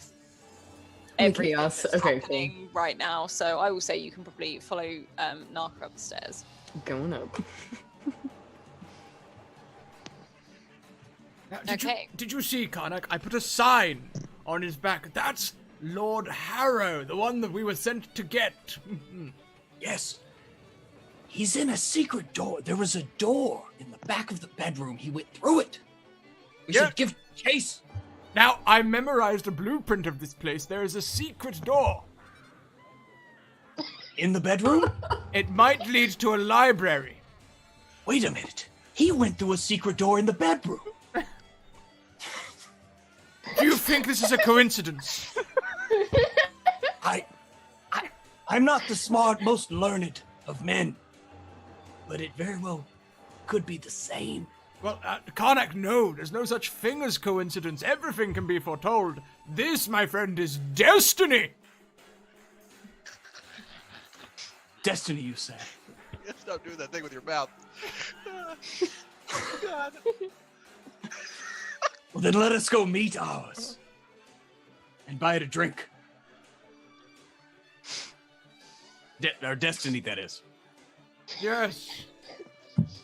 [SPEAKER 4] The
[SPEAKER 3] everything
[SPEAKER 4] chaos.
[SPEAKER 3] that's
[SPEAKER 4] Okay, cool.
[SPEAKER 3] happening right now. So I will say you can probably follow Naka up the stairs.
[SPEAKER 4] going up.
[SPEAKER 3] Okay.
[SPEAKER 2] Did you see, Karnak? I put a sign on his back. That's Lord Harrow, the one that we were sent to get.
[SPEAKER 6] Yes. He's in a secret door. There was a door in the back of the bedroom. He went through it. We
[SPEAKER 2] Yeah.
[SPEAKER 6] should give chase.
[SPEAKER 2] Now, I memorized a blueprint of this place. There is a secret door.
[SPEAKER 6] In the bedroom?
[SPEAKER 2] It might lead to a library.
[SPEAKER 6] Wait a minute. He went through a secret door in the bedroom.
[SPEAKER 2] Do you think this is a coincidence?
[SPEAKER 6] I'm not the smart, most learned of men, but it very well could be the same.
[SPEAKER 2] Well, Karnak, no. There's no such thing as coincidence. Everything can be foretold. This, my friend, is destiny.
[SPEAKER 6] Destiny, you say?
[SPEAKER 5] Stop doing that thing with your mouth. God.
[SPEAKER 6] Well, then let us go meet ours and buy it a drink. Our destiny, that is.
[SPEAKER 2] Yes.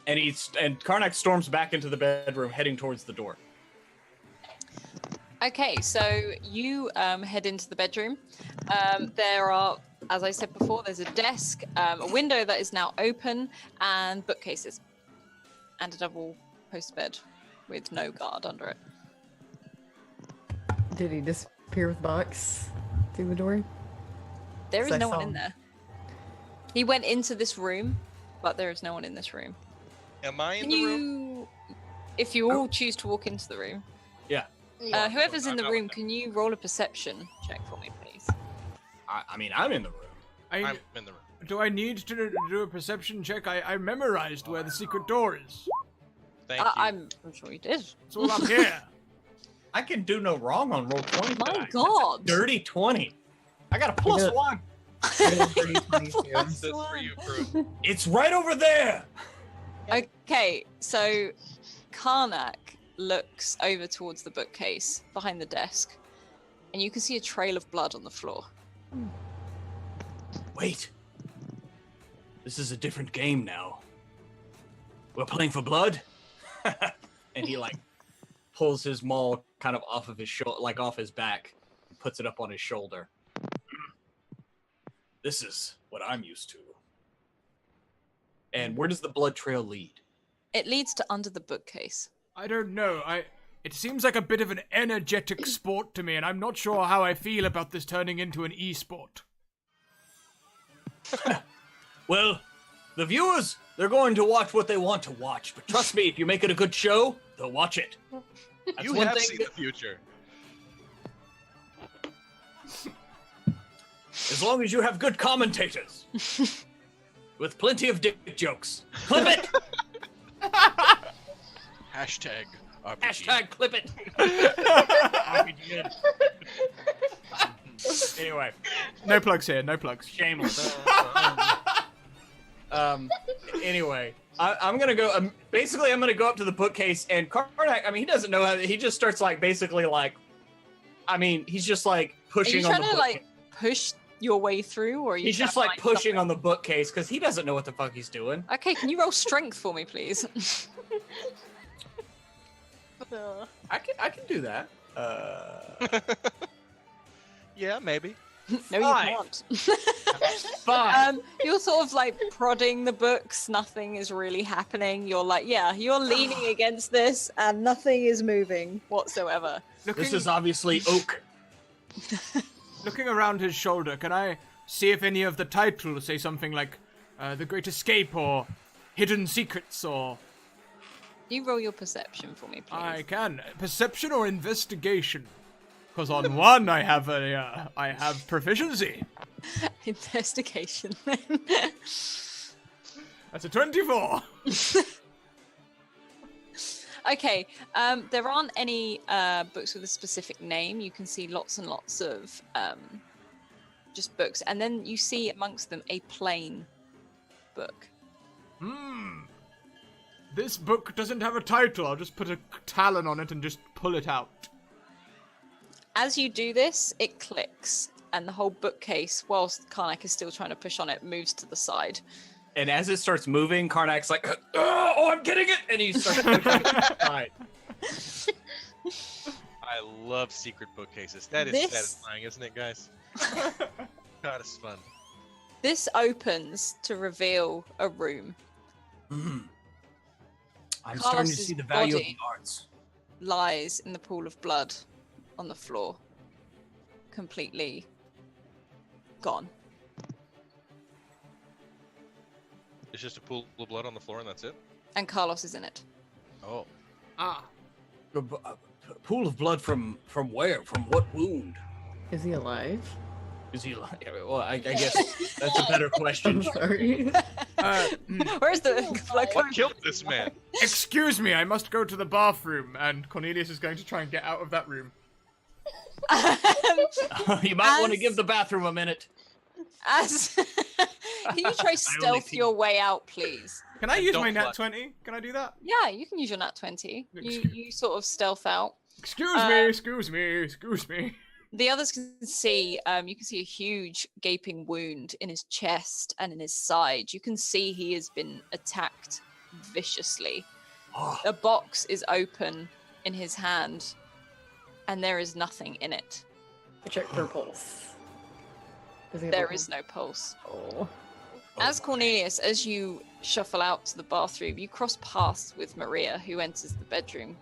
[SPEAKER 6] And Karnak storms back into the bedroom, heading towards the door.
[SPEAKER 3] Okay, so you head into the bedroom. There are, as I said before, there's a desk, a window that is now open, and bookcases, and a double post bed with no guard under it.
[SPEAKER 4] Did he disappear with the box through the door?
[SPEAKER 3] There is
[SPEAKER 4] I
[SPEAKER 3] no
[SPEAKER 4] saw
[SPEAKER 3] one in
[SPEAKER 4] him.
[SPEAKER 3] there. He went into this room, but there is no one in this room.
[SPEAKER 5] Am I in
[SPEAKER 3] Can
[SPEAKER 5] the room?
[SPEAKER 3] you, if you all choose to walk into the room,
[SPEAKER 6] Yeah.
[SPEAKER 3] whoever's in the
[SPEAKER 6] I'm
[SPEAKER 3] room,
[SPEAKER 6] out.
[SPEAKER 3] can you roll a perception check for me, please?
[SPEAKER 6] I mean, I'm in the room.
[SPEAKER 5] I'm in the room.
[SPEAKER 2] Do I need to do a perception check? I memorized where the secret door is.
[SPEAKER 5] Thank you.
[SPEAKER 3] I'm sure you did.
[SPEAKER 2] It's all up here.
[SPEAKER 6] I can do no wrong on roll 20.
[SPEAKER 3] My
[SPEAKER 6] tonight.
[SPEAKER 3] God.
[SPEAKER 6] Dirty 20. I got a plus
[SPEAKER 4] got-
[SPEAKER 6] 1.
[SPEAKER 5] What's this for you, crew?
[SPEAKER 6] It's right over there.
[SPEAKER 3] Okay, so Karnak looks over towards the bookcase behind the desk, and you can see a trail of blood on the floor.
[SPEAKER 6] Wait. This is a different game now. We're playing for blood? And he like pulls his maul kind of off of his shoulder, like off his back, and puts it up on his shoulder. This is what I'm used to. And where does the blood trail lead?
[SPEAKER 3] It leads to under the bookcase.
[SPEAKER 1] I don't know. It seems like a bit of an energetic sport to me, and I'm not sure how I feel about this turning into an e-sport.
[SPEAKER 6] Well, the viewers, they're going to watch what they want to watch. But trust me, if you make it a good show, they'll watch it. That's
[SPEAKER 5] You
[SPEAKER 6] one
[SPEAKER 5] have
[SPEAKER 6] thing
[SPEAKER 5] seen
[SPEAKER 6] that-
[SPEAKER 5] the future.
[SPEAKER 6] As long as you have good commentators. With plenty of dick jokes. Clip it!
[SPEAKER 5] Hashtag RPG.
[SPEAKER 6] Hashtag clip it! Anyway,
[SPEAKER 1] No plugs here, no plugs.
[SPEAKER 6] shameless. Anyway, I'm gonna go. Basically, I'm gonna go up to the bookcase, and Karnak. I mean, he doesn't know how. He just starts like basically like. I mean, he's just like
[SPEAKER 3] Are
[SPEAKER 6] pushing
[SPEAKER 3] you
[SPEAKER 6] on
[SPEAKER 3] trying
[SPEAKER 6] the
[SPEAKER 3] to
[SPEAKER 6] bookcase.
[SPEAKER 3] like push your way through, or are you?
[SPEAKER 6] He's just
[SPEAKER 3] trying to
[SPEAKER 6] like
[SPEAKER 3] find
[SPEAKER 6] pushing
[SPEAKER 3] something?
[SPEAKER 6] on the bookcase because he doesn't know what the fuck he's doing.
[SPEAKER 3] Okay, can you roll strength for me, please?
[SPEAKER 6] I can do that.
[SPEAKER 5] Yeah, maybe.
[SPEAKER 3] No, you
[SPEAKER 6] 5.
[SPEAKER 3] can't.
[SPEAKER 6] 5.
[SPEAKER 3] You're sort of like prodding the books. Nothing is really happening. You're like, yeah, you're leaning against this, and nothing is moving whatsoever.
[SPEAKER 6] This is obviously oak.
[SPEAKER 1] Looking around his shoulder, can I see if any of the titles say something like The Great Escape or Hidden Secrets or...
[SPEAKER 3] You roll your perception for me, please.
[SPEAKER 1] I can. Perception or investigation? Because on one I have I have proficiency.
[SPEAKER 3] Investigation.
[SPEAKER 1] That's a 24.
[SPEAKER 3] Okay, there aren't any books with a specific name. You can see lots and lots of just books, and then you see amongst them a plain book.
[SPEAKER 1] This book doesn't have a title. I'll just put a talon on it and just pull it out.
[SPEAKER 3] As you do this, it clicks, and the whole bookcase, whilst Karnak is still trying to push on it, moves to the side.
[SPEAKER 6] And as it starts moving, Karnak's like, "Oh, I'm getting it!" And he starts pushing it to the side.
[SPEAKER 5] I love secret bookcases. That is
[SPEAKER 3] This-
[SPEAKER 5] satisfying, isn't it, guys? God, it's fun.
[SPEAKER 3] This opens to reveal a room.
[SPEAKER 6] I'm starting to
[SPEAKER 3] Carlos's
[SPEAKER 6] see the value of
[SPEAKER 3] body.
[SPEAKER 6] the arts.
[SPEAKER 3] Lies in the pool of blood on the floor. Completely gone.
[SPEAKER 5] It's just a pool of blood on the floor and that's it?
[SPEAKER 3] And Carlos is in it.
[SPEAKER 5] Oh.
[SPEAKER 1] Ah.
[SPEAKER 6] A pool of blood from where? From what wound?
[SPEAKER 4] Is he alive?
[SPEAKER 6] Is he like? Well, I guess that's a better
[SPEAKER 4] I'm
[SPEAKER 6] question.
[SPEAKER 4] sorry.
[SPEAKER 3] Where's the blood
[SPEAKER 5] What
[SPEAKER 3] coming
[SPEAKER 5] killed this man?
[SPEAKER 1] Excuse me, I must go to the bathroom. And Cornelius is going to try and get out of that room.
[SPEAKER 6] You might want to
[SPEAKER 3] As-
[SPEAKER 6] give the bathroom a minute.
[SPEAKER 3] As can you try stealth
[SPEAKER 6] see-
[SPEAKER 3] your way out, please?
[SPEAKER 1] Can I
[SPEAKER 5] And
[SPEAKER 1] use
[SPEAKER 5] don't
[SPEAKER 1] my nat
[SPEAKER 5] flush.
[SPEAKER 1] 20? Can I do that?
[SPEAKER 3] Yeah, you can use your nat 20. You sort of stealth out.
[SPEAKER 1] Excuse me, excuse me, excuse me.
[SPEAKER 3] The others can see, you can see a huge gaping wound in his chest and in his side. You can see he has been attacked viciously.
[SPEAKER 6] Oh,
[SPEAKER 3] A box is open in his hand, and there is nothing in it.
[SPEAKER 4] I check for pulse. Does he have
[SPEAKER 3] There
[SPEAKER 4] a
[SPEAKER 3] is no pulse.
[SPEAKER 4] pulse?
[SPEAKER 3] As Cornelius, as you shuffle out to the bathroom, you cross paths with Maria, who enters the bedroom,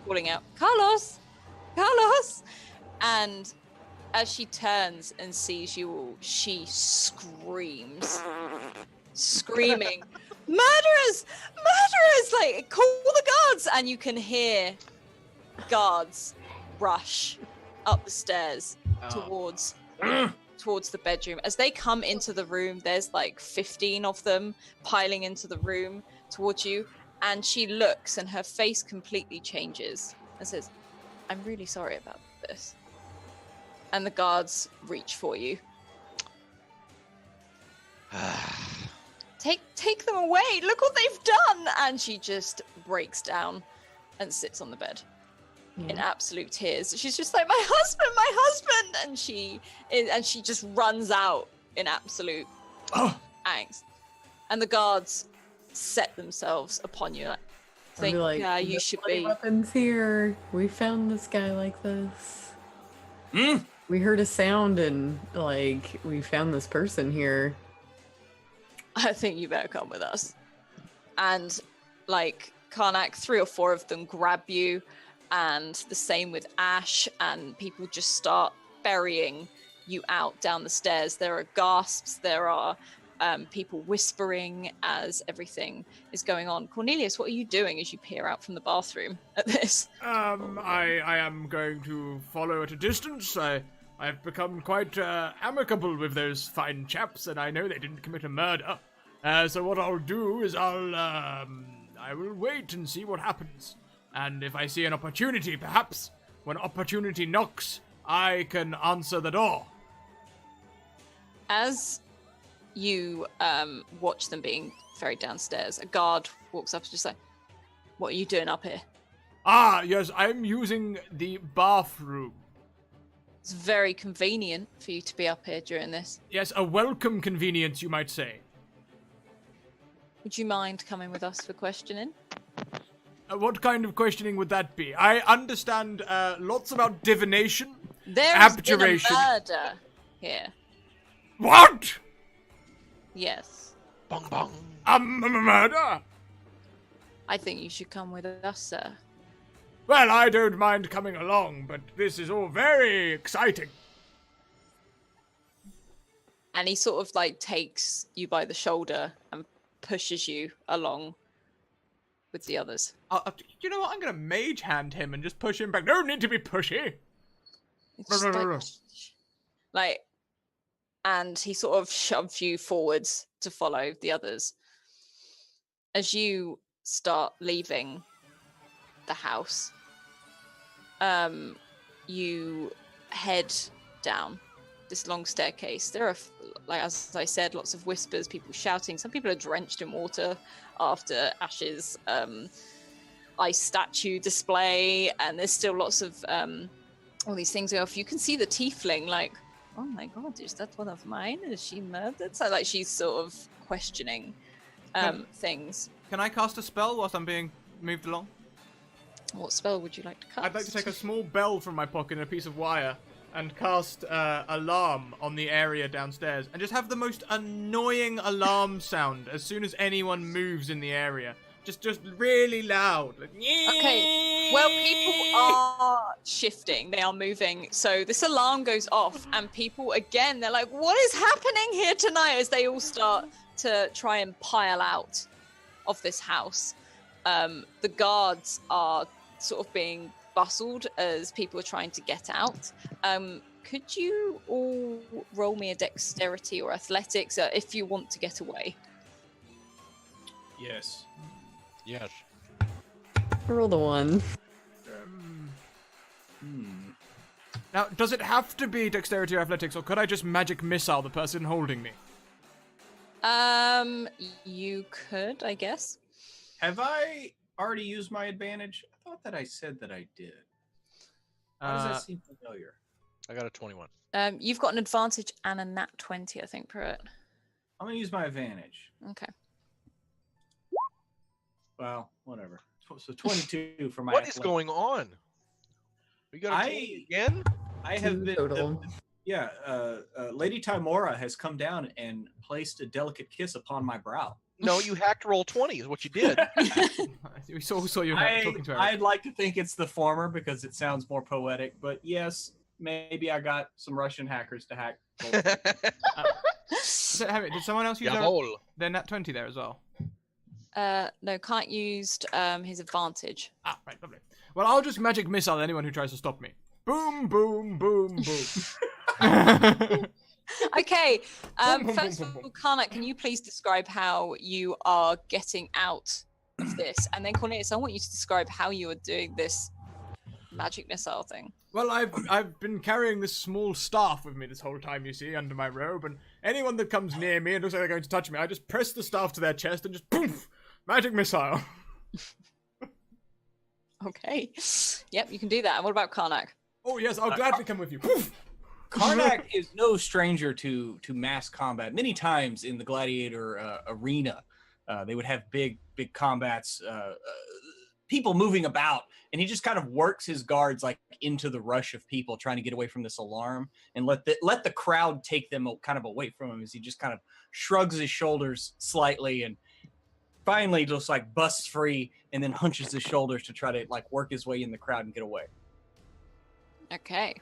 [SPEAKER 3] calling out, "Carlos! Carlos!" And as she turns and sees you all, she screams, screaming, "Murderers! Murderers! Like, call the guards!" And you can hear guards rush up the stairs towards the bedroom. As they come into the room, there's like 15 of them piling into the room towards you, and she looks and her face completely changes and says, I'm really sorry about this. And the guards reach for you. Take them away! Look what they've done! And she just breaks down and sits on the bed in absolute tears. She's just like, my husband! And she just runs out in absolute angst. And the guards set themselves upon you. Think, you should be.
[SPEAKER 4] Weapons here. We found this guy like this. We heard a sound and we found this person here.
[SPEAKER 3] I think you better come with us. And Karnak, 3 or 4 of them grab you, and the same with Ash, and people just start ferrying you out down the stairs. There are gasps, there are people whispering as everything is going on. Cornelius, what are you doing as you peer out from the bathroom at this?
[SPEAKER 1] I am going to follow at a distance. I've become quite amicable with those fine chaps, and I know they didn't commit a murder. So what I'll do is I will wait and see what happens. And if I see an opportunity, perhaps, when opportunity knocks, I can answer the door.
[SPEAKER 3] As you watch them being ferried downstairs, a guard walks up and just like, what are you doing up here?
[SPEAKER 1] Ah, yes, I'm using the bathroom.
[SPEAKER 3] It's very convenient for you to be up here during this.
[SPEAKER 1] Yes, a welcome convenience, you might say.
[SPEAKER 3] Would you mind coming with us for questioning?
[SPEAKER 1] What kind of questioning would that be? I understand lots about divination,
[SPEAKER 3] There's
[SPEAKER 1] abjuration.
[SPEAKER 3] been a murder here.
[SPEAKER 1] What?
[SPEAKER 3] Yes.
[SPEAKER 5] Bong bong.
[SPEAKER 1] A murder?
[SPEAKER 3] I think you should come with us, sir.
[SPEAKER 1] Well, I don't mind coming along, but this is all very exciting.
[SPEAKER 3] And he sort of takes you by the shoulder and pushes you along with the others.
[SPEAKER 2] You know what? I'm going to mage hand him and just push him back. No need to be pushy.
[SPEAKER 3] It's just and he sort of shoves you forwards to follow the others. As you start leaving the house, you head down this long staircase. There are, as I said, lots of whispers, people shouting. Some people are drenched in water after Ash's ice statue display, and there's still lots of all these things go off. You can see the tiefling oh my god, is that one of mine? Is she murdered? So she's sort of questioning things.
[SPEAKER 2] Can I cast a spell whilst I'm being moved along?
[SPEAKER 3] What spell would you like to cast?
[SPEAKER 1] I'd like to take a small bell from my pocket and a piece of wire and cast alarm on the area downstairs and just have the most annoying alarm sound as soon as anyone moves in the area. Just really loud.
[SPEAKER 3] Okay, well, people are shifting. They are moving. So this alarm goes off and people, again, they're like, what is happening here tonight? As they all start to try and pile out of this house. The guards are sort of being bustled as people are trying to get out. Could you all roll me a dexterity or athletics if you want to get away?
[SPEAKER 6] Yes.
[SPEAKER 5] Yes.
[SPEAKER 4] Roll the 1.
[SPEAKER 1] Now, does it have to be dexterity or athletics, or could I just magic missile the person holding me?
[SPEAKER 3] You could, I guess.
[SPEAKER 6] Have I already used my advantage? I thought that I said that I did. How does that seem familiar?
[SPEAKER 5] I got a 21.
[SPEAKER 3] You've got an advantage and a nat 20, I think, Pruitt.
[SPEAKER 6] I'm going to use my advantage.
[SPEAKER 3] Okay.
[SPEAKER 6] Well, whatever. So 22 for my
[SPEAKER 5] What is going on? We got a 20 again?
[SPEAKER 6] I have been...
[SPEAKER 4] Total.
[SPEAKER 6] Lady Timora has come down and placed a delicate kiss upon my brow.
[SPEAKER 5] No, you hacked roll 20 is what you did.
[SPEAKER 1] We saw you talking to her.
[SPEAKER 6] I'd like to think it's the former because it sounds more poetic, but yes, maybe I got some Russian hackers to hack.
[SPEAKER 1] Did someone else use their nat 20 there as well?
[SPEAKER 3] No, can't used his advantage.
[SPEAKER 1] Ah, right, lovely. Well, I'll just magic missile anyone who tries to stop me. Boom, boom, boom, boom.
[SPEAKER 3] Okay, first of all, Karnak, can you please describe how you are getting out of this? And then Cornelius, I want you to describe how you are doing this magic missile thing?
[SPEAKER 1] Well, I've been carrying this small staff with me this whole time, you see, under my robe, and anyone that comes near me and looks like they're going to touch me, I just press the staff to their chest and just poof, magic missile.
[SPEAKER 3] Okay. Yep, you can do that. And what about Karnak?
[SPEAKER 1] Oh yes, I'll gladly come with you. Poof.
[SPEAKER 6] Karnak is no stranger to mass combat. Many times in the gladiator arena, they would have big combats, people moving about, and he just kind of works his guards like into the rush of people trying to get away from this alarm, and let the crowd take them kind of away from him as he just kind of shrugs his shoulders slightly and finally just like busts free and then hunches his shoulders to try to like work his way in the crowd and get away.
[SPEAKER 3] Okay.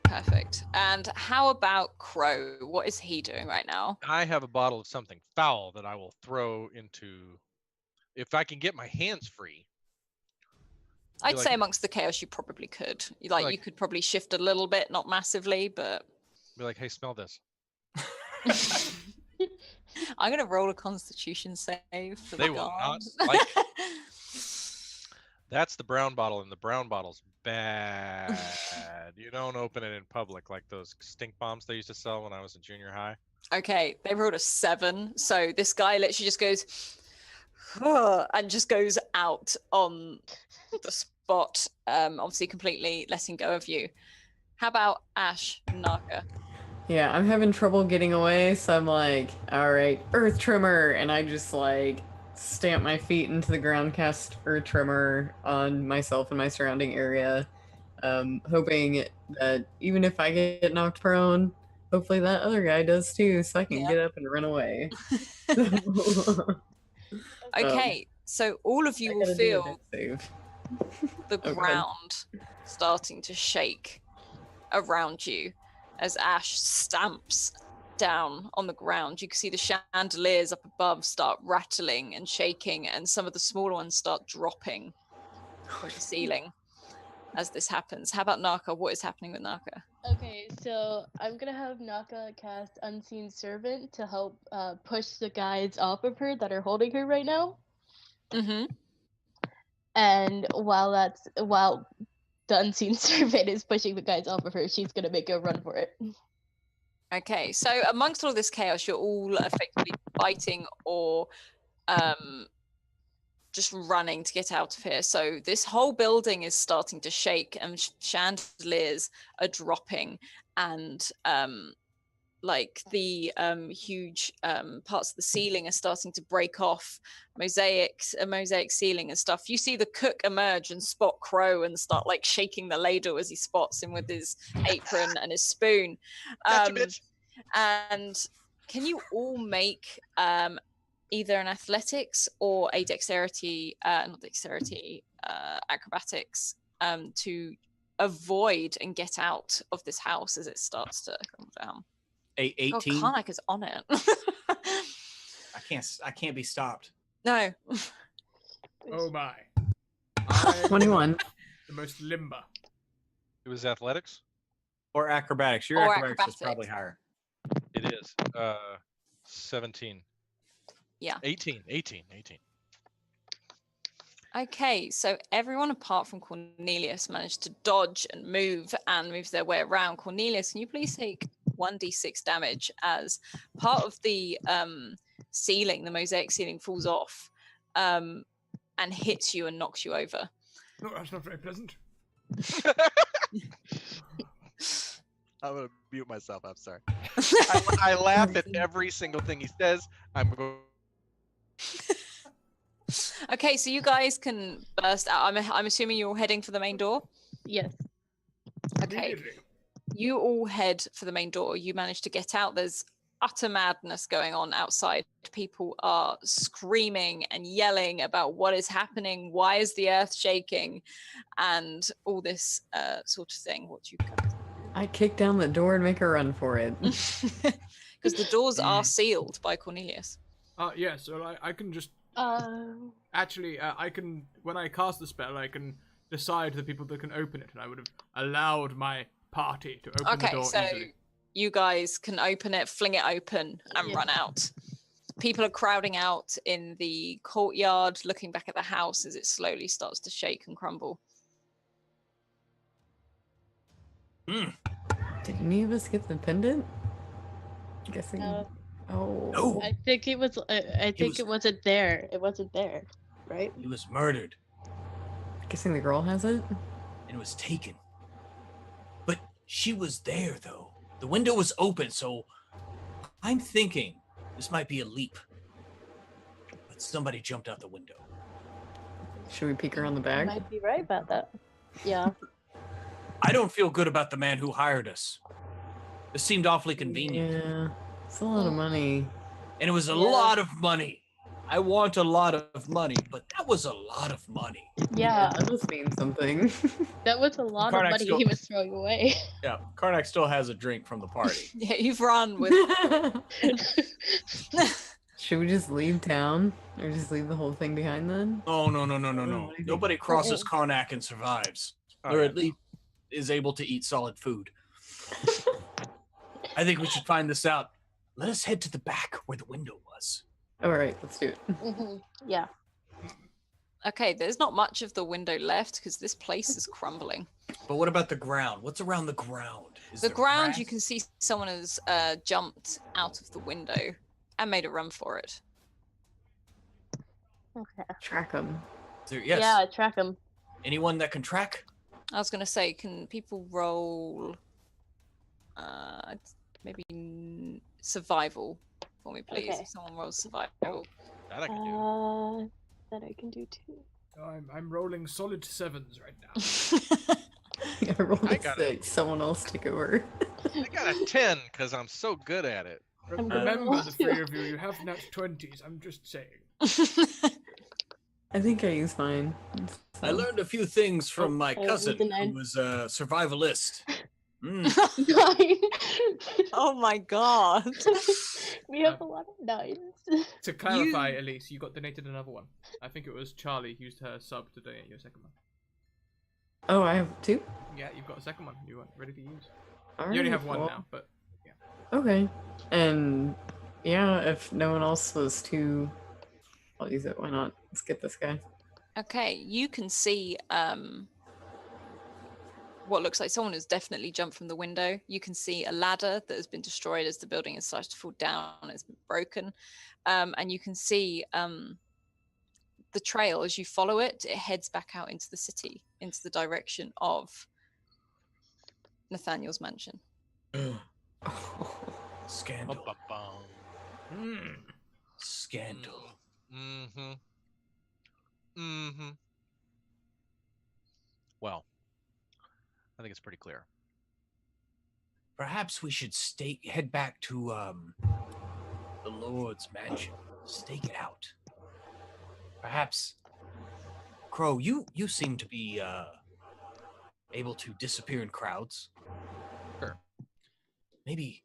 [SPEAKER 3] Perfect. And how about Crow? What is he doing right now?
[SPEAKER 5] I have a bottle of something foul that I will throw into. If I can get my hands free.
[SPEAKER 3] I'd
[SPEAKER 5] like-
[SPEAKER 3] say amongst the chaos you probably could. You
[SPEAKER 5] Like-
[SPEAKER 3] could probably shift a little bit, not massively, but
[SPEAKER 5] Be like, hey, smell this.
[SPEAKER 3] I'm gonna roll a Constitution save for
[SPEAKER 5] They
[SPEAKER 3] the
[SPEAKER 5] will not
[SPEAKER 3] guards.
[SPEAKER 5] like it. That's the brown bottle, and the brown bottle's bad. You don't open it in public like those stink bombs they used to sell when I was in junior high.
[SPEAKER 3] Okay, they rolled a 7, so this guy literally just goes and just goes out on the spot, obviously completely letting go of you. How about Ash Naka?
[SPEAKER 4] Yeah, I'm having trouble getting away, so I'm like, all right, Earth Tremor, and I just like stamp my feet into the ground, cast Earth Tremor on myself and my surrounding area, hoping that even if I get knocked prone, hopefully that other guy does too, so I can get up and run away.
[SPEAKER 3] Okay, so all of you
[SPEAKER 4] I
[SPEAKER 3] will
[SPEAKER 4] gotta do a
[SPEAKER 3] feel
[SPEAKER 4] dex save.
[SPEAKER 3] the
[SPEAKER 4] Okay.
[SPEAKER 3] ground starting to shake around you as Ash stamps down on the ground. You can see the chandeliers up above start rattling and shaking, and some of the smaller ones start dropping from the ceiling as this happens. How about Naka? What is happening with Naka?
[SPEAKER 7] Okay, so I'm gonna have Naka cast Unseen Servant to help push the guys off of her that are holding her right now.
[SPEAKER 3] Mm-hmm.
[SPEAKER 7] And while the Unseen Servant is pushing the guys off of her, she's gonna make a run for it.
[SPEAKER 3] Okay, so amongst all this chaos, you're all effectively fighting or just running to get out of here. So this whole building is starting to shake, and chandeliers are dropping, and like the huge parts of the ceiling are starting to break off, mosaic ceiling and stuff. You see the cook emerge and spot Crow and start like shaking the ladle as he spots him with his apron and his spoon.
[SPEAKER 5] Gotcha, bitch.
[SPEAKER 3] And can you all make either an athletics or a dexterity, acrobatics to avoid and get out of this house as it starts to come down?
[SPEAKER 6] 18.
[SPEAKER 3] Oh, Karnak is on it.
[SPEAKER 6] I can't be stopped.
[SPEAKER 3] No.
[SPEAKER 1] Oh my. I'm
[SPEAKER 4] 21.
[SPEAKER 1] the most limber.
[SPEAKER 5] It was athletics.
[SPEAKER 6] Or acrobatics. Your
[SPEAKER 3] Or
[SPEAKER 6] acrobatics is probably
[SPEAKER 3] acrobatics.
[SPEAKER 6] higher.
[SPEAKER 5] It is 17.
[SPEAKER 3] Yeah.
[SPEAKER 5] 18.
[SPEAKER 3] Okay, so everyone apart from Cornelius managed to dodge and move their way around. Cornelius, can you please take 1d6 damage as part of the ceiling, the mosaic ceiling, falls off and hits you and knocks you over.
[SPEAKER 1] No, that's not very pleasant.
[SPEAKER 5] I'm gonna mute myself. I'm sorry. I laugh at every single thing he says. I'm going.
[SPEAKER 3] Okay, so you guys can burst out. I'm assuming you're all heading for the main door?
[SPEAKER 7] Yes.
[SPEAKER 3] Okay.
[SPEAKER 1] Immediately.
[SPEAKER 3] You all head for the main door. You manage to get out. There's utter madness going on outside. People are screaming and yelling about what is happening. Why is the earth shaking? And all this sort of thing. What do you guys
[SPEAKER 4] I kick down the door and make a run for it.
[SPEAKER 3] Because the doors are sealed by Cornelius.
[SPEAKER 1] Yeah, so I can just
[SPEAKER 7] Uh,
[SPEAKER 1] actually I can, when I cast the spell, I can decide the people that can open it, and I would have allowed my party to open the
[SPEAKER 3] Okay,
[SPEAKER 1] door
[SPEAKER 3] so
[SPEAKER 1] easily.
[SPEAKER 3] you guys can open it, fling it open, and
[SPEAKER 7] Yeah.
[SPEAKER 3] run out. People are crowding out in the courtyard, looking back at the house as it slowly starts to shake and crumble.
[SPEAKER 6] Hmm.
[SPEAKER 4] Did any of us get the pendant? I'm guessing.
[SPEAKER 7] No.
[SPEAKER 4] Oh.
[SPEAKER 6] No.
[SPEAKER 7] I think it was. I think
[SPEAKER 6] was-
[SPEAKER 7] it wasn't there. It wasn't there, right?
[SPEAKER 6] He was murdered
[SPEAKER 4] Guessing the girl has it?
[SPEAKER 6] and was taken. But she was there, though. The window was open, so I'm thinking this might be a leap. But somebody jumped out the window.
[SPEAKER 4] Should we peek her on the
[SPEAKER 7] You
[SPEAKER 4] back?
[SPEAKER 7] might be right about that. Yeah.
[SPEAKER 6] I don't feel good about the man who hired us. This seemed awfully convenient.
[SPEAKER 4] Yeah. It's a lot of money.
[SPEAKER 6] And it was a
[SPEAKER 7] Yeah.
[SPEAKER 6] lot of money. I want a lot of money, but that was a lot of money.
[SPEAKER 7] Yeah.
[SPEAKER 4] That must mean something.
[SPEAKER 7] That was a lot of
[SPEAKER 6] Karnak
[SPEAKER 7] money
[SPEAKER 6] still-
[SPEAKER 7] he was throwing away.
[SPEAKER 6] Yeah, Karnak still has a drink from the party.
[SPEAKER 3] Yeah, you've run with.
[SPEAKER 4] Should we just leave town? Or just leave the whole thing behind then?
[SPEAKER 6] Oh, no.
[SPEAKER 4] What do you think?
[SPEAKER 6] Nobody crosses Karnak and survives. Or at least is able to eat solid food. I think we should find this out. Let us head to the back where the window was.
[SPEAKER 4] Alright, let's do it.
[SPEAKER 7] Yeah.
[SPEAKER 3] Okay, there's not much of the window left because this place is crumbling.
[SPEAKER 6] But what about the ground? What's around the ground? Is
[SPEAKER 3] The
[SPEAKER 6] there
[SPEAKER 3] ground,
[SPEAKER 6] grass?
[SPEAKER 3] you can see someone has jumped out of the window and made a run for it.
[SPEAKER 7] Okay.
[SPEAKER 4] Track them.
[SPEAKER 6] Is there- yes.
[SPEAKER 7] Yeah, track him.
[SPEAKER 6] Anyone that can track?
[SPEAKER 3] I was going to say, can people roll maybe survival for me, please?
[SPEAKER 7] Okay.
[SPEAKER 3] If someone rolls survival.
[SPEAKER 5] That I can do.
[SPEAKER 7] That I can do too.
[SPEAKER 1] Oh, I'm rolling solid 7s right now.
[SPEAKER 4] I rolled
[SPEAKER 5] I
[SPEAKER 4] a
[SPEAKER 5] got
[SPEAKER 4] 6. Someone else take over.
[SPEAKER 5] I got a 10 because I'm so good at it.
[SPEAKER 7] I'm gonna
[SPEAKER 1] Remember,
[SPEAKER 7] roll
[SPEAKER 1] the
[SPEAKER 7] too.
[SPEAKER 1] 3 of you, you have nat 20s. I'm just saying.
[SPEAKER 4] I think I used mine.
[SPEAKER 6] I learned a few things from my
[SPEAKER 7] with
[SPEAKER 6] cousin,
[SPEAKER 7] the 9.
[SPEAKER 6] who was a survivalist. Mm.
[SPEAKER 7] 9.
[SPEAKER 3] Oh my god.
[SPEAKER 7] We have a lot of 9s.
[SPEAKER 1] To clarify, Elise, you got donated another one. I think it was Charlie who used her sub to donate your second one.
[SPEAKER 4] Oh, I have 2?
[SPEAKER 1] Yeah, you've got a second one you weren't ready to use.
[SPEAKER 4] Alright,
[SPEAKER 1] You only have one
[SPEAKER 4] well,
[SPEAKER 1] now, but
[SPEAKER 4] Okay. And yeah, if no one else was too... I'll use it. Why not? Let's get this guy.
[SPEAKER 3] Okay, you can see what looks like someone has definitely jumped from the window. You can see a ladder that has been destroyed as the building has started to fall down. It's been broken. And you can see the trail as you follow it. It heads back out into the city, into the direction of Nathaniel's mansion.
[SPEAKER 6] Scandal.
[SPEAKER 5] Ba-ba-bum.
[SPEAKER 6] Scandal.
[SPEAKER 5] Mm-hmm. Mm-hmm. Well, I think it's pretty clear.
[SPEAKER 6] Perhaps we should head back to the Lord's mansion. Stake it out. Perhaps, Crow, you seem to be able to disappear in crowds.
[SPEAKER 5] Sure.
[SPEAKER 6] Maybe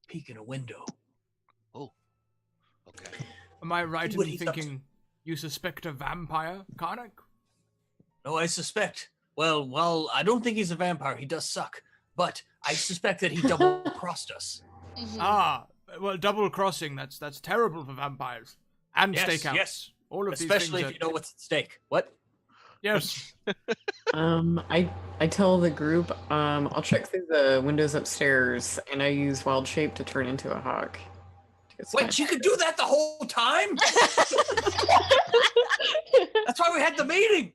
[SPEAKER 6] peek in a window.
[SPEAKER 5] Okay.
[SPEAKER 1] am I right
[SPEAKER 6] See what
[SPEAKER 1] in
[SPEAKER 6] he's up to.
[SPEAKER 1] thinking you suspect a vampire, Karnak?
[SPEAKER 6] No, I suspect. Well, I don't think he's a vampire. He does suck. But I suspect that he double-crossed us.
[SPEAKER 1] Ah, well, double crossing, that's terrible for vampires. And
[SPEAKER 6] Yes,
[SPEAKER 1] stakeouts.
[SPEAKER 6] yes.
[SPEAKER 1] All of
[SPEAKER 6] Especially
[SPEAKER 1] these
[SPEAKER 6] if
[SPEAKER 1] things
[SPEAKER 6] you know what's at stake. What?
[SPEAKER 1] Yes.
[SPEAKER 4] I tell the group, I'll check through the windows upstairs, and I use wild shape to turn into a hawk.
[SPEAKER 6] Wait, you could do that the whole time? That's why we had the meeting.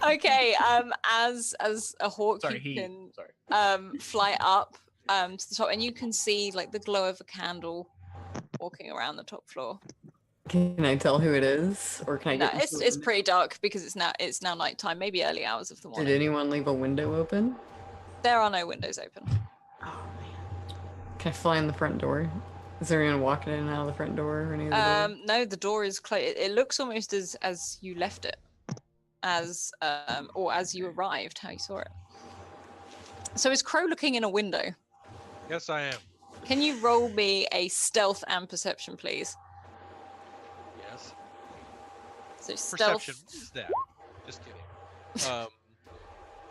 [SPEAKER 3] Okay, as a hawk,
[SPEAKER 6] Sorry,
[SPEAKER 3] you can
[SPEAKER 6] Sorry.
[SPEAKER 3] fly up to the top, and you can see like the glow of a candle walking around the top floor.
[SPEAKER 4] Can I tell who it is, or can I?
[SPEAKER 3] No,
[SPEAKER 4] get into
[SPEAKER 3] it's
[SPEAKER 4] the
[SPEAKER 3] it's
[SPEAKER 4] window?
[SPEAKER 3] pretty dark because it's now nighttime, maybe early hours of the
[SPEAKER 4] Did
[SPEAKER 3] morning.
[SPEAKER 4] anyone leave a window open?
[SPEAKER 3] There are no windows open.
[SPEAKER 4] Oh man. Can I fly in the front door? Is there anyone walking in and out of the front door or any of the doors?
[SPEAKER 3] No, the door is closed. It looks almost as you left it, or as you arrived, how you saw it. So is Crow looking in a window?
[SPEAKER 5] Yes, I am.
[SPEAKER 3] Can you roll me a stealth and perception, please?
[SPEAKER 5] Yes.
[SPEAKER 3] So stealth.
[SPEAKER 5] Perception. What is that? Just kidding.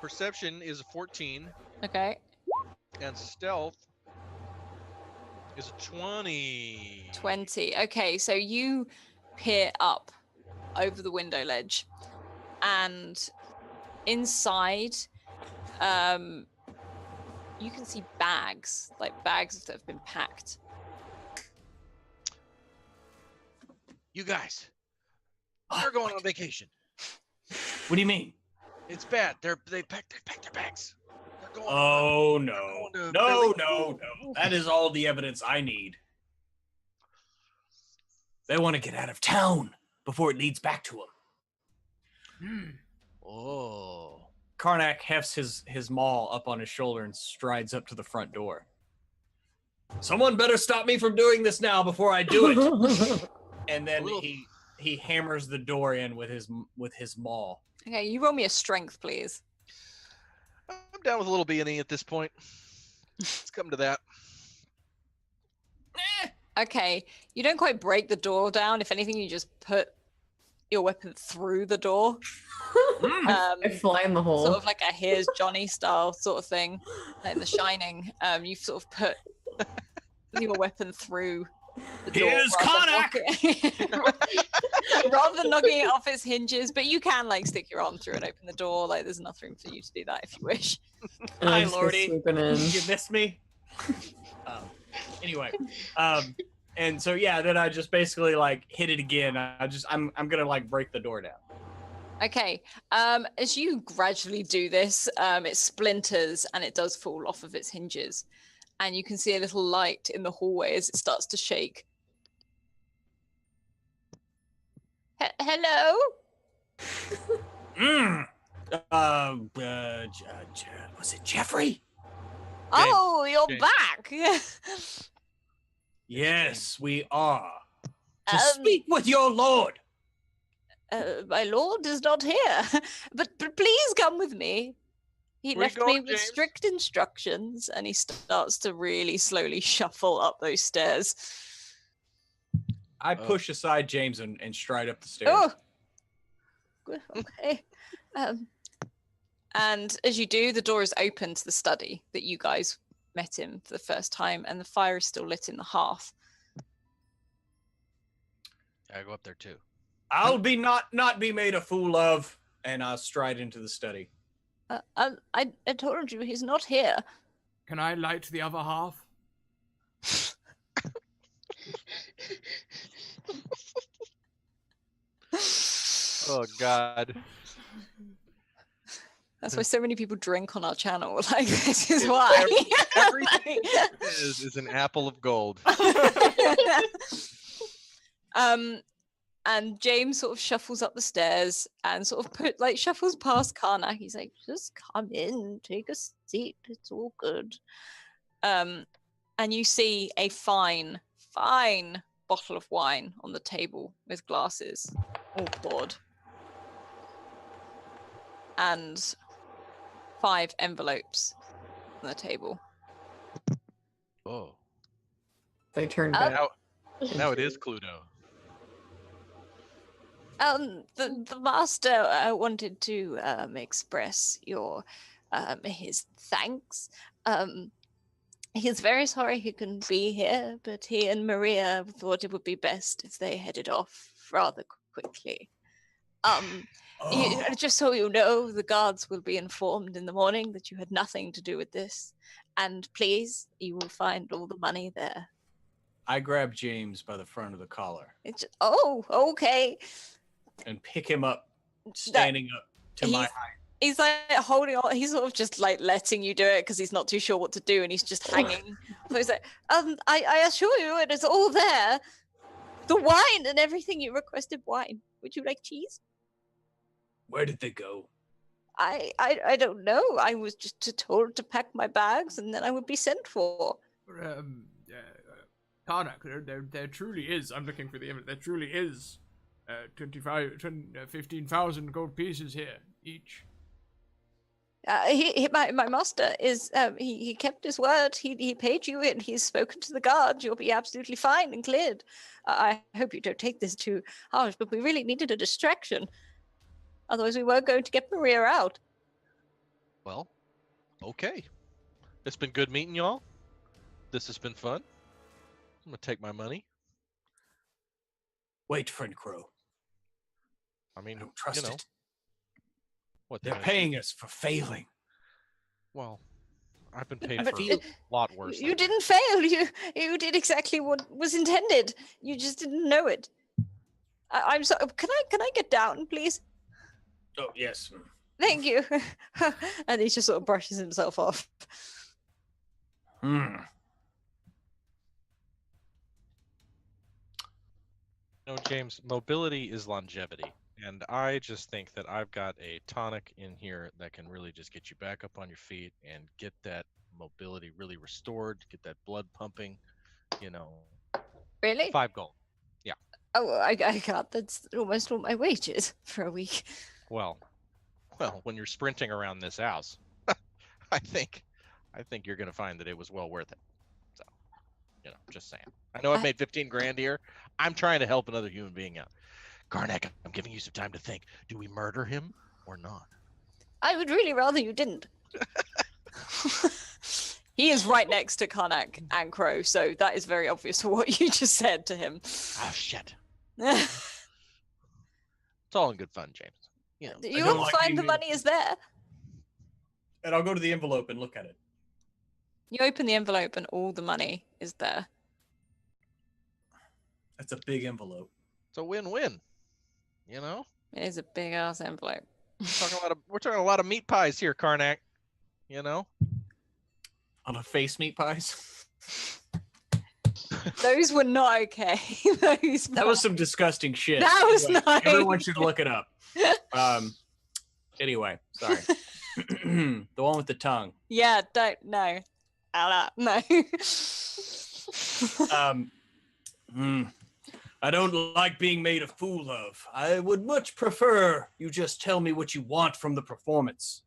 [SPEAKER 5] Perception is a 14,
[SPEAKER 3] Okay.
[SPEAKER 5] and stealth is a 20.
[SPEAKER 3] 20. Okay, so you peer up over the window ledge, and inside, you can see bags, like bags that have been packed.
[SPEAKER 5] You guys, they're going on vacation.
[SPEAKER 6] What do you mean?
[SPEAKER 5] It's bad. They packed their bags. They're going.
[SPEAKER 6] Oh
[SPEAKER 5] they're
[SPEAKER 6] no.
[SPEAKER 5] going to
[SPEAKER 6] No,
[SPEAKER 5] Philly.
[SPEAKER 6] no, no. That is all the evidence I need. They want to get out of town before it leads back to them.
[SPEAKER 5] Oh.
[SPEAKER 6] Karnak hefts his maul up on his shoulder and strides up to the front door. Someone better stop me from doing this now before I do it. And then he hammers the door in with his maul.
[SPEAKER 3] Okay, you roll me a strength, please.
[SPEAKER 5] I'm down with a little B&E at this point. Let's come to that.
[SPEAKER 3] Okay, you don't quite break the door down. If anything, you just put your weapon through the door.
[SPEAKER 4] I fly in the hole.
[SPEAKER 3] Sort of like a Here's Johnny style sort of thing, like in The Shining. You've sort of put your weapon through the door.
[SPEAKER 6] Here's
[SPEAKER 3] Rather than knocking it off its hinges, but you can like stick your arm through and open the door. Like there's enough room for you to do that if you wish.
[SPEAKER 4] And
[SPEAKER 6] Hi,
[SPEAKER 4] I'm just gonna
[SPEAKER 6] Lordy.
[SPEAKER 4] swoop it in.
[SPEAKER 6] You missed me? Anyway, and so yeah, then I just basically like hit it again. I'm gonna like break the door down.
[SPEAKER 3] Okay. As you gradually do this, it splinters and it does fall off of its hinges. And you can see a little light in the hallway as it starts to shake. Hello?
[SPEAKER 6] Was it Jeffrey?
[SPEAKER 3] Oh, you're
[SPEAKER 5] James.
[SPEAKER 3] back.
[SPEAKER 6] Yes, we are. To
[SPEAKER 3] Um,
[SPEAKER 6] speak with your lord.
[SPEAKER 3] My lord is not here, but please come with me. He
[SPEAKER 5] Where you
[SPEAKER 3] left me
[SPEAKER 5] going,
[SPEAKER 3] with
[SPEAKER 5] James?
[SPEAKER 3] strict instructions, and he starts to really slowly shuffle up those stairs.
[SPEAKER 6] I push aside James and stride up the stairs.
[SPEAKER 3] Oh, good, okay. And as you do, the door is open to the study that you guys met him for the first time, and the fire is still lit in the hearth.
[SPEAKER 5] I go up there too.
[SPEAKER 6] I'll be not be made a fool of, and I'll stride into the study.
[SPEAKER 3] I told you he's not here.
[SPEAKER 1] Can I light the other half?
[SPEAKER 5] Oh God.
[SPEAKER 3] That's why so many people drink on our channel. Like, this is why.
[SPEAKER 5] Everything is an apple of gold.
[SPEAKER 3] And James sort of shuffles up the stairs and sort of shuffles past Karnak. He's like, just come in, take a seat. It's all good. And you see a fine bottle of wine on the table with glasses all poured. And 5 envelopes on the table.
[SPEAKER 5] Oh.
[SPEAKER 4] They turn back.
[SPEAKER 5] Now it is Cluedo.
[SPEAKER 3] The master wanted to express his thanks. He's very sorry he couldn't be here, but he and Maria thought it would be best if they headed off rather quickly. Just so you know, the guards will be informed in the morning that you had nothing to do with this, and please, you will find all the money there.
[SPEAKER 6] I grab James by the front of the collar
[SPEAKER 3] Okay.
[SPEAKER 6] and pick him up, standing up to my height.
[SPEAKER 3] He's like holding on. He's sort of just like letting you do it because he's not too sure what to do, and he's just hanging. So he's like, I assure you, it is all there. The wine and everything. You requested wine. Would you like cheese?
[SPEAKER 6] Where did they go?
[SPEAKER 3] I don't know. I was just told to pack my bags, and then I would be sent for.
[SPEAKER 1] Karnak, there truly is. I'm looking for the evidence. There truly is 15,000 gold pieces here each.
[SPEAKER 3] My master is he kept his word. He paid you and he's spoken to the guards. You'll be absolutely fine and cleared. I hope you don't take this too harsh, but we really needed a distraction. Otherwise we weren't going to get Maria out.
[SPEAKER 5] Well, okay. It's been good meeting y'all. This has been fun. I'm gonna take my money.
[SPEAKER 6] Wait, friend Crow.
[SPEAKER 5] I mean,
[SPEAKER 6] I don't trust it.
[SPEAKER 5] What
[SPEAKER 6] They're
[SPEAKER 5] gonna
[SPEAKER 6] paying us for failing.
[SPEAKER 5] Well, I've been paid
[SPEAKER 3] But
[SPEAKER 5] for
[SPEAKER 3] it-
[SPEAKER 5] a lot worse.
[SPEAKER 3] You didn't fail. You did exactly what was intended. You just didn't know it. I'm sorry. Can I get down, please?
[SPEAKER 6] Oh, yes.
[SPEAKER 3] Thank you. And he just sort of brushes himself off.
[SPEAKER 6] Hmm.
[SPEAKER 5] No, James, mobility is longevity. And I just think that I've got a tonic in here that can really just get you back up on your feet and get that mobility really restored, get that blood pumping, you know.
[SPEAKER 3] Really?
[SPEAKER 5] 5 gold. Yeah.
[SPEAKER 3] Oh, I got that's almost all my wages for a week.
[SPEAKER 5] Well, when you're sprinting around this house, I think you're going to find that it was well worth it. So, just saying. I know I've made 15 grand here. I'm trying to help another human being out. Karnak, I'm giving you some time to think. Do we murder him or not?
[SPEAKER 3] I would really rather you didn't. He is right next to Karnak and Crow, so that is very obvious for what you just said to him.
[SPEAKER 5] Oh, shit. It's all in good fun, James. You know.
[SPEAKER 3] You
[SPEAKER 6] don't
[SPEAKER 3] will
[SPEAKER 6] like
[SPEAKER 3] find
[SPEAKER 6] being
[SPEAKER 3] the
[SPEAKER 6] made-
[SPEAKER 3] money is there.
[SPEAKER 6] And I'll go to the envelope and look at it.
[SPEAKER 3] You open the envelope and all the money is there.
[SPEAKER 6] That's a big envelope.
[SPEAKER 5] It's a win-win. You know?
[SPEAKER 3] It is a big ass envelope.
[SPEAKER 5] We're talking a lot of meat pies here, Karnak. You know?
[SPEAKER 6] On a face meat pies.
[SPEAKER 3] Those were not okay.
[SPEAKER 6] That was some disgusting shit.
[SPEAKER 3] That was
[SPEAKER 6] Anyway,
[SPEAKER 3] nice.
[SPEAKER 6] Everyone should look it up. Anyway, sorry. The one with the tongue.
[SPEAKER 3] Yeah, don't no. No.
[SPEAKER 6] I don't like being made a fool of. I would much prefer you just tell me what you want from the performance.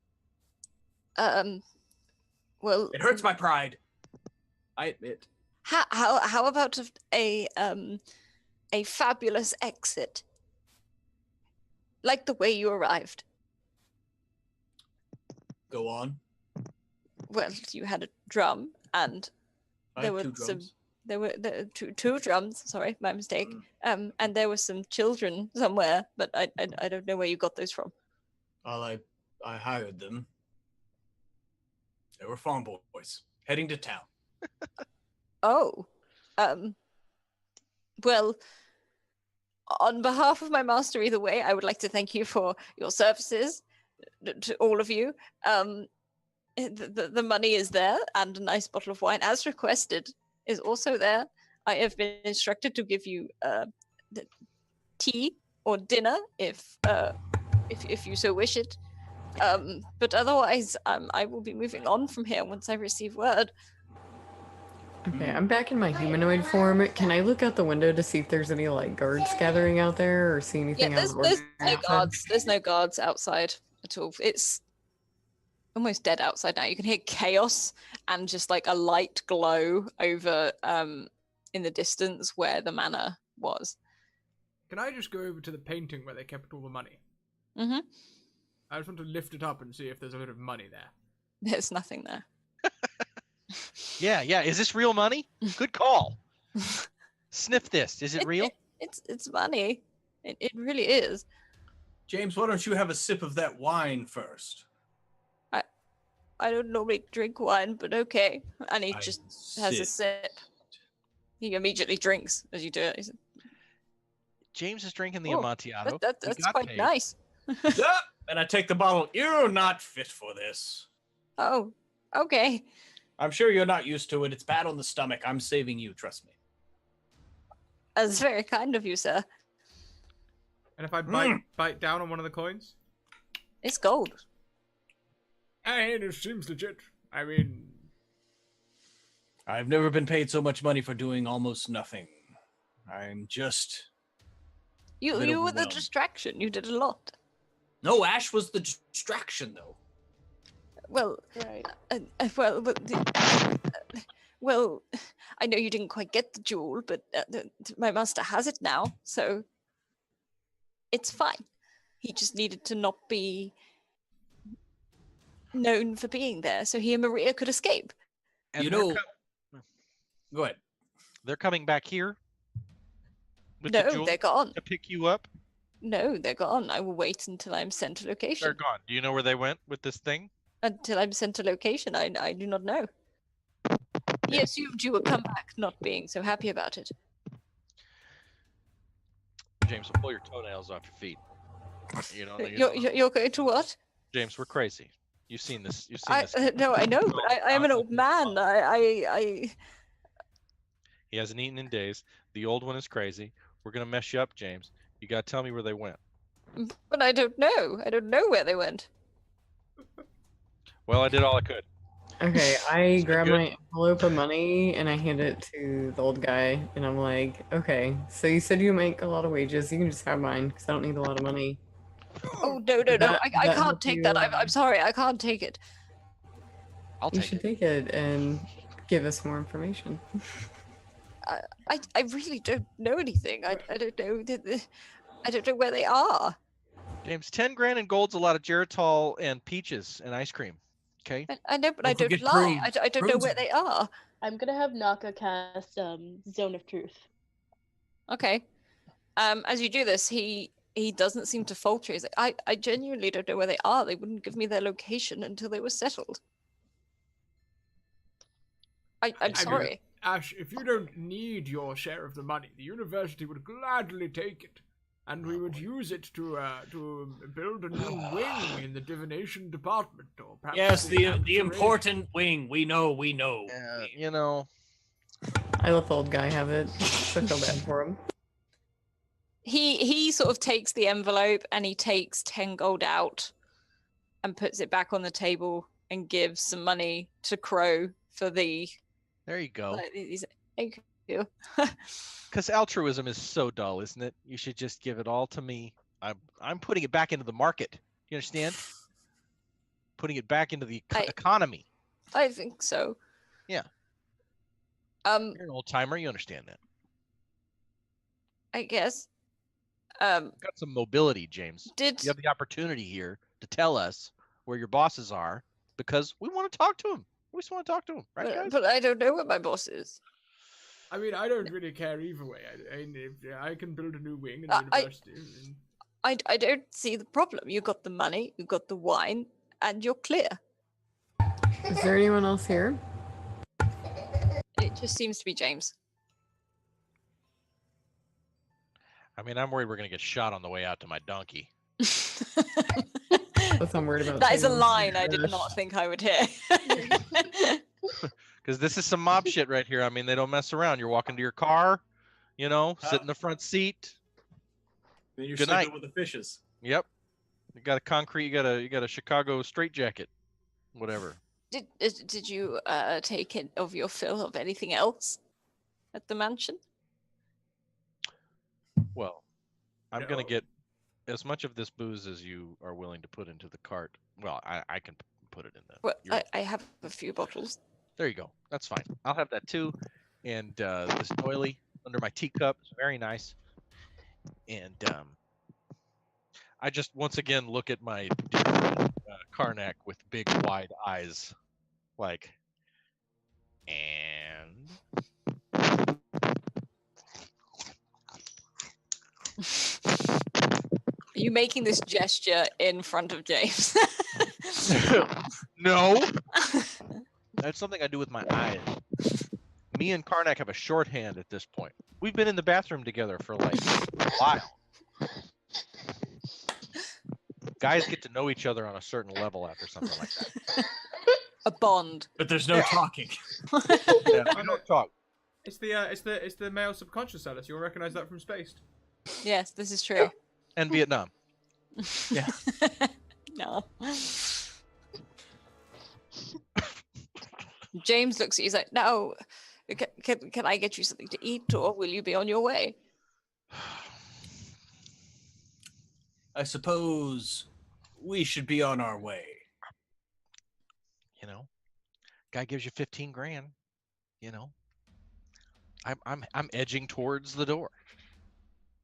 [SPEAKER 3] Well,
[SPEAKER 6] It hurts my pride. I admit.
[SPEAKER 3] how about a fabulous exit? Like the way you arrived.
[SPEAKER 6] Go on.
[SPEAKER 3] Well, you had a drum and
[SPEAKER 6] I
[SPEAKER 3] there
[SPEAKER 6] have
[SPEAKER 3] were
[SPEAKER 6] two
[SPEAKER 3] some
[SPEAKER 6] drums.
[SPEAKER 3] there were two drums, sorry, my mistake. And there were some children somewhere, but I don't know where you got those from.
[SPEAKER 6] Well, I hired them. They were farm boys heading to town.
[SPEAKER 3] Oh. Well, on behalf of my master either way, I would like to thank you for your services to all of you. The money is there, and a nice bottle of wine, as requested, is also there. I have been instructed to give you tea or dinner if you so wish it. But otherwise, I will be moving on from here once I receive word.
[SPEAKER 4] Okay, I'm back in my humanoid form. Can I look out the window to see if there's any like guards gathering out there or see
[SPEAKER 3] Yeah,
[SPEAKER 4] anything
[SPEAKER 3] there's
[SPEAKER 4] out
[SPEAKER 3] no guards. There's no guards outside at all. It's almost dead outside now. You can hear chaos and just like a light glow over in the distance where the manor was.
[SPEAKER 1] Can I just go over to the painting where they kept all the money?
[SPEAKER 3] Mm-hmm.
[SPEAKER 1] I just want to lift it up and see if there's a bit of money there.
[SPEAKER 3] There's nothing there.
[SPEAKER 5] Yeah. Is this real money? Good call. Sniff this. Is it real?
[SPEAKER 3] It's money. It really is.
[SPEAKER 6] James, why don't you have a sip of that wine first?
[SPEAKER 3] I don't normally drink wine, but okay. And he
[SPEAKER 6] I
[SPEAKER 3] just has a sip. He immediately drinks as you do it. He's,
[SPEAKER 5] James is drinking the
[SPEAKER 3] Oh,
[SPEAKER 5] Amontillado.
[SPEAKER 3] that's
[SPEAKER 5] He got
[SPEAKER 3] quite
[SPEAKER 5] paid.
[SPEAKER 3] nice.
[SPEAKER 6] Yup, and I take the bottle. You're not fit for this.
[SPEAKER 3] Oh, okay.
[SPEAKER 6] I'm sure you're not used to it. It's bad on the stomach. I'm saving you, trust me.
[SPEAKER 3] That's very kind of you, sir.
[SPEAKER 1] And if I bite down on one of the coins?
[SPEAKER 3] It's gold.
[SPEAKER 1] It seems legit. I mean,
[SPEAKER 6] I've never been paid so much money for doing almost nothing. I'm just...
[SPEAKER 3] You
[SPEAKER 6] bit
[SPEAKER 3] were the
[SPEAKER 6] overwhelmed.
[SPEAKER 3] distraction. You did a lot.
[SPEAKER 6] No, Ash was the distraction, though.
[SPEAKER 3] Well,
[SPEAKER 7] Right.
[SPEAKER 3] well, I know you didn't quite get the jewel, but my master has it now, so it's fine. He just needed to not be known for being there, so he and Maria could escape.
[SPEAKER 5] And
[SPEAKER 6] You
[SPEAKER 5] they're
[SPEAKER 6] know... Go ahead.
[SPEAKER 5] they're coming back here with the
[SPEAKER 3] No,
[SPEAKER 5] jewel
[SPEAKER 3] they're gone.
[SPEAKER 5] to pick you up.
[SPEAKER 3] know. They're gone. I will wait until I'm sent a
[SPEAKER 5] They're
[SPEAKER 3] location.
[SPEAKER 5] gone. Do you know where they went with this thing?
[SPEAKER 3] Until I'm sent a location, I do not know. He assumed you would come back, not being so happy about it.
[SPEAKER 5] James, will pull your toenails off your feet. You know,
[SPEAKER 3] You're going to what?
[SPEAKER 5] James, we're crazy. You've seen this. You've seen this.
[SPEAKER 3] No, I know, but I am an old man.
[SPEAKER 5] He hasn't eaten in days. The old one is crazy. We're gonna mess you up, James. You gotta tell me where they went.
[SPEAKER 3] But I don't know. I don't know where they went.
[SPEAKER 5] Well, I did all I could.
[SPEAKER 4] Okay, I
[SPEAKER 5] that
[SPEAKER 4] grab
[SPEAKER 5] good?
[SPEAKER 4] my envelope of money and I hand it to the old guy, and I'm like, okay, so you said you make a lot of wages. You can just have mine because I don't need a lot of money.
[SPEAKER 3] Oh no! I
[SPEAKER 4] that
[SPEAKER 3] can't
[SPEAKER 4] help
[SPEAKER 3] take
[SPEAKER 4] you,
[SPEAKER 3] that. I'm sorry. I can't take it.
[SPEAKER 5] I'll
[SPEAKER 4] You
[SPEAKER 5] take
[SPEAKER 4] should
[SPEAKER 5] it.
[SPEAKER 4] take it and give us more information.
[SPEAKER 3] I really don't know anything. I don't know. I don't know where they are.
[SPEAKER 5] James, 10 grand in gold's a lot of Geritol and peaches and ice cream. Okay.
[SPEAKER 3] I know, but
[SPEAKER 6] Don't
[SPEAKER 3] I don't
[SPEAKER 6] forget
[SPEAKER 3] lie.
[SPEAKER 6] prunes.
[SPEAKER 3] I don't know
[SPEAKER 6] Prunes
[SPEAKER 3] where
[SPEAKER 6] are-
[SPEAKER 3] they are.
[SPEAKER 7] I'm gonna have Naka cast Zone of Truth.
[SPEAKER 3] Okay. As you do this, he doesn't seem to falter. He's like, I genuinely don't know where they are. They wouldn't give me their location until they were settled. I'm
[SPEAKER 1] I mean,
[SPEAKER 3] sorry.
[SPEAKER 1] Ash, if you don't need your share of the money, the university would gladly take it, and we would use it to build a new wing in the divination department, or perhaps
[SPEAKER 6] Yes, the
[SPEAKER 1] amateur
[SPEAKER 6] important wing. We know.
[SPEAKER 5] You know,
[SPEAKER 4] I let the old guy have it. I feel bad for him.
[SPEAKER 3] He sort of takes the envelope and he takes 10 gold out and puts it back on the table and gives some money to Crow for the.
[SPEAKER 5] there you go.
[SPEAKER 3] Thank you.
[SPEAKER 5] Because altruism is so dull, isn't it? You should just give it all to me. I'm putting it back into the market. You understand? Putting it back into the economy.
[SPEAKER 3] I think so.
[SPEAKER 5] Yeah. You're an old timer. You understand that.
[SPEAKER 3] I guess.
[SPEAKER 5] Got some mobility, James.
[SPEAKER 3] Did
[SPEAKER 5] You have the opportunity here to tell us where your bosses are because we want to talk to them. We just want to talk to them, right, guys?
[SPEAKER 3] but I don't know where my boss is.
[SPEAKER 1] I mean, I don't really care either way. I can build a new wing in
[SPEAKER 3] I-
[SPEAKER 1] the university.
[SPEAKER 3] I don't see the problem. You got the money, you got the wine, and you're clear.
[SPEAKER 4] Is there anyone else here?
[SPEAKER 3] It just seems to be James.
[SPEAKER 5] I mean, I'm worried we're going to get shot on the way out to my donkey.
[SPEAKER 4] That's what I'm worried about.
[SPEAKER 3] That is a
[SPEAKER 4] too.
[SPEAKER 3] line I did
[SPEAKER 4] Gosh.
[SPEAKER 3] not think I would hear.
[SPEAKER 5] Because this is some mob shit right here. I mean, they don't mess around. You're walking to your car, you know, sit in the front seat.
[SPEAKER 6] Then you're
[SPEAKER 5] Good
[SPEAKER 6] sleeping
[SPEAKER 5] night.
[SPEAKER 6] with the fishes.
[SPEAKER 5] Yep. You got a concrete. You got a Chicago straitjacket, whatever.
[SPEAKER 3] Did you take it of your fill of anything else at the mansion?
[SPEAKER 5] Well, I'm gonna
[SPEAKER 1] No.
[SPEAKER 5] get as much of this booze as you are willing to put into the cart. Well, I can put it in the.
[SPEAKER 3] Well,
[SPEAKER 5] your-
[SPEAKER 3] I have a few bottles.
[SPEAKER 5] There you go. That's fine. I'll have that too. And this doily under my teacup is very nice. And I just once again look at my Karnak with big wide eyes, like, and
[SPEAKER 3] Are you making this gesture in front of James?
[SPEAKER 5] no. That's something I do with my eyes. Me and Karnak have a shorthand at this point. We've been in the bathroom together for like a while. Guys get to know each other on a certain level after something like that.
[SPEAKER 3] A bond.
[SPEAKER 6] But there's no talking.
[SPEAKER 5] Yeah, we don't talk.
[SPEAKER 2] It's the male subconscious, Alice. You'll recognize that from Spaced.
[SPEAKER 3] Yes, this is true.
[SPEAKER 5] And Vietnam.
[SPEAKER 6] Yeah.
[SPEAKER 3] No. James looks at you. He's like, "No, can I get you something to eat, or will you be on your way?"
[SPEAKER 6] I suppose we should be on our way.
[SPEAKER 5] You know, guy gives you 15 grand. You know, I'm edging towards the door.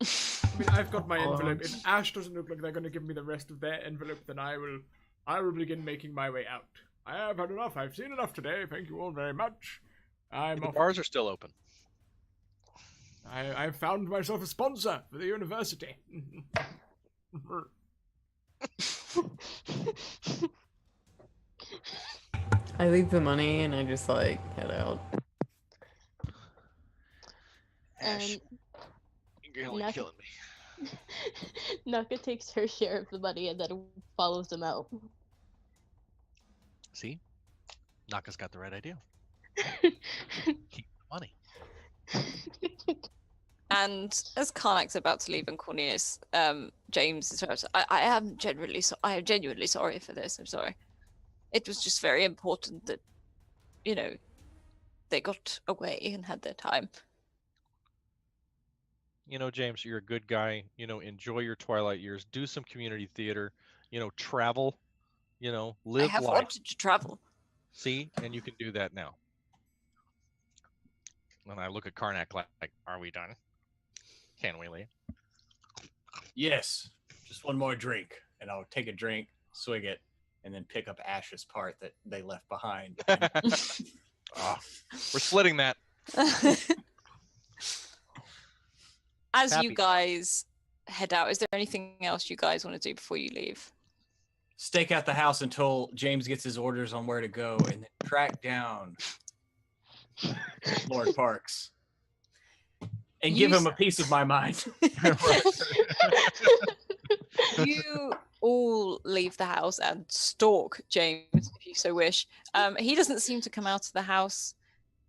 [SPEAKER 1] I mean, I've got my envelope. If Ash doesn't look like they're going to give me the rest of their envelope, then I will begin making my way out. I have had enough. I've seen enough today. Thank you all very much. I'm
[SPEAKER 5] The
[SPEAKER 1] off.
[SPEAKER 5] bars are still open.
[SPEAKER 1] I've found myself a sponsor for the university.
[SPEAKER 4] I leave the money and I just like head out.
[SPEAKER 5] Ash,
[SPEAKER 7] And
[SPEAKER 5] you're like
[SPEAKER 7] Naka,
[SPEAKER 5] killing me.
[SPEAKER 7] Naka takes her share of the money and then follows him out.
[SPEAKER 5] See? Naka's got the right idea. Keep the money.
[SPEAKER 3] And as Karnak's about to leave and Cornelius, James is about to, I am genuinely sorry for this. I'm sorry. It was just very important that, they got away and had their time.
[SPEAKER 5] James, you're a good guy. Enjoy your twilight years. Do some community theater. Travel. Live
[SPEAKER 3] I have
[SPEAKER 5] life.
[SPEAKER 3] wanted to travel.
[SPEAKER 5] See, and you can do that now. And I look at Karnak like, are we done? Can we leave?
[SPEAKER 6] Yes, just one more drink, and I'll take a drink, swig it, and then pick up Ash's part that they left behind.
[SPEAKER 5] Oh, we're splitting that.
[SPEAKER 3] As
[SPEAKER 5] Happy.
[SPEAKER 3] you guys head out, is there anything else you guys want to do before you leave?
[SPEAKER 6] Stake out the house until James gets his orders on where to go, and then track down Lord Parks and give him a piece of my mind.
[SPEAKER 3] You all leave the house and stalk James, if you so wish. He doesn't seem to come out of the house,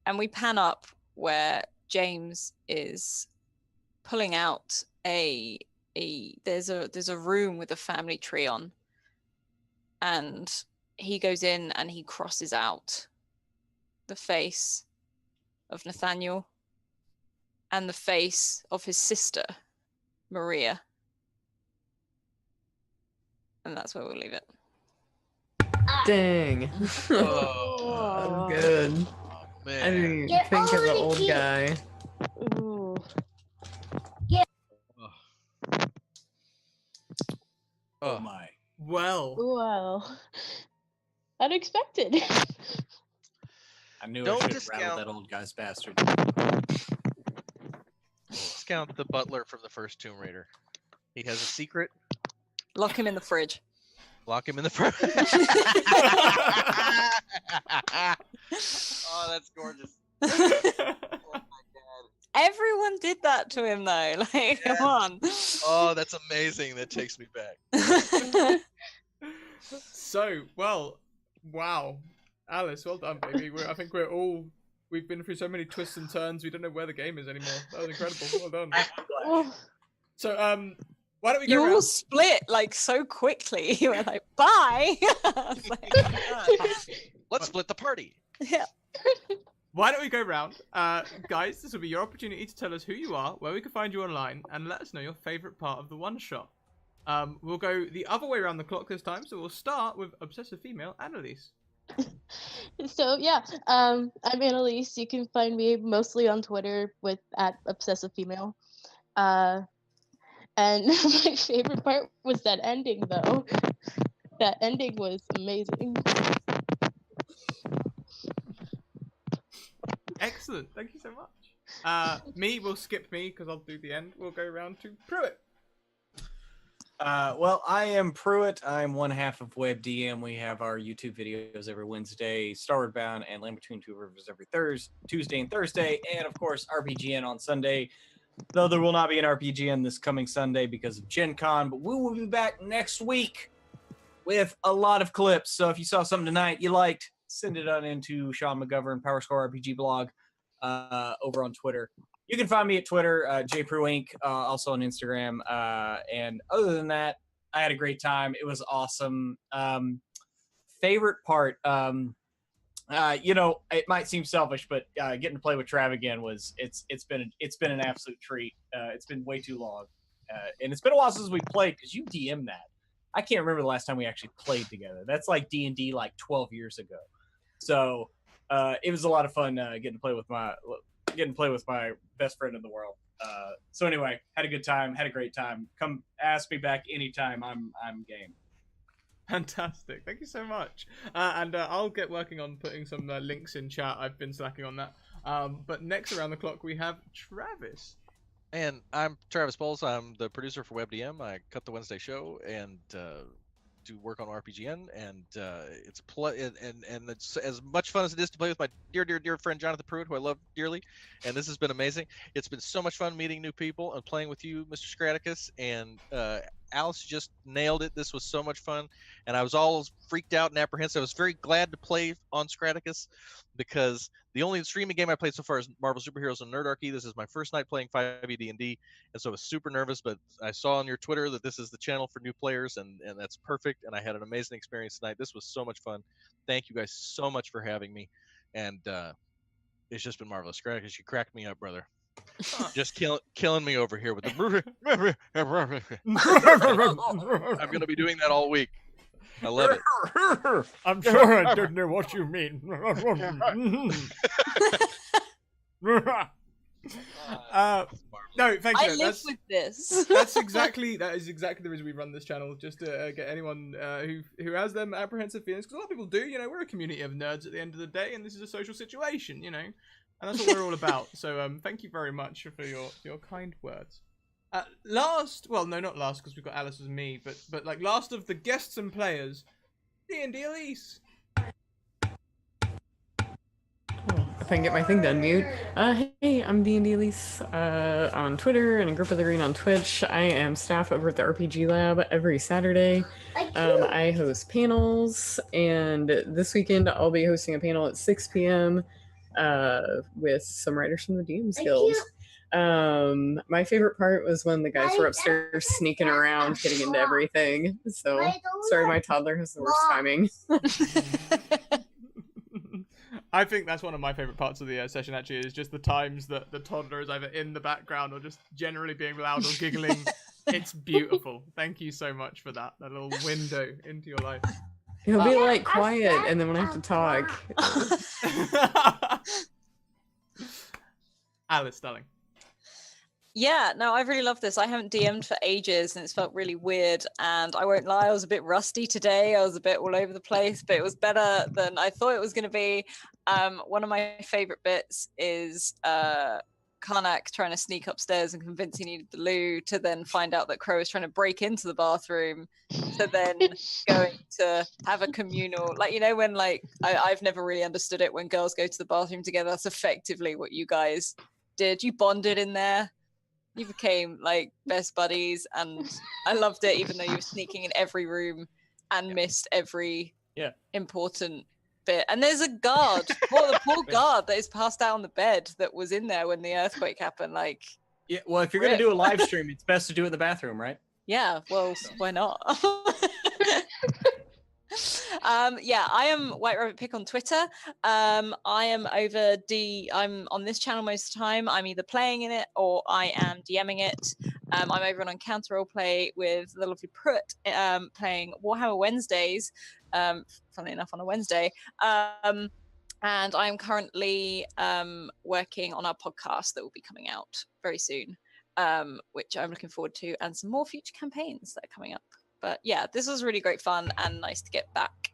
[SPEAKER 3] and we pan up where James is pulling out there's a room with a family tree on, and he goes in and he crosses out the face of Nathaniel and the face of his sister, Maria. And that's where we'll leave it.
[SPEAKER 4] Dang.
[SPEAKER 5] Oh,
[SPEAKER 4] That's good.
[SPEAKER 5] man.
[SPEAKER 4] I didn't
[SPEAKER 7] You're
[SPEAKER 4] think of the
[SPEAKER 7] already
[SPEAKER 4] old
[SPEAKER 7] here.
[SPEAKER 4] guy.
[SPEAKER 7] Ooh.
[SPEAKER 6] Oh
[SPEAKER 5] Oh,
[SPEAKER 6] my.
[SPEAKER 1] Well,
[SPEAKER 7] Wow. Unexpected.
[SPEAKER 6] I knew
[SPEAKER 5] Don't
[SPEAKER 6] I should have
[SPEAKER 5] discount-
[SPEAKER 6] rattled that old guy's bastard.
[SPEAKER 5] discount the butler from the first Tomb Raider. He has a secret.
[SPEAKER 3] Lock him in the fridge.
[SPEAKER 5] Lock him in the front. Oh, that's gorgeous.
[SPEAKER 3] Everyone did that to him though. Like, come on.
[SPEAKER 5] Oh, that's amazing. That takes me back.
[SPEAKER 1] so, well, wow. Alice, well done, baby. I think we've been through so many twists and turns, we don't know where the game is anymore. That was incredible. Well done.
[SPEAKER 7] Oh,
[SPEAKER 1] So, why don't we go
[SPEAKER 3] You all
[SPEAKER 1] around?
[SPEAKER 3] split like so quickly. You were like, bye. I was like,
[SPEAKER 5] Let's split the party.
[SPEAKER 3] yeah.
[SPEAKER 1] Why don't we go round? Guys, this will be your opportunity to tell us who you are, where we can find you online, and let us know your favourite part of the one-shot. We'll go the other way around the clock this time, so we'll start with Obsessive Female, Annalise.
[SPEAKER 7] so yeah, I'm Annalise. You can find me mostly on Twitter with @obsessivefemale. And my favorite part was that ending, though. That ending was amazing.
[SPEAKER 1] Excellent, thank you so much. We'll skip me, because I'll do the end. We'll go round to Pruitt.
[SPEAKER 6] Well, I am Pruitt. I'm one half of WebDM. We have our YouTube videos every Wednesday, Starward Bound and Land Between Two Rivers every Tuesday and Thursday, and of course RPGN on Sunday. Though there will not be an RPGN this coming Sunday because of Gen Con, but we will be back next week with a lot of clips. So if you saw something tonight you liked, send it on into Sean McGovern, Power Score RPG blog, over on Twitter. You can find me at Twitter, jpruinc, also on Instagram. And other than that, I had a great time. It was awesome. Favorite part, it might seem selfish, but getting to play with Trav again it's been an absolute treat. It's been way too long, and it's been a while since we played because you DM'd that. I can't remember the last time we actually played together. That's like D&D like 12 years ago. So it was a lot of fun getting to play with my best friend in the world. So anyway, had a good time, had a great time. Come ask me back anytime. I'm game.
[SPEAKER 1] Fantastic, thank you so much. And I'll get working on putting some links in chat. I've been slacking on that. But next around the clock we have Travis.
[SPEAKER 5] And I'm Travis Bowles. I'm the producer for WebDM. I cut the Wednesday show and do work on RPGN. And it's and it's as much fun as it is to play with my dear friend Jonathan Pruitt, who I love dearly. And this has been amazing. It's been so much fun meeting new people and playing with you, Mr. Scraticus. And Alice just nailed it. This was so much fun. And I was all freaked out and apprehensive. I was very glad to play on Scraticus because the only streaming game I played so far is Marvel Superheroes and Nerdarchy. This is my first night playing 5e D&D, and so I was super nervous, but I saw on your Twitter that this is the channel for new players, and that's perfect, and I had an amazing experience tonight. This was so much fun. Thank you guys so much for having me, and it's just been marvelous. Because you cracked me up, brother. Just killing me over here with the... I'm going to be doing that all week. I love it.
[SPEAKER 1] I'm sure I don't know what you mean. No, thank you.
[SPEAKER 3] I live with this.
[SPEAKER 2] That is exactly the reason we run this channel, just to get anyone who has them apprehensive feelings, because a lot of people do. You know, we're a community of nerds at the end of the day, and this is a social situation. You know, and that's what we're all about. So, thank you very much for your kind words. Well, no, not last, because we've got Alice as me, but like last of the guests and players, D&D Elise.
[SPEAKER 4] If I can get my thing to unmute. Hey, I'm D&D Elise on Twitter and a Group of the Green on Twitch. I am staff over at the RPG Lab every Saturday. I host panels, and this weekend I'll be hosting a panel at 6 p.m. With some writers from the DMs Guild. My favorite part was when the guys were upstairs sneaking around, getting into everything. So, sorry, my toddler has the worst timing.
[SPEAKER 2] I think that's one of my favorite parts of the session, actually, is just the times that the toddler is either in the background or just generally being loud or giggling. It's beautiful. Thank you so much for that little window into your life.
[SPEAKER 4] He'll be like quiet, and then when I have to talk.
[SPEAKER 2] Alice, darling.
[SPEAKER 3] Yeah, no, I really love this. I haven't DM'd for ages and it's felt really weird. And I won't lie, I was a bit rusty today. I was a bit all over the place, but it was better than I thought it was going to be. One of my favorite bits is Karnak trying to sneak upstairs and convince he needed the loo, to then find out that Crow is trying to break into the bathroom, to then going to have a communal, like, you know, when like, I've never really understood it when girls go to the bathroom together. That's effectively what you guys did. You bonded in there. You became like best buddies, and I loved it, even though you were sneaking in every room and missed every important bit. And there's a guard, the poor guard that is passed out on the bed that was in there when the earthquake happened. Like,
[SPEAKER 6] yeah, well, if you're gonna do a live stream, it's best to do it in the bathroom, right?
[SPEAKER 3] Yeah, well, why not? Yeah, I am White Rabbit Pick on Twitter. I'm on this channel most of the time. I'm either playing in it or I am DMing it. I'm over on Counter Roleplay with the lovely Pruitt, playing Warhammer Wednesdays, funnily enough on a Wednesday. And I'm currently working on our podcast that will be coming out very soon, which I'm looking forward to, and some more future campaigns that are coming up. But yeah, this was really great fun and nice to get back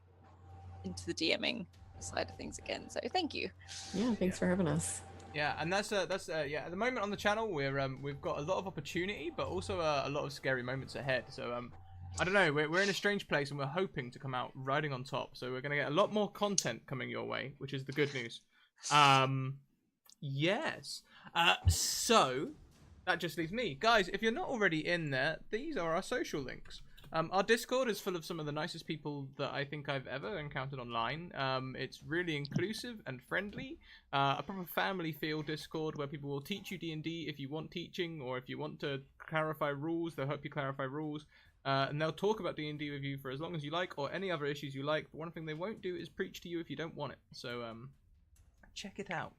[SPEAKER 3] into the DMing side of things again. So thank you.
[SPEAKER 4] Yeah, thanks for having us.
[SPEAKER 2] Yeah, and that's at the moment on the channel we've got a lot of opportunity, but also a lot of scary moments ahead. So I don't know, we're in a strange place and we're hoping to come out riding on top. So we're gonna get a lot more content coming your way, which is the good news. Yes. So that just leaves me, guys. If you're not already in there, these are our social links. Our Discord is full of some of the nicest people that I think I've ever encountered online. It's really inclusive and friendly. A proper family feel Discord where people will teach you D&D if you want teaching, or if you want to clarify rules, they'll help you clarify rules. And they'll talk about D&D with you for as long as you like, or any other issues you like. But one thing they won't do is preach to you if you don't want it. So check it out.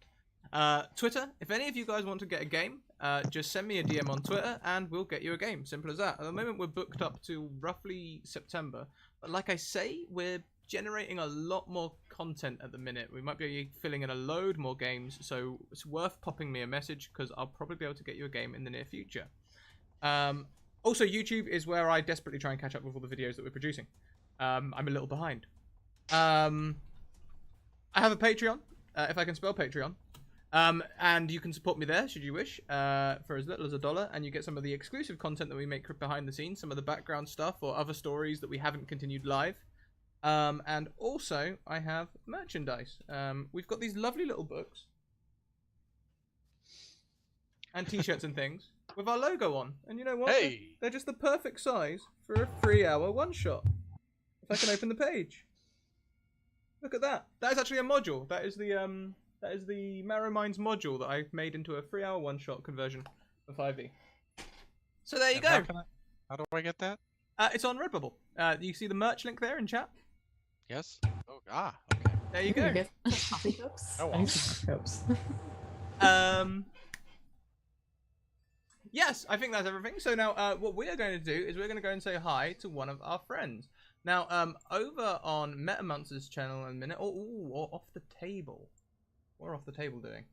[SPEAKER 2] Twitter, if any of you guys want to get a game, just send me a DM on Twitter and we'll get you a game. Simple as that. At the moment we're booked up to roughly September, but like I say, we're generating a lot more content at the minute. We might be filling in a load more games, so it's worth popping me a message, because I'll probably be able to get you a game in the near future. Also, YouTube is where I desperately try and catch up with all the videos that we're producing. I'm a little behind. I have a Patreon, if I can spell Patreon. And you can support me there, should you wish, for as little as $1, and you get some of the exclusive content that we make behind the scenes, some of the background stuff or other stories that we haven't continued live. And also, I have merchandise. We've got these lovely little books and t-shirts and things with our logo on. And you know what?
[SPEAKER 5] Hey!
[SPEAKER 2] They're just the perfect size for a 3-hour one-shot. If I can open the page. Look at that. That is actually a module. That is the Marrow Mines module that I made into a 3-hour one-shot conversion for 5e. So there you go.
[SPEAKER 5] How do I get that?
[SPEAKER 2] It's on Redbubble. You see the merch link there in chat?
[SPEAKER 5] Yes. Oh, okay.
[SPEAKER 2] There you go.
[SPEAKER 4] Get coffee cups.
[SPEAKER 5] Oh,
[SPEAKER 4] I need some cups.
[SPEAKER 2] Yes, I think that's everything. So now, what we are going to do is we're going to go and say hi to one of our friends. Now, over on MetaMonster's channel in a minute. Or off the table. What are Off the Table doing?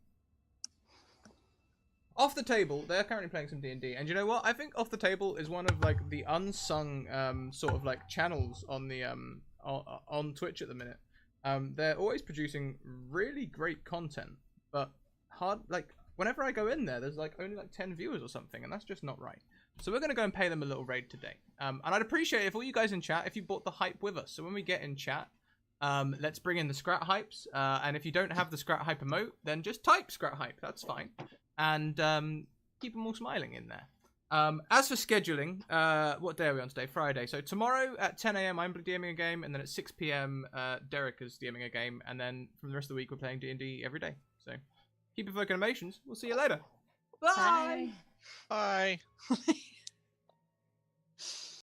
[SPEAKER 2] Off the Table, they're currently playing some D&D, and you know what? I think Off the Table is one of like the unsung sort of like channels on the on Twitch at the minute. They're always producing really great content, but whenever I go in there, there's like only like 10 viewers or something, and that's just not right. So we're gonna go and pay them a little raid today. And I'd appreciate it if all you guys in chat, if you bought the hype with us. So when we get in chat, let's bring in the Scrat Hypes, and if you don't have the Scrat Hype emote, then just type Scrat Hype, that's fine. And keep them all smiling in there. As for scheduling, what day are we on today? Friday. So tomorrow at 10 AM I'm DMing a game, and then at 6 PM Derek is DMing a game, and then from the rest of the week we're playing D&D every day. So keep evoking emotions. We'll see you later. Bye!
[SPEAKER 3] Bye.
[SPEAKER 5] Bye.